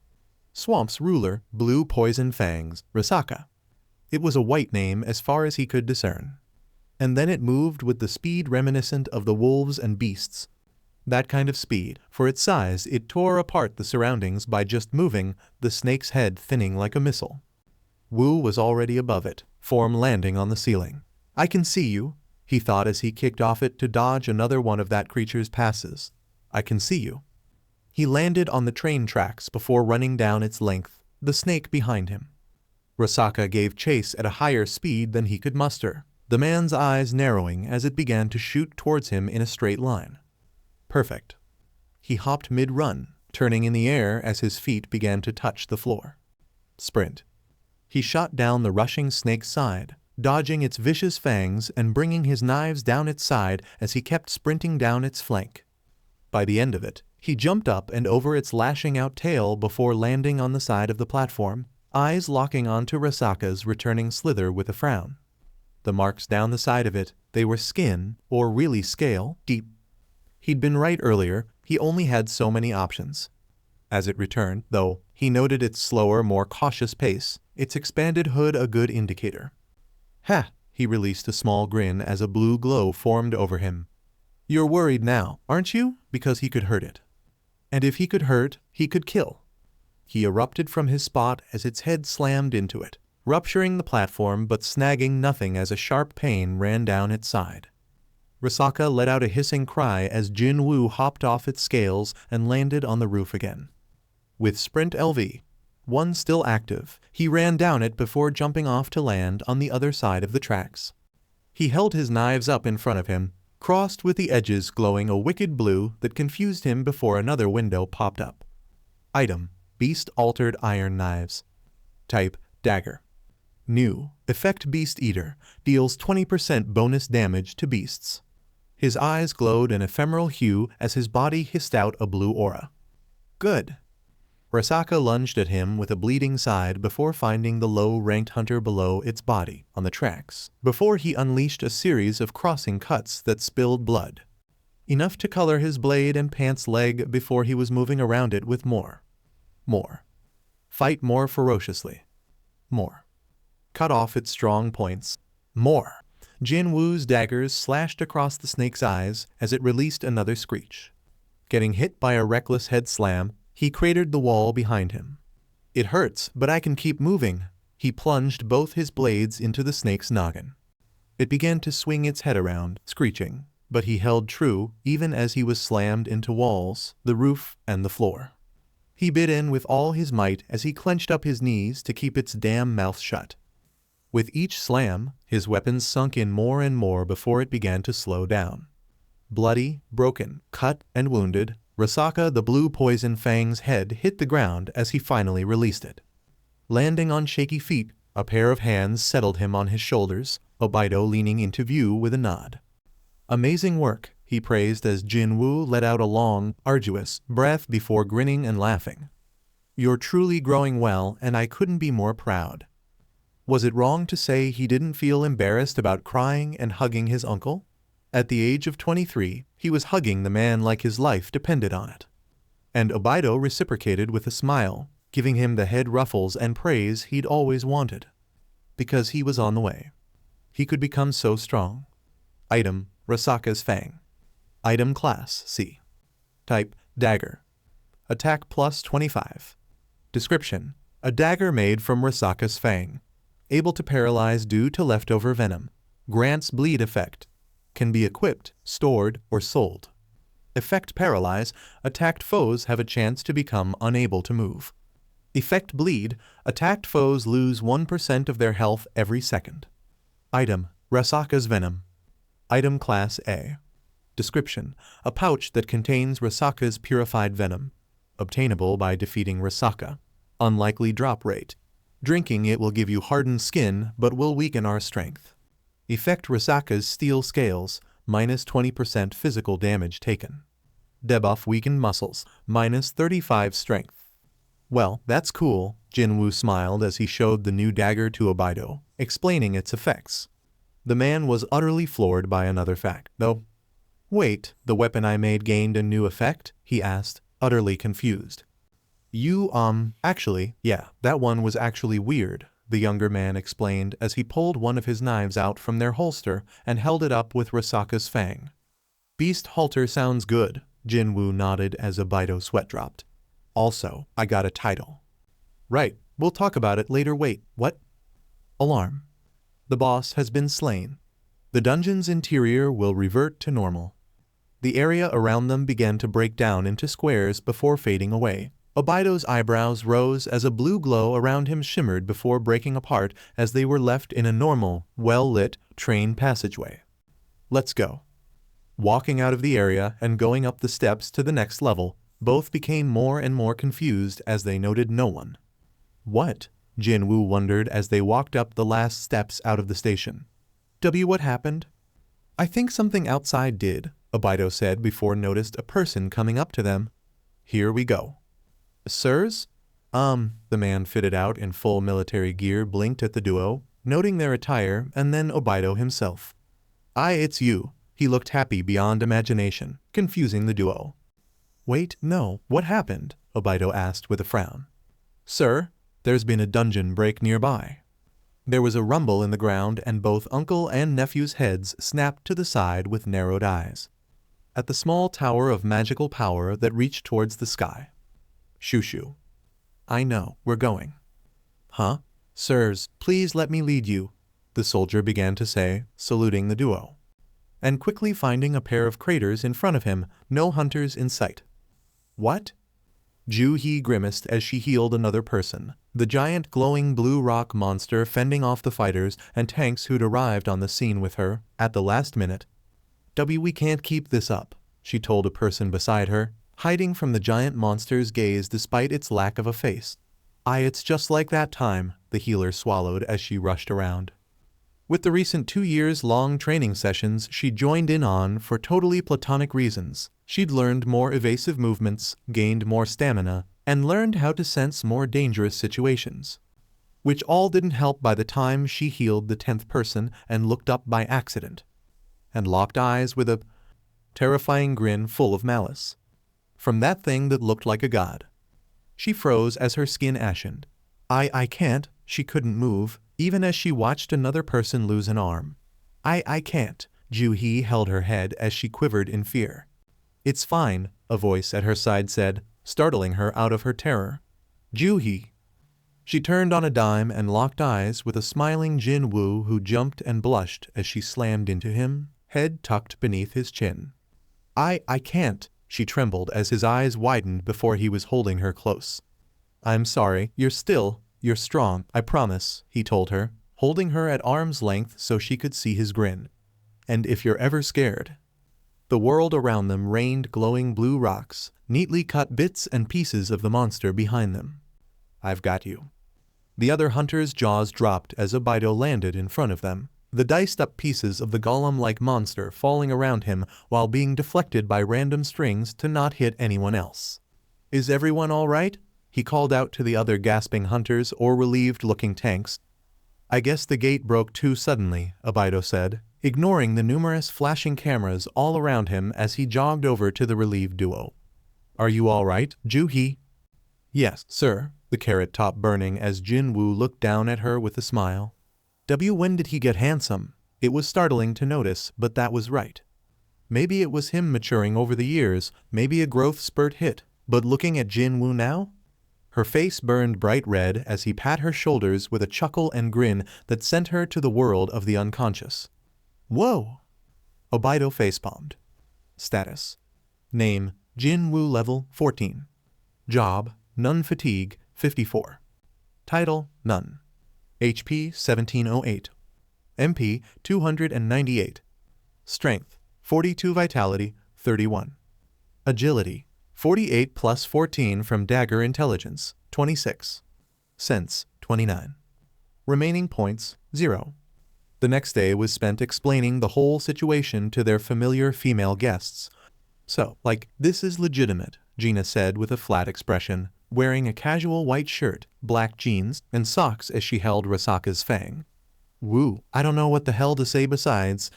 Swamp's ruler, Blue Poison Fangs, Rasaka. It was a white name as far as he could discern. And then it moved with the speed reminiscent of the wolves and beasts. That kind of speed. For its size, it tore apart the surroundings by just moving, the snake's head thinning like a missile. Wu was already above it, form landing on the ceiling. I can see you, he thought as he kicked off it to dodge another one of that creature's passes. I can see you. He landed on the train tracks before running down its length, the snake behind him. Rasaka gave chase at a higher speed than he could muster, the man's eyes narrowing as it began to shoot towards him in a straight line. Perfect. He hopped mid-run, turning in the air as his feet began to touch the floor. Sprint. He shot down the rushing snake's side, dodging its vicious fangs and bringing his knives down its side as he kept sprinting down its flank. By the end of it, he jumped up and over its lashing-out tail before landing on the side of the platform, eyes locking onto Rasaka's returning slither with a frown. The marks down the side of it, they were skin, or really scale, deep. He'd been right earlier, he only had so many options. As it returned, though, he noted its slower, more cautious pace, its expanded hood a good indicator. Ha! He released a small grin as a blue glow formed over him. You're worried now, aren't you? Because he could hurt it. And if he could hurt, he could kill. He erupted from his spot as its head slammed into it, rupturing the platform but snagging nothing as a sharp pain ran down its side. Rasaka let out a hissing cry as Jinwoo hopped off its scales and landed on the roof again. With Sprint LV-1 still active, he ran down it before jumping off to land on the other side of the tracks. He held his knives up in front of him, crossed with the edges glowing a wicked blue that confused him before another window popped up. Item: Beast Altered Iron Knives. Type: Dagger. New: Effect Beast Eater, deals 20% bonus damage to beasts. His eyes glowed an ephemeral hue as his body hissed out a blue aura. Good. Rasaka lunged at him with a bleeding side before finding the low-ranked hunter below its body, on the tracks, before he unleashed a series of crossing cuts that spilled blood. Enough to color his blade and pants leg before he was moving around it with more. More. Fight more ferociously. More. Cut off its strong points. More. Jinwoo's daggers slashed across the snake's eyes as it released another screech. Getting hit by a reckless head slam, he cratered the wall behind him. It hurts, but I can keep moving. He plunged both his blades into the snake's noggin. It began to swing its head around, screeching, but he held true even as he was slammed into walls, the roof, and the floor. He bit in with all his might as he clenched up his knees to keep its damn mouth shut. With each slam, his weapons sunk in more and more before it began to slow down. Bloody, broken, cut, and wounded, Rasaka the blue poison fang's head hit the ground as he finally released it. Landing on shaky feet, a pair of hands settled him on his shoulders, Obito leaning into view with a nod. Amazing work, he praised as Jinwoo let out a long, arduous breath before grinning and laughing. You're truly growing well, and I couldn't be more proud. Was it wrong to say he didn't feel embarrassed about crying and hugging his uncle? At the age of 23, he was hugging the man like his life depended on it. And Obito reciprocated with a smile, giving him the head ruffles and praise he'd always wanted. Because he was on the way. He could become so strong. Item, Rasaka's Fang. Item class, C. Type, dagger. Attack plus 25. Description, a dagger made from Rasaka's Fang. Able to paralyze due to leftover venom. Grants bleed effect. Can be equipped, stored, or sold. Effect paralyze, attacked foes have a chance to become unable to move. Effect bleed, attacked foes lose 1% of their health every second. Item, Rasaka's Venom. Item class A. Description, a pouch that contains Rasaka's purified venom. Obtainable by defeating Rasaka. Unlikely drop rate. Drinking it will give you hardened skin but will weaken our strength. Effect Rasaka's steel scales, minus 20% physical damage taken. Debuff weakened muscles, minus 35 strength. Well, that's cool, Jinwoo smiled as he showed the new dagger to Obito, explaining its effects. The man was utterly floored by another fact, though. Wait, the weapon I made gained a new effect? He asked, utterly confused. Actually, yeah, that one was actually weird, the younger man explained as he pulled one of his knives out from their holster and held it up with Rasaka's fang. Beast halter sounds good, Jinwoo nodded as Obito sweat dropped. Also, I got a title. Right, we'll talk about it later. Wait, what? Alarm. The boss has been slain. The dungeon's interior will revert to normal. The area around them began to break down into squares before fading away. Obito's eyebrows rose as a blue glow around him shimmered before breaking apart as they were left in a normal, well-lit, train passageway. Let's go. Walking out of the area and going up the steps to the next level, both became more and more confused as they noted no one. What? Jinwoo wondered as they walked up the last steps out of the station. What happened? I think something outside did, Obito said before noticed a person coming up to them. Here we go. Sirs? The man fitted out in full military gear blinked at the duo, noting their attire, and then Obito himself. It's you. He looked happy beyond imagination, confusing the duo. Wait, no, what happened? Obito asked with a frown. Sir, there's been a dungeon break nearby. There was a rumble in the ground and both uncle and nephew's heads snapped to the side with narrowed eyes. At the small tower of magical power that reached towards the sky. Shoo. I know, we're going. Huh? Sirs, please let me lead you, the soldier began to say, saluting the duo. And quickly finding a pair of craters in front of him, no hunters in sight. What? Ju-hee grimaced as she healed another person, the giant glowing blue rock monster fending off the fighters and tanks who'd arrived on the scene with her, at the last minute. We can't keep this up, she told a person beside her, hiding from the giant monster's gaze despite its lack of a face. It's just like that time, the healer swallowed as she rushed around. With the recent 2-year-long training sessions she joined in on for totally platonic reasons, she'd learned more evasive movements, gained more stamina, and learned how to sense more dangerous situations. Which all didn't help by the time she healed the 10th person and looked up by accident. And locked eyes with a terrifying grin full of malice. From that thing that looked like a god. She froze as her skin ashened. I can't, she couldn't move, even as she watched another person lose an arm. I can't. Ju-hee held her head as she quivered in fear. It's fine, a voice at her side said, startling her out of her terror. Ju-hee. She turned on a dime and locked eyes with a smiling Jinwoo who jumped and blushed as she slammed into him, head tucked beneath his chin. I can't. She trembled as his eyes widened before he was holding her close. I'm sorry, you're strong, I promise, he told her, holding her at arm's length so she could see his grin. And if you're ever scared. The world around them rained glowing blue rocks, neatly cut bits and pieces of the monster behind them. I've got you. The other hunter's jaws dropped as Obito landed in front of them, the diced-up pieces of the golem-like monster falling around him while being deflected by random strings to not hit anyone else. Is everyone all right? He called out to the other gasping hunters or relieved-looking tanks. I guess the gate broke too suddenly, Obito said, ignoring the numerous flashing cameras all around him as he jogged over to the relieved duo. Are you all right, Ju-hee? Yes, sir, the carrot top burning as Jinwoo looked down at her with a smile. When did he get handsome? It was startling to notice, but that was right. Maybe it was him maturing over the years, maybe a growth spurt hit, but looking at Jinwoo now? Her face burned bright red as he pat her shoulders with a chuckle and grin that sent her to the world of the unconscious. Whoa! Obito facepalmed. Status. Name, Jinwoo level 14. Job, None Fatigue, 54. Title, None. HP, 1708. MP, 298. Strength, 42 Vitality, 31. Agility, 48 plus 14 from Dagger Intelligence, 26. Sense, 29. Remaining points, 0. The next day was spent explaining the whole situation to their familiar female guests. So, this is legitimate, Gina said with a flat expression, wearing a casual white shirt, black jeans, and socks as she held Rasaka's fang. Woo, I don't know what the hell to say besides,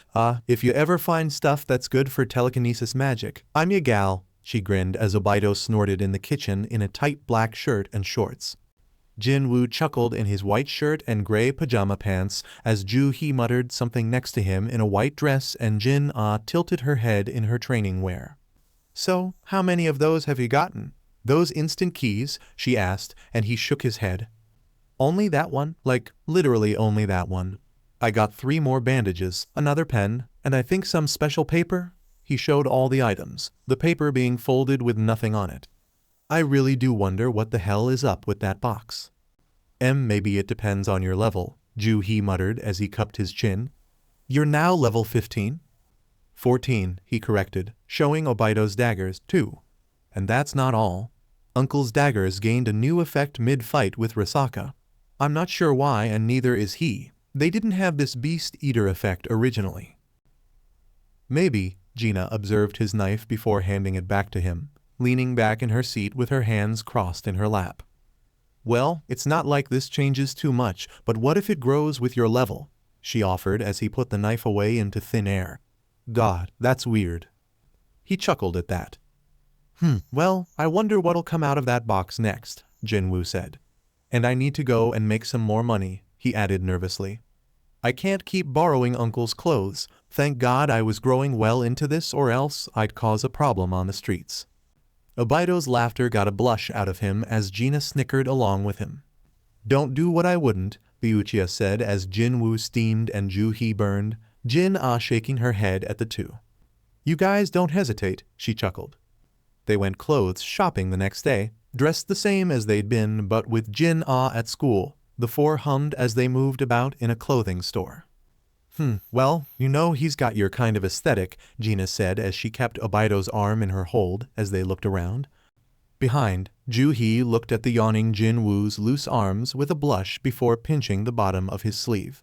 if you ever find stuff that's good for telekinesis magic, I'm your gal, she grinned as Obito snorted in the kitchen in a tight black shirt and shorts. Jinwoo chuckled in his white shirt and gray pajama pants as Ju-hee muttered something next to him in a white dress and Jin-ah tilted her head in her training wear. So, how many of those have you gotten? Those instant keys? She asked, and he shook his head. Only that one? Literally only that one. I got 3 more bandages, another pen, and I think some special paper? He showed all the items, the paper being folded with nothing on it. I really do wonder what the hell is up with that box. Maybe it depends on your level, Ju-hee muttered as he cupped his chin. You're now level 15? 14, he corrected, showing Obito's daggers, too. And that's not all. Uncle's daggers gained a new effect mid-fight with Rasaka. I'm not sure why, and neither is he. They didn't have this Beast Eater effect originally. Maybe, Gina observed his knife before handing it back to him, leaning back in her seat with her hands crossed in her lap. Well, it's not like this changes too much, but what if it grows with your level? She offered as he put the knife away into thin air. God, that's weird. He chuckled at that. Well, I wonder what'll come out of that box next, Jinwoo said. And I need to go and make some more money, he added nervously. I can't keep borrowing Uncle's clothes. Thank God I was growing well into this or else I'd cause a problem on the streets. Obito's laughter got a blush out of him as Gina snickered along with him. Don't do what I wouldn't, Ryuuchiya said as Jinwoo steamed and Ju-hee burned, Jin-ah shaking her head at the two. You guys don't hesitate, she chuckled. They went clothes shopping the next day, dressed the same as they'd been but with Jin-ah at school. The 4 hummed as they moved about in a clothing store. Well, you know he's got your kind of aesthetic, Gina said as she kept Obito's arm in her hold as they looked around. Behind, Ju-hee looked at the yawning Jinwoo's loose arms with a blush before pinching the bottom of his sleeve.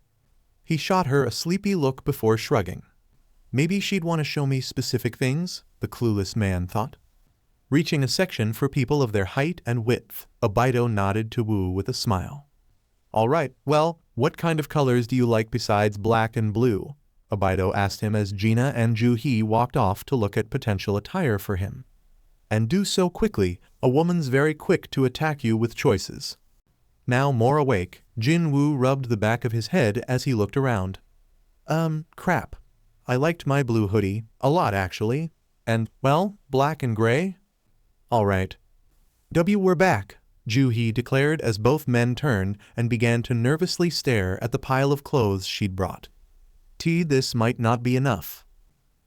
He shot her a sleepy look before shrugging. Maybe she'd want to show me specific things, the clueless man thought. Reaching a section for people of their height and width, Obito nodded to Wu with a smile. All right, well, what kind of colors do you like besides black and blue? Obito asked him as Gina and Ju-hee walked off to look at potential attire for him. And do so quickly, a woman's very quick to attack you with choices. Now more awake, Jinwoo rubbed the back of his head as he looked around. Crap. I liked my blue hoodie a lot actually. And, well, black and gray? Alright. We're back, Joo-hee declared as both men turned and began to nervously stare at the pile of clothes she'd brought. This might not be enough.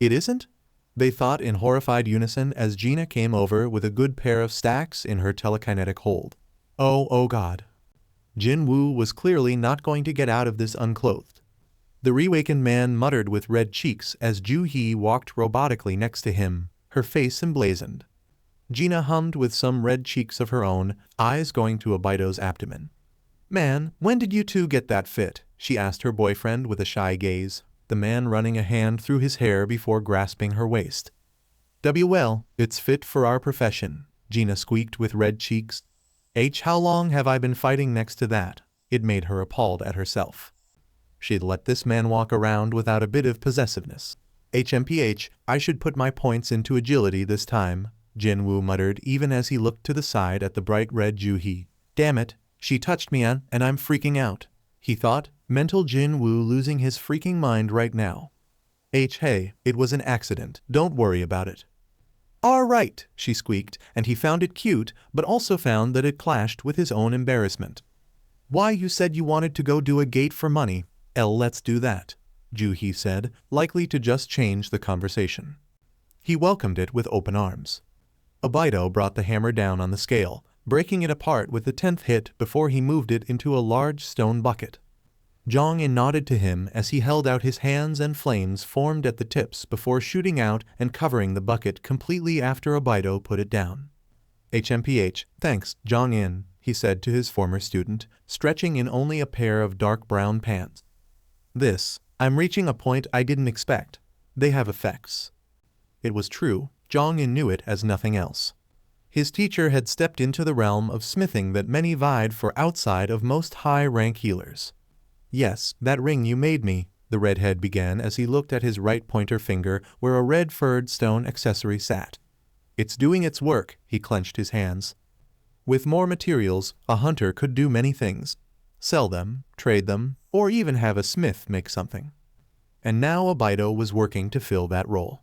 It isn't? They thought in horrified unison as Gina came over with a good pair of stacks in her telekinetic hold. Oh god. Jinwoo was clearly not going to get out of this unclothed. The reawakened man muttered with red cheeks as Joo-hee walked robotically next to him, her face emblazoned. Gina hummed with some red cheeks of her own, eyes going to Obito's abdomen. Man, when did you two get that fit? She asked her boyfriend with a shy gaze, the man running a hand through his hair before grasping her waist. Well, it's fit for our profession, Gina squeaked with red cheeks. How long have I been fighting next to that? It made her appalled at herself. She'd let this man walk around without a bit of possessiveness. I should put my points into agility this time, Jinwoo muttered even as he looked to the side at the bright red Joo-hee. Damn it, she touched me and I'm freaking out, he thought, mental Jinwoo losing his freaking mind right now. Hey, it was an accident, don't worry about it. Alright, she squeaked, and he found it cute, but also found that it clashed with his own embarrassment. Why, you said you wanted to go do a gate for money. Let's do that, Joo-hee said, likely to just change the conversation. He welcomed it with open arms. Obito brought the hammer down on the scale, breaking it apart with the 10th hit before he moved it into a large stone bucket. Jong-in nodded to him as he held out his hands and flames formed at the tips before shooting out and covering the bucket completely after Obito put it down. Thanks, Jong-in, he said to his former student, stretching in only a pair of dark brown pants. I'm reaching a point I didn't expect. They have effects. It was true, Jong-in knew it as nothing else. His teacher had stepped into the realm of smithing that many vied for outside of most high-rank healers. Yes, that ring you made me, the redhead began as he looked at his right pointer finger where a red-furred stone accessory sat. It's doing its work, he clenched his hands. With more materials, a hunter could do many things. Sell them, trade them, or even have a smith make something. And now Obito was working to fill that role.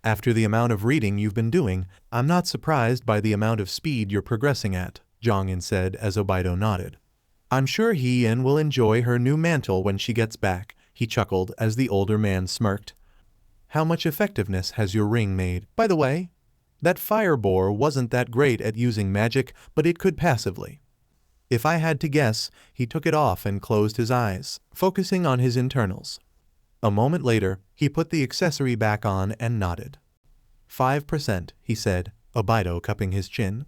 After the amount of reading you've been doing, I'm not surprised by the amount of speed you're progressing at, Jong-in said as Obito nodded. I'm sure Hien will enjoy her new mantle when she gets back, he chuckled as the older man smirked. How much effectiveness has your ring made, by the way? That fire boar wasn't that great at using magic, but it could passively. If I had to guess, he took it off and closed his eyes, focusing on his internals. A moment later, he put the accessory back on and nodded. 5%, he said, Obito cupping his chin.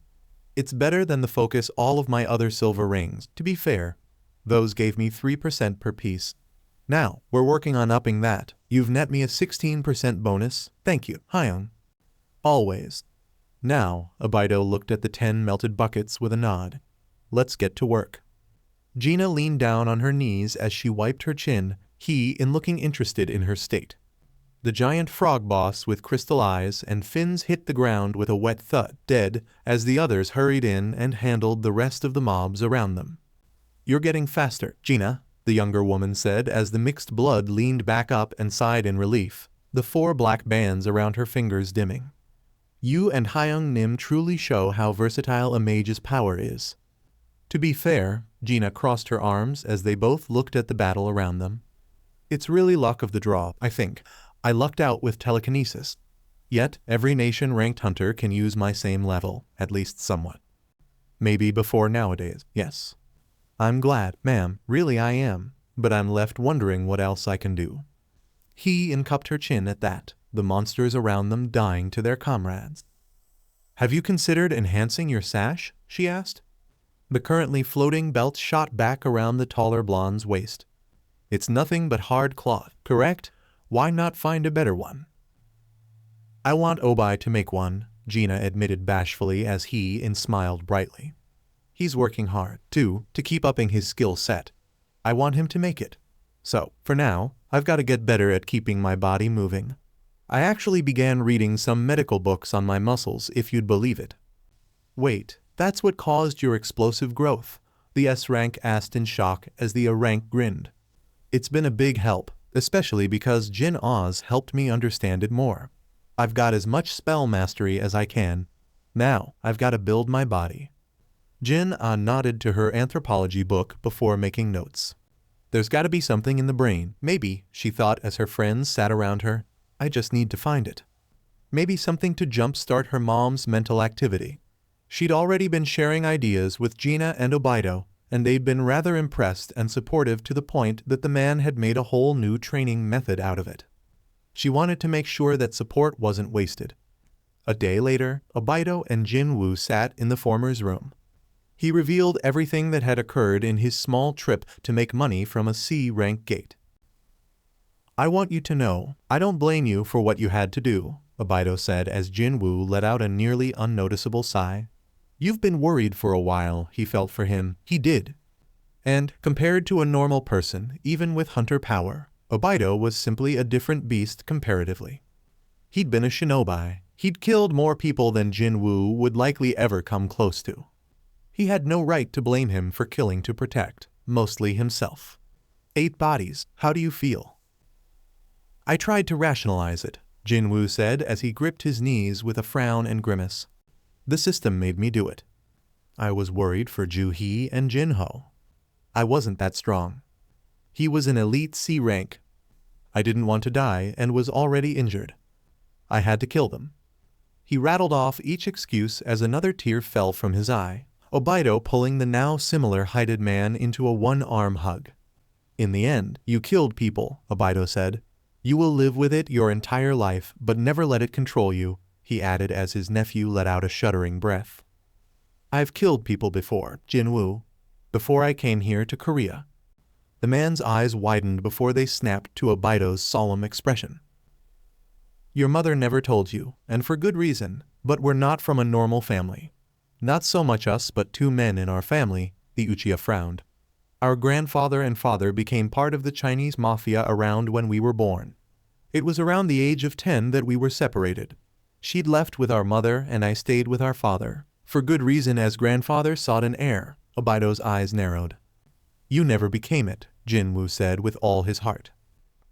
It's better than the focus all of my other silver rings, to be fair. Those gave me 3% per piece. Now, we're working on upping that. You've net me a 16% bonus. Thank you, Hyung. Always. Now, Obito looked at the 10 melted buckets with a nod. Let's get to work. Gina leaned down on her knees as she wiped her chin, he in looking interested in her state. The giant frog boss with crystal eyes and fins hit the ground with a wet thud, dead, as the others hurried in and handled the rest of the mobs around them. You're getting faster, Gina, the younger woman said as the mixed blood leaned back up and sighed in relief, the 4 black bands around her fingers dimming. You and Hyung Nim truly show how versatile a mage's power is. To be fair, Gina crossed her arms as they both looked at the battle around them. It's really luck of the draw, I think. I lucked out with telekinesis. Yet, every nation-ranked hunter can use my same level, at least somewhat. Maybe before nowadays, yes. I'm glad, ma'am, really I am, but I'm left wondering what else I can do. He cupped her chin at that, the monsters around them dying to their comrades. Have you considered enhancing your sash? She asked. The currently floating belt shot back around the taller blonde's waist. It's nothing but hard cloth, correct? Why not find a better one? I want Obi to make one, Gina admitted bashfully as he smiled brightly. He's working hard, too, to keep upping his skill set. I want him to make it. So, for now, I've got to get better at keeping my body moving. I actually began reading some medical books on my muscles, if you'd believe it. Wait, that's what caused your explosive growth, the S rank asked in shock as the A rank grinned. It's been a big help, especially because Jin Oz helped me understand it more. I've got as much spell mastery as I can. Now, I've got to build my body. Jin nodded to her anthropology book before making notes. There's got to be something in the brain. Maybe, she thought as her friends sat around her. I just need to find it. Maybe something to jumpstart her mom's mental activity. She'd already been sharing ideas with Gina and Obito, and they'd been rather impressed and supportive to the point that the man had made a whole new training method out of it. She wanted to make sure that support wasn't wasted. A day later, Obito and Jinwoo sat in the former's room. He revealed everything that had occurred in his small trip to make money from a C-rank gate. I want you to know, I don't blame you for what you had to do, Obito said as Jinwoo let out a nearly unnoticeable sigh. You've been worried for a while, he felt for him. He did. And, compared to a normal person, even with hunter power, Obito was simply a different beast comparatively. He'd been a shinobi. He'd killed more people than Jinwoo would likely ever come close to. He had no right to blame him for killing to protect, mostly himself. 8 bodies, how do you feel? I tried to rationalize it, Jinwoo said as he gripped his knees with a frown and grimace. The system made me do it. I was worried for Ju-hee and Jin-ho. I wasn't that strong. He was an elite C rank. I didn't want to die and was already injured. I had to kill them. He rattled off each excuse as another tear fell from his eye, Obito pulling the now similar-heighted man into a one-arm hug. In the end, you killed people, Obito said. You will live with it your entire life, but never let it control you, he added as his nephew let out a shuddering breath. I've killed people before, Jinwoo. Before I came here to Korea. The man's eyes widened before they snapped to Obito's solemn expression. Your mother never told you, and for good reason, but we're not from a normal family. Not so much us but 2 men in our family, the Uchiha frowned. Our grandfather and father became part of the Chinese mafia around when we were born. It was around the age of 10 that we were separated. She'd left with our mother and I stayed with our father. For good reason as grandfather sought an heir, Obito's eyes narrowed. You never became it, Jinwoo said with all his heart.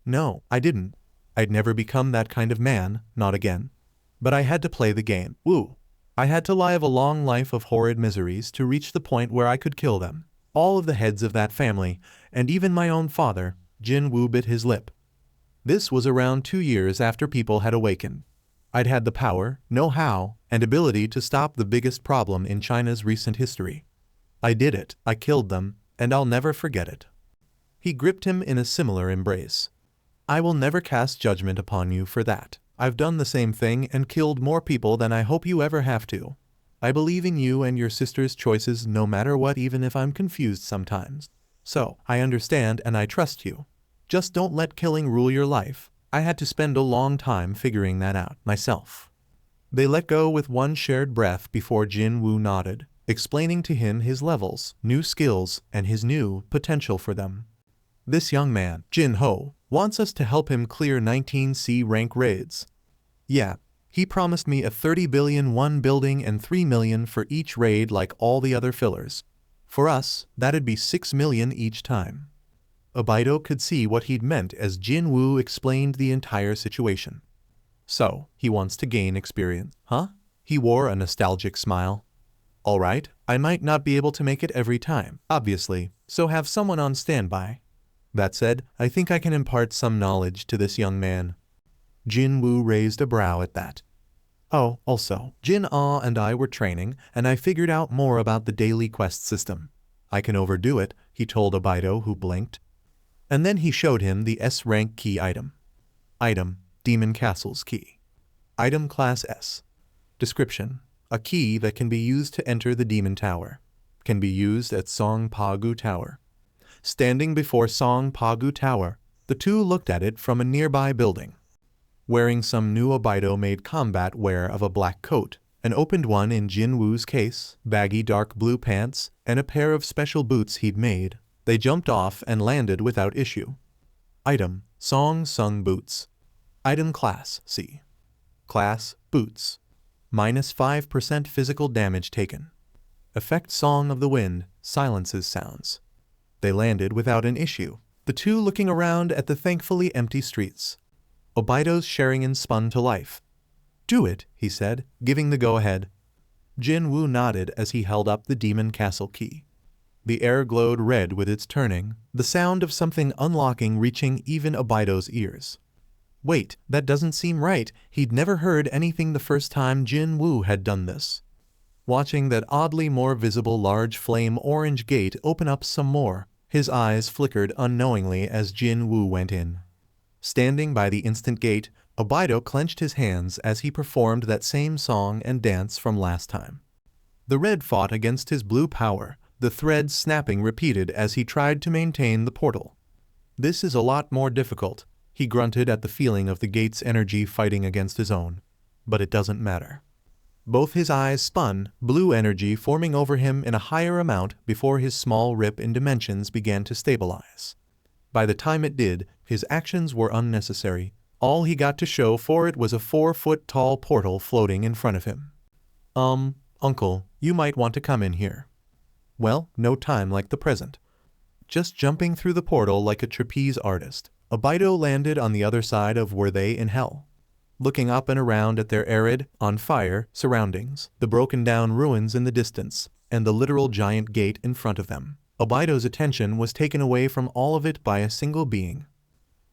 No, I didn't. I'd never become that kind of man, not again. But I had to play the game. Woo! I had to live a long life of horrid miseries to reach the point where I could kill them. All of the heads of that family, and even my own father, Jinwoo bit his lip. This was around 2 years after people had awakened. I'd had the power, know-how, and ability to stop the biggest problem in China's recent history. I did it, I killed them, and I'll never forget it. He gripped him in a similar embrace. I will never cast judgment upon you for that. I've done the same thing and killed more people than I hope you ever have to. I believe in you and your sister's choices no matter what, even if I'm confused sometimes. So, I understand and I trust you. Just don't let killing rule your life. I had to spend a long time figuring that out myself. They let go with one shared breath before Jinwoo nodded, explaining to him his levels, new skills, and his new potential for them. This young man, Jin-ho, wants us to help him clear 19 C-rank raids. Yeah, he promised me a 30 billion won building and 3 million for each raid like all the other fillers. For us, that'd be 6 million each time. Obito could see what he'd meant as Jinwoo explained the entire situation. So, he wants to gain experience, huh? He wore a nostalgic smile. Alright, I might not be able to make it every time, obviously, so have someone on standby. That said, I think I can impart some knowledge to this young man. Jinwoo raised a brow at that. Oh, also, Jin-ah and I were training, and I figured out more about the daily quest system. I can overdo it, he told Obito, who blinked. And then he showed him the S-rank key item. Item, Demon Castle's key. Item class S. Description, a key that can be used to enter the Demon Tower. Can be used at Song Pa-gu Tower. Standing before Song Pa-gu Tower, the two looked at it from a nearby building. Wearing some new Obito-made combat wear of a black coat, an opened one in Jinwoo's case, baggy dark blue pants, and a pair of special boots he'd made, they jumped off and landed without issue. Item, Song Sung Boots. Item class, C. Class, Boots. Minus 5% physical damage taken. Effect Song of the Wind, silences sounds. They landed without an issue. the two looking around at the thankfully empty streets. Obito's Sharingan spun to life. "Do it," he said, giving the go-ahead. Jinwoo nodded as he held up the demon castle key. The air glowed red with its turning, the sound of something unlocking reaching even Obito's ears. Wait, that doesn't seem right. He'd never heard anything the first time Jinwoo had done this. Watching that oddly more visible large flame orange gate open up some more, his eyes flickered unknowingly as Jinwoo went in. Standing by the instant gate, Obito clenched his hands as he performed that same song and dance from last time. The red fought against his blue power, the threads snapping repeated as he tried to maintain the portal. "This is a lot more difficult," he grunted at the feeling of the gate's energy fighting against his own. But it doesn't matter. Both his eyes spun, blue energy forming over him in a higher amount before his small rip in dimensions began to stabilize. By the time it did, his actions were unnecessary. All he got to show for it was a 4-foot-tall portal floating in front of him. Uncle, you might want to come in here." Well, no time like the present. Just jumping through the portal like a trapeze artist, Obito landed on the other side of Were They in Hell. Looking up and around at their arid, on fire, surroundings, the broken-down ruins in the distance, and the literal giant gate in front of them, Obito's attention was taken away from all of it by a single being.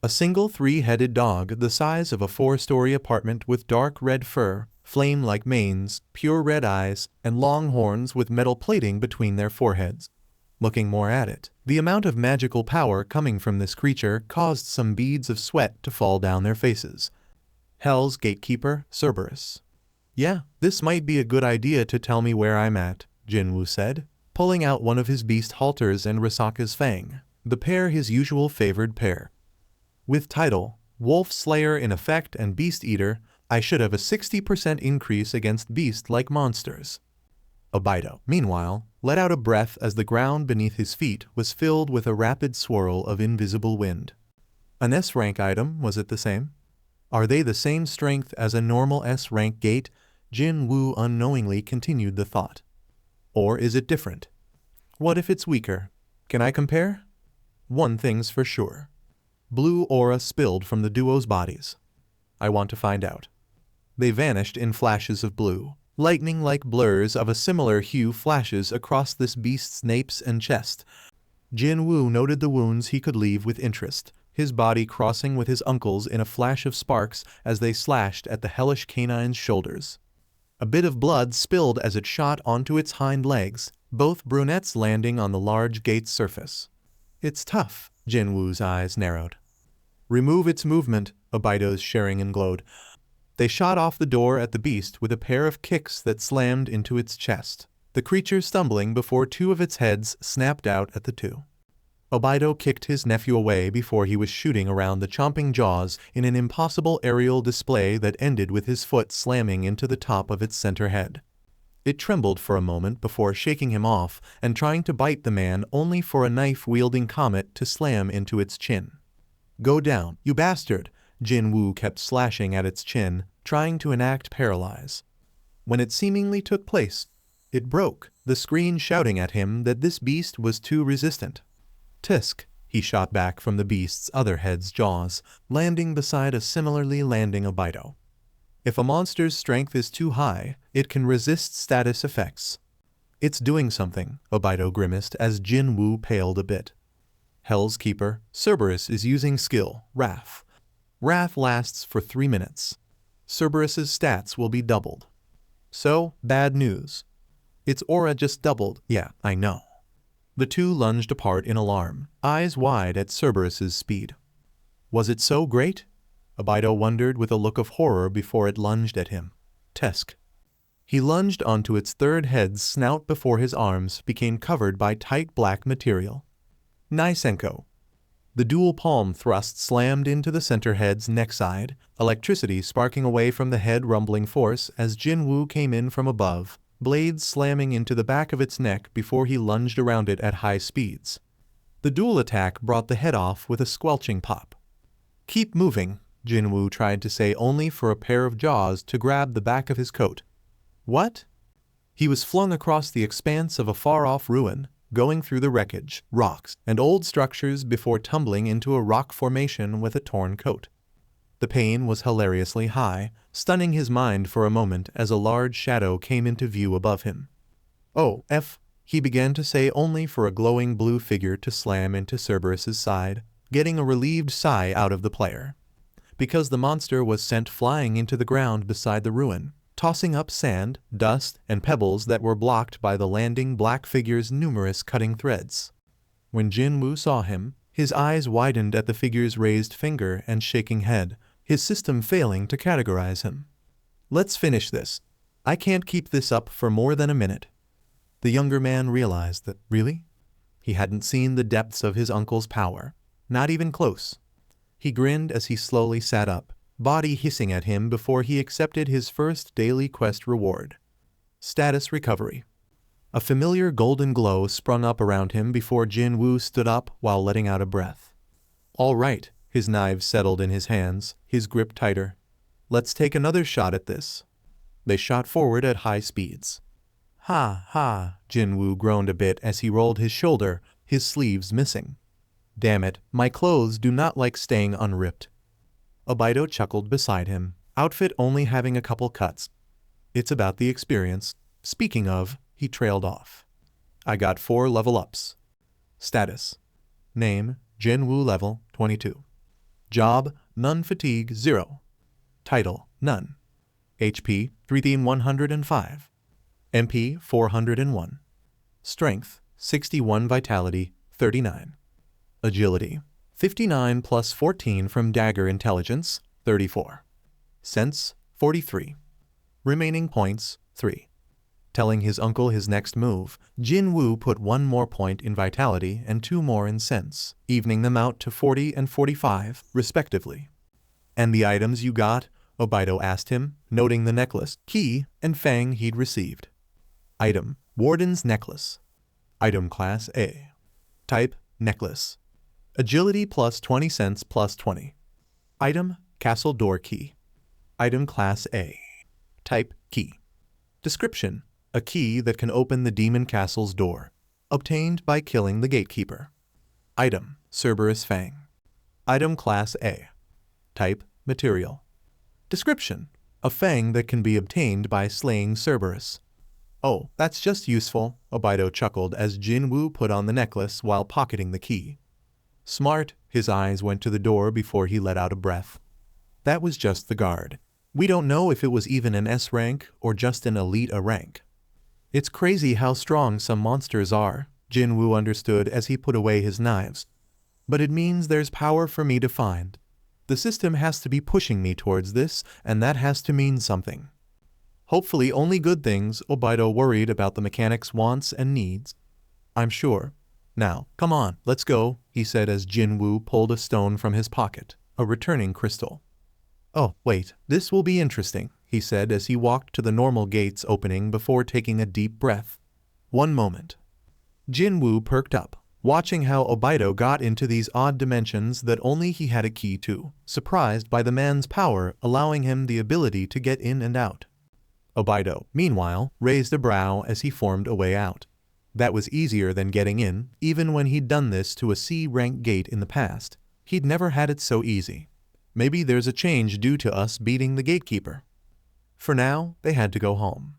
A single 3-headed dog the size of a 4-story apartment with dark red fur, flame-like manes, pure red eyes, and long horns with metal plating between their foreheads. Looking more at it, the amount of magical power coming from this creature caused some beads of sweat to fall down their faces. Hell's gatekeeper, Cerberus. "Yeah, this might be a good idea to tell me where I'm at," Jinwoo said, pulling out one of his beast halters and Risaka's fang, the pair his usual favored pair. With title, Wolf Slayer in effect and Beast Eater, I should have a 60% increase against beast-like monsters. Obito, meanwhile, let out a breath as the ground beneath his feet was filled with a rapid swirl of invisible wind. An S-rank item, was it the same? Are they the same strength as a normal S-rank gate? Jinwoo unknowingly continued the thought. Or is it different? What if it's weaker? Can I compare? One thing's for sure. Blue aura spilled from the duo's bodies. I want to find out. They vanished in flashes of blue. Lightning-like blurs of a similar hue flashes across this beast's napes and chest. Jinwoo noted the wounds he could leave with interest, his body crossing with his uncle's in a flash of sparks as they slashed at the hellish canine's shoulders. A bit of blood spilled as it shot onto its hind legs, both brunettes landing on the large gate's surface. It's tough, Jinwoo's eyes narrowed. Remove its movement, Obito's Sharingan glowed. They shot off the door at the beast with a pair of kicks that slammed into its chest, the creature stumbling before 2 of its heads snapped out at the 2. Obito kicked his nephew away before he was shooting around the chomping jaws in an impossible aerial display that ended with his foot slamming into the top of its center head. It trembled for a moment before shaking him off and trying to bite the man only for a knife-wielding comet to slam into its chin. Go down, you bastard! Jinwoo kept slashing at its chin, trying to enact paralyze. When it seemingly took place, it broke, the screen shouting at him that this beast was too resistant. Tisk, he shot back from the beast's other head's jaws, landing beside a similarly landing Obito. If a monster's strength is too high, it can resist status effects. It's doing something, Obito grimaced as Jinwoo paled a bit. Hell's Keeper, Cerberus is using skill, Wrath. Wrath lasts for 3 minutes. Cerberus's stats will be doubled. So, bad news. Its aura just doubled, yeah, I know. The 2 lunged apart in alarm, eyes wide at Cerberus's speed. Was it so great? Obito wondered with a look of horror before it lunged at him. Tesk. He lunged onto its 3rd head's snout before his arms became covered by tight black material. Naisenko. The dual palm thrust slammed into the center head's neck side, electricity sparking away from the head rumbling force as Jinwoo came in from above, blades slamming into the back of its neck before he lunged around it at high speeds. The dual attack brought the head off with a squelching pop. Keep moving, Jinwoo tried to say only for a pair of jaws to grab the back of his coat. What? He was flung across the expanse of a far-off ruin, going through the wreckage, rocks, and old structures before tumbling into a rock formation with a torn coat. The pain was hilariously high, stunning his mind for a moment as a large shadow came into view above him. "Oh, he began to say, only for a glowing blue figure to slam into Cerberus's side, getting a relieved sigh out of the player. Because the monster was sent flying into the ground beside the ruin, tossing up sand, dust, and pebbles that were blocked by the landing black figure's numerous cutting threads. When Jinwoo saw him, his eyes widened at the figure's raised finger and shaking head, his system failing to categorize him. "Let's finish this. I can't keep this up for more than a minute." The younger man realized that, really? He hadn't seen the depths of his uncle's power, not even close. He grinned as he slowly sat up, body hissing at him before he accepted his first daily quest reward. Status recovery. A familiar golden glow sprung up around him before Jinwoo stood up while letting out a breath. "All right," his knives settled in his hands, his grip tighter. "Let's take another shot at this." They shot forward at high speeds. "Ha ha," Jinwoo groaned a bit as he rolled his shoulder, his sleeves missing. "Damn it, my clothes do not like staying unripped." Obito chuckled beside him, outfit only having a couple cuts. "It's about the experience. Speaking of," he trailed off. "I got 4 level ups. Status. Name, Jinwoo level 22. Job, none fatigue 0. Title, none. HP, 3105. MP, 401. Strength, 61 vitality, 39. Agility, 59 plus 14 from dagger intelligence, 34. Sense, 43. Remaining points, 3. Telling his uncle his next move, Jinwoo put 1 more point in vitality and 2 more in sense, evening them out to 40 and 45, respectively. "And the items you got?" Obito asked him, noting the necklace, key, and fang he'd received. Item, Warden's Necklace. Item class A. Type, necklace. Agility plus 20 cents plus 20. Item, castle door key. Item class A. Type, key. Description, a key that can open the demon castle's door. Obtained by killing the gatekeeper. Item, Cerberus fang. Item class A. Type, material. Description, a fang that can be obtained by slaying Cerberus. "Oh, that's just useful," Obito chuckled as Jinwoo put on the necklace while pocketing the key. "Smart," his eyes went to the door before he let out a breath. That was just the guard. We don't know if it was even an S rank or just an elite A rank. "It's crazy how strong some monsters are," Jinwoo understood as he put away his knives. "But it means there's power for me to find. The system has to be pushing me towards this, and that has to mean something." "Hopefully only good things," Obito worried about the mechanic's wants and needs. "I'm sure. Now, come on, let's go," he said as Jinwoo pulled a stone from his pocket, a returning crystal. "Oh, wait, this will be interesting," he said as he walked to the normal gate's opening before taking a deep breath. "One moment." Jinwoo perked up, watching how Obito got into these odd dimensions that only he had a key to, surprised by the man's power allowing him the ability to get in and out. Obito, meanwhile, raised a brow as he formed a way out. That was easier than getting in, even when he'd done this to a C-rank gate in the past. He'd never had it so easy. Maybe there's a change due to us beating the gatekeeper. For now, they had to go home.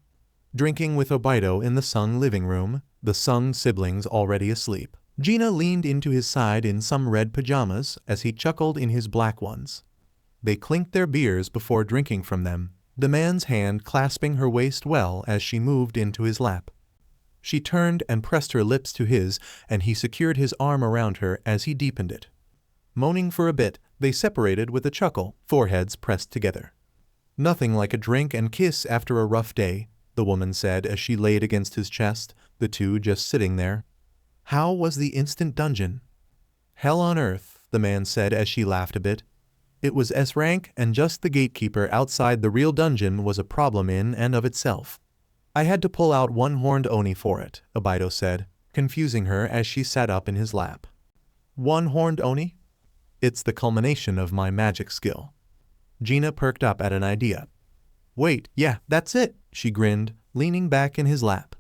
Drinking with Obito in the Sung living room, the Sung siblings already asleep, Gina leaned into his side in some red pajamas as he chuckled in his black ones. They clinked their beers before drinking from them, the man's hand clasping her waist well as she moved into his lap. She turned and pressed her lips to his, and he secured his arm around her as he deepened it. Moaning for a bit, they separated with a chuckle, foreheads pressed together. "Nothing like a drink and kiss after a rough day," the woman said as she laid against his chest, the two just sitting there. "How was the instant dungeon?" "Hell on earth," the man said as she laughed a bit. "It was S-rank, and just the gatekeeper outside the real dungeon was a problem in and of itself. I had to pull out one-horned Oni for it," Obito said, confusing her as she sat up in his lap. "One-horned Oni? It's the culmination of my magic skill." Gina perked up at an idea. "Wait, yeah, that's it," she grinned, leaning back in his lap.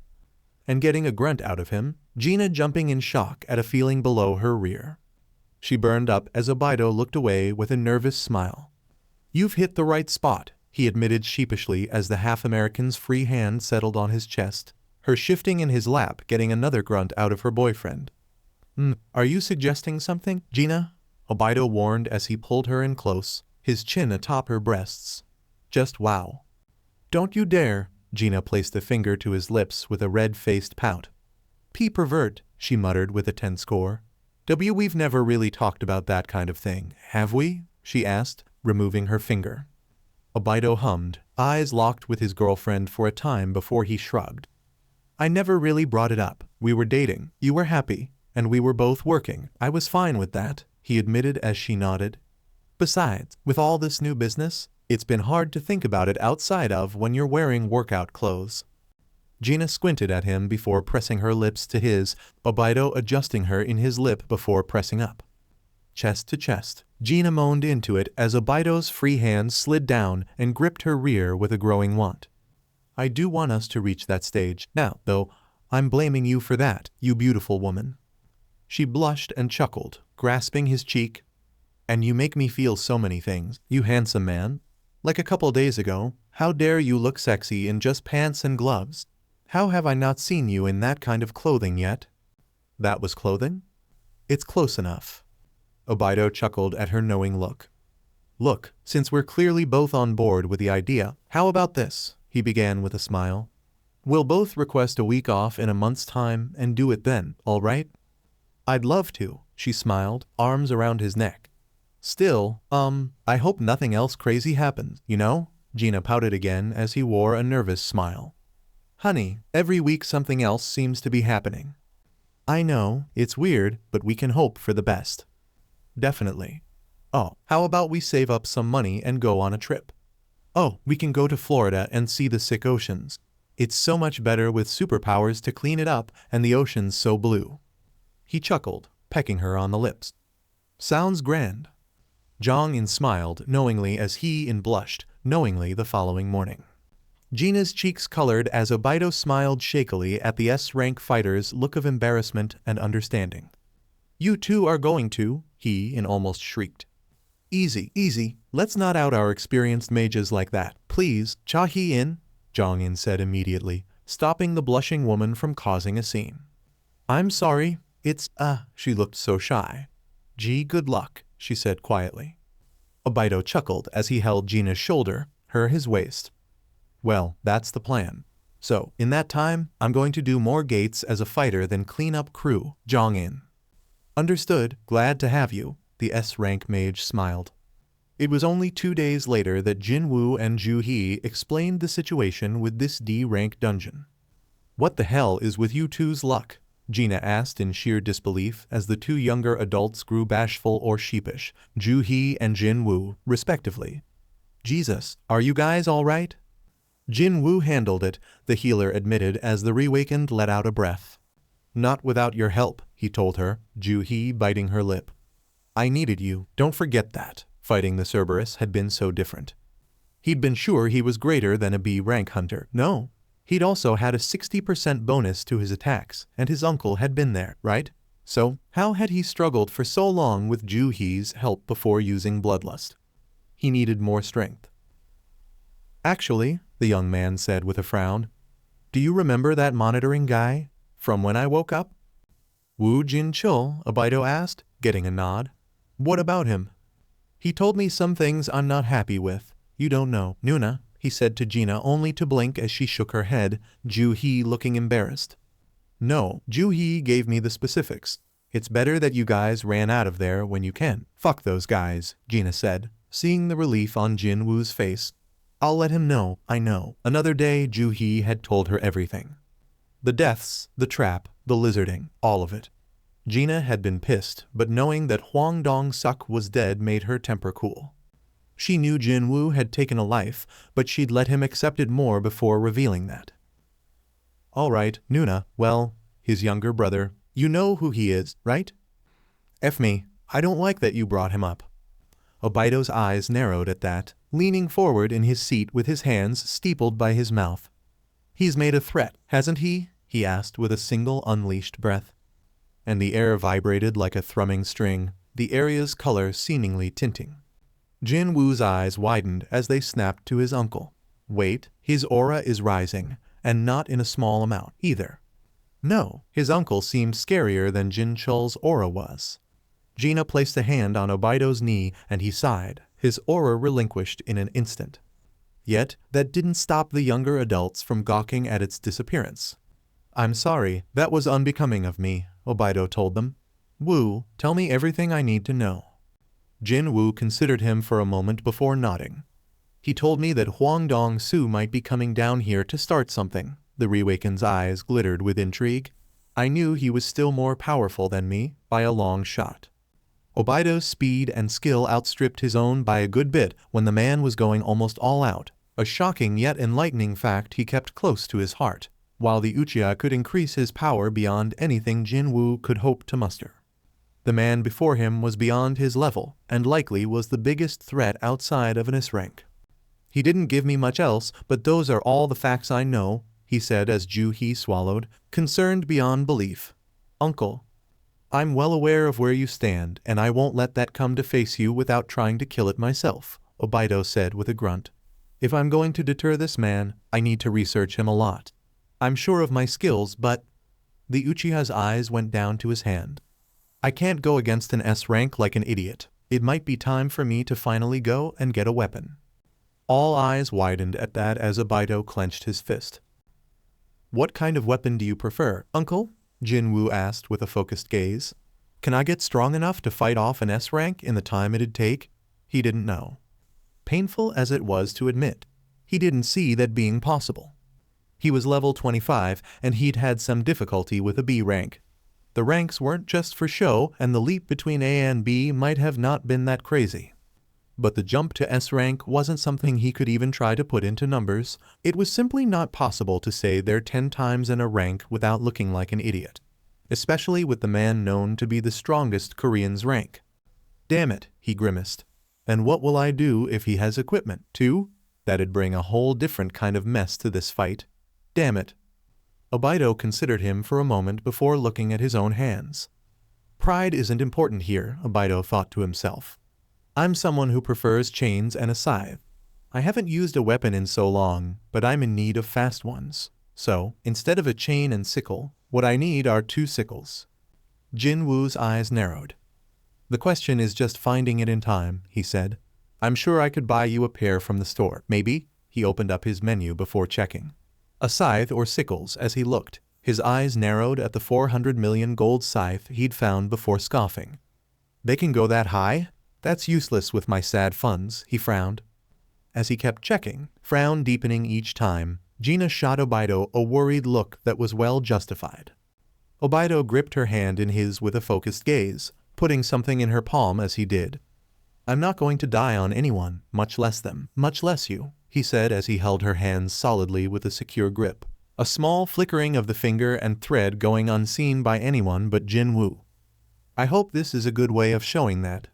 And getting a grunt out of him, Gina jumping in shock at a feeling below her rear. She burned up as Obito looked away with a nervous smile. "You've hit the right spot," he admitted sheepishly as the half-American's free hand settled on his chest, her shifting in his lap getting another grunt out of her boyfriend. Are you suggesting something, Gina?" Obito warned as he pulled her in close, his chin atop her breasts. "Just wow." "Don't you dare," Gina placed a finger to his lips with a red-faced pout. "Pervert," she muttered with a tense core. "We've never really talked about that kind of thing, have we?" she asked, removing her finger. Obito hummed, eyes locked with his girlfriend for a time before he shrugged. "I never really brought it up. We were dating, you were happy, and we were both working. I was fine with that," he admitted as she nodded. "Besides, with all this new business, it's been hard to think about it outside of when you're wearing workout clothes." Gina squinted at him before pressing her lips to his, Obito adjusting her in his lip before pressing up. Chest to chest, Gina moaned into it as Obito's free hand slid down and gripped her rear with a growing want. "I do want us to reach that stage now, though. I'm blaming you for that, you beautiful woman." She blushed and chuckled, grasping his cheek. "And you make me feel so many things, you handsome man. Like a couple days ago, how dare you look sexy in just pants and gloves? How have I not seen you in that kind of clothing yet?" "That was clothing?" "It's close enough." Obito chuckled at her knowing look. "Look, since we're clearly both on board with the idea, how about this?" he began with a smile. "We'll both request a week off in a month's time and do it then, all right?" "I'd love to," she smiled, arms around his neck. "Still, I hope nothing else crazy happens, you know?" Gina pouted again as he wore a nervous smile. "Honey, every week something else seems to be happening." "I know, it's weird, but we can hope for the best." "Definitely. Oh, how about we save up some money and go on a trip? Oh, we can go to Florida and see the sick oceans. It's so much better with superpowers to clean it up and the ocean's so blue." He chuckled, pecking her on the lips. "Sounds grand." Jong-in smiled knowingly as he-in blushed knowingly the following morning. Gina's cheeks colored as Obito smiled shakily at the S-rank fighter's look of embarrassment and understanding. "You two are going to," he-in almost shrieked. "Easy, easy, let's not out our experienced mages like that, please, Cha-he-in," Jong-in said immediately, stopping the blushing woman from causing a scene. "I'm sorry, it's, she looked so shy. "Gee, good luck," she said quietly. Obito chuckled as he held Gina's shoulder, her his waist. "Well, that's the plan. So, in that time, I'm going to do more gates as a fighter than clean up crew, Jong-in." "Understood, glad to have you," the S-rank mage smiled. It was only 2 days later that Jinwoo and Ju-hee explained the situation with this D-rank dungeon. "What the hell is with you two's luck?" Gina asked in sheer disbelief as the two younger adults grew bashful or sheepish, Ju-hee and Jinwoo, respectively. "Jesus, are you guys all right?" "Jinwoo handled it," the healer admitted as the reawakened let out a breath. "Not without your help," he told her, Ju-hee biting her lip. "I needed you, don't forget that." Fighting the Cerberus had been so different. He'd been sure he was greater than a B-rank hunter. No. He'd also had a 60% bonus to his attacks, and his uncle had been there, right? So, how had he struggled for so long with Ju-hee's help before using Bloodlust? He needed more strength. "Actually," the young man said with a frown, "do you remember that monitoring guy? From when I woke up?" "Woo Jin-chul?" Obito asked, getting a nod. "What about him?" "He told me some things I'm not happy with. You don't know, Nuna," he said to Gina only to blink as she shook her head, Ju-hee looking embarrassed. "No, Ju-hee gave me the specifics. It's better that you guys ran out of there when you can." "Fuck those guys," Gina said, seeing the relief on Jinwoo's face. "I'll let him know, I know." Another day Ju-hee had told her everything. The deaths, the trap, the lizarding, all of it. Gina had been pissed, but knowing that Huang Dong-suk was dead made her temper cool. She knew Jinwoo had taken a life, but she'd let him accept it more before revealing that. "All right, Nuna, well, his younger brother, you know who he is, right?" "F me, I don't like that you brought him up." Obito's eyes narrowed at that, leaning forward in his seat with his hands steepled by his mouth. "He's made a threat, hasn't he?" he asked with a single unleashed breath. And the air vibrated like a thrumming string, the area's color seemingly tinting. Jinwoo's eyes widened as they snapped to his uncle. Wait, his aura is rising, and not in a small amount either. No, his uncle seemed scarier than Jinchul's aura was. Gina placed a hand on Obito's knee and he sighed, his aura relinquished in an instant. Yet, that didn't stop the younger adults from gawking at its disappearance. I'm sorry, that was unbecoming of me, Obito told them. Wu, tell me everything I need to know. Jinwoo considered him for a moment before nodding. He told me that Huangdong Su might be coming down here to start something. The Reawaken's eyes glittered with intrigue. I knew he was still more powerful than me, by a long shot. Obito's speed and skill outstripped his own by a good bit when the man was going almost all out, a shocking yet enlightening fact he kept close to his heart, while the Uchiha could increase his power beyond anything Jinwoo could hope to muster. The man before him was beyond his level, and likely was the biggest threat outside of an S rank. He didn't give me much else, but those are all the facts I know, he said as Ju-Hee swallowed, concerned beyond belief. Uncle, I'm well aware of where you stand, and I won't let that come to face you without trying to kill it myself, Obito said with a grunt. If I'm going to deter this man, I need to research him a lot. I'm sure of my skills, but... The Uchiha's eyes went down to his hand. I can't go against an S rank like an idiot. It might be time for me to finally go and get a weapon. All eyes widened at that as Obito clenched his fist. What kind of weapon do you prefer, uncle? Jinwoo asked with a focused gaze. Can I get strong enough to fight off an S rank in the time it'd take? He didn't know. Painful as it was to admit, he didn't see that being possible. He was level 25 and he'd had some difficulty with a B rank. The ranks weren't just for show and the leap between A and B might have not been that crazy. But the jump to S rank wasn't something he could even try to put into numbers. It was simply not possible to say they're 10 times in a rank without looking like an idiot. Especially with the man known to be the strongest Korean's rank. Damn it, he grimaced. And what will I do if he has equipment, too? That'd bring a whole different kind of mess to this fight. Damn it. Obito considered him for a moment before looking at his own hands. Pride isn't important here, Obito thought to himself. I'm someone who prefers chains and a scythe. I haven't used a weapon in so long, but I'm in need of fast ones. So, instead of a chain and sickle, what I need are 2 sickles. Jinwoo's eyes narrowed. The question is just finding it in time, he said. I'm sure I could buy you a pair from the store. Maybe? He opened up his menu before checking. A scythe or sickles as he looked. His eyes narrowed at the 400 million gold scythe he'd found before scoffing. They can go that high? That's useless with my sad funds, he frowned. As he kept checking, frown deepening each time, Gina shot Obito a worried look that was well justified. Obito gripped her hand in his with a focused gaze, putting something in her palm as he did. I'm not going to die on anyone, much less them, much less you, he said as he held her hands solidly with a secure grip, a small flickering of the finger and thread going unseen by anyone but Jinwoo. I hope this is a good way of showing that.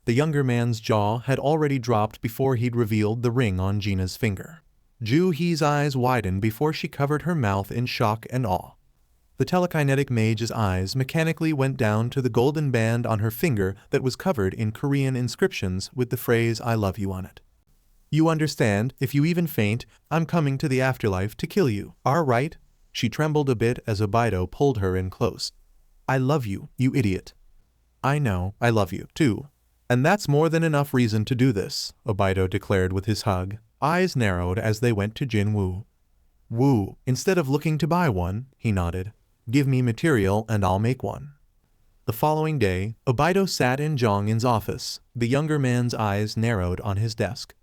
The younger man's jaw had already dropped before he'd revealed the ring on Gina's finger. Ju-Hee's eyes widened before she covered her mouth in shock and awe. The telekinetic mage's eyes mechanically went down to the golden band on her finger that was covered in Korean inscriptions with the phrase I love you on it. You understand, if you even faint, I'm coming to the afterlife to kill you, all right? She trembled a bit as Obito pulled her in close. I love you, you idiot. I know, I love you, too. And that's more than enough reason to do this, Obito declared with his hug. Eyes narrowed as they went to Jinwoo. Woo, instead of looking to buy one, he nodded. Give me material and I'll make one. The following day, Obito sat in Jongin's office. The younger man's eyes narrowed on his desk.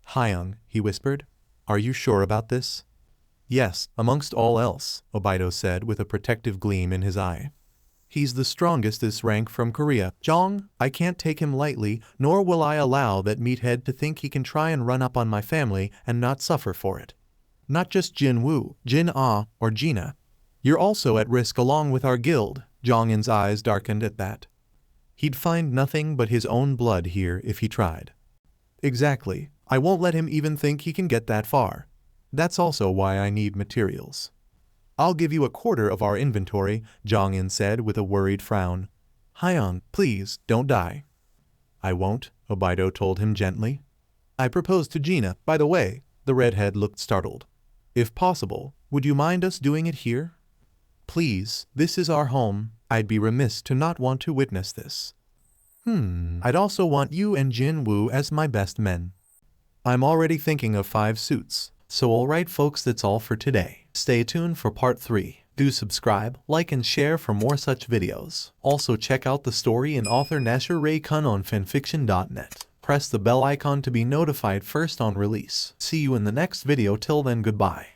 Hyung, he whispered. Are you sure about this? Yes, amongst all else, Obito said with a protective gleam in his eye. He's the strongest this rank from Korea. Jong, I can't take him lightly, nor will I allow that meathead to think he can try and run up on my family and not suffer for it. Not just Jinwoo, Jin-Ah, or Gina. You're also at risk along with our guild. Jongin's eyes darkened at that. He'd find nothing but his own blood here if he tried. Exactly. I won't let him even think he can get that far. That's also why I need materials. I'll give you a quarter of our inventory, Jong-in said with a worried frown. Hyung, please, don't die. I won't, Obito told him gently. I proposed to Gina, by the way. The redhead looked startled. If possible, would you mind us doing it here? Please, this is our home. I'd be remiss to not want to witness this. I'd also want you and Jinwoo as my best men. I'm already thinking of 5 suits. So alright folks, that's all for today. Stay tuned for part 3. Do subscribe, like and share for more such videos. Also check out the story and author Nasha Rei-Kun on FANFICTIONnet. Press the bell icon to be notified first on release. See you in the next video. Till then, goodbye.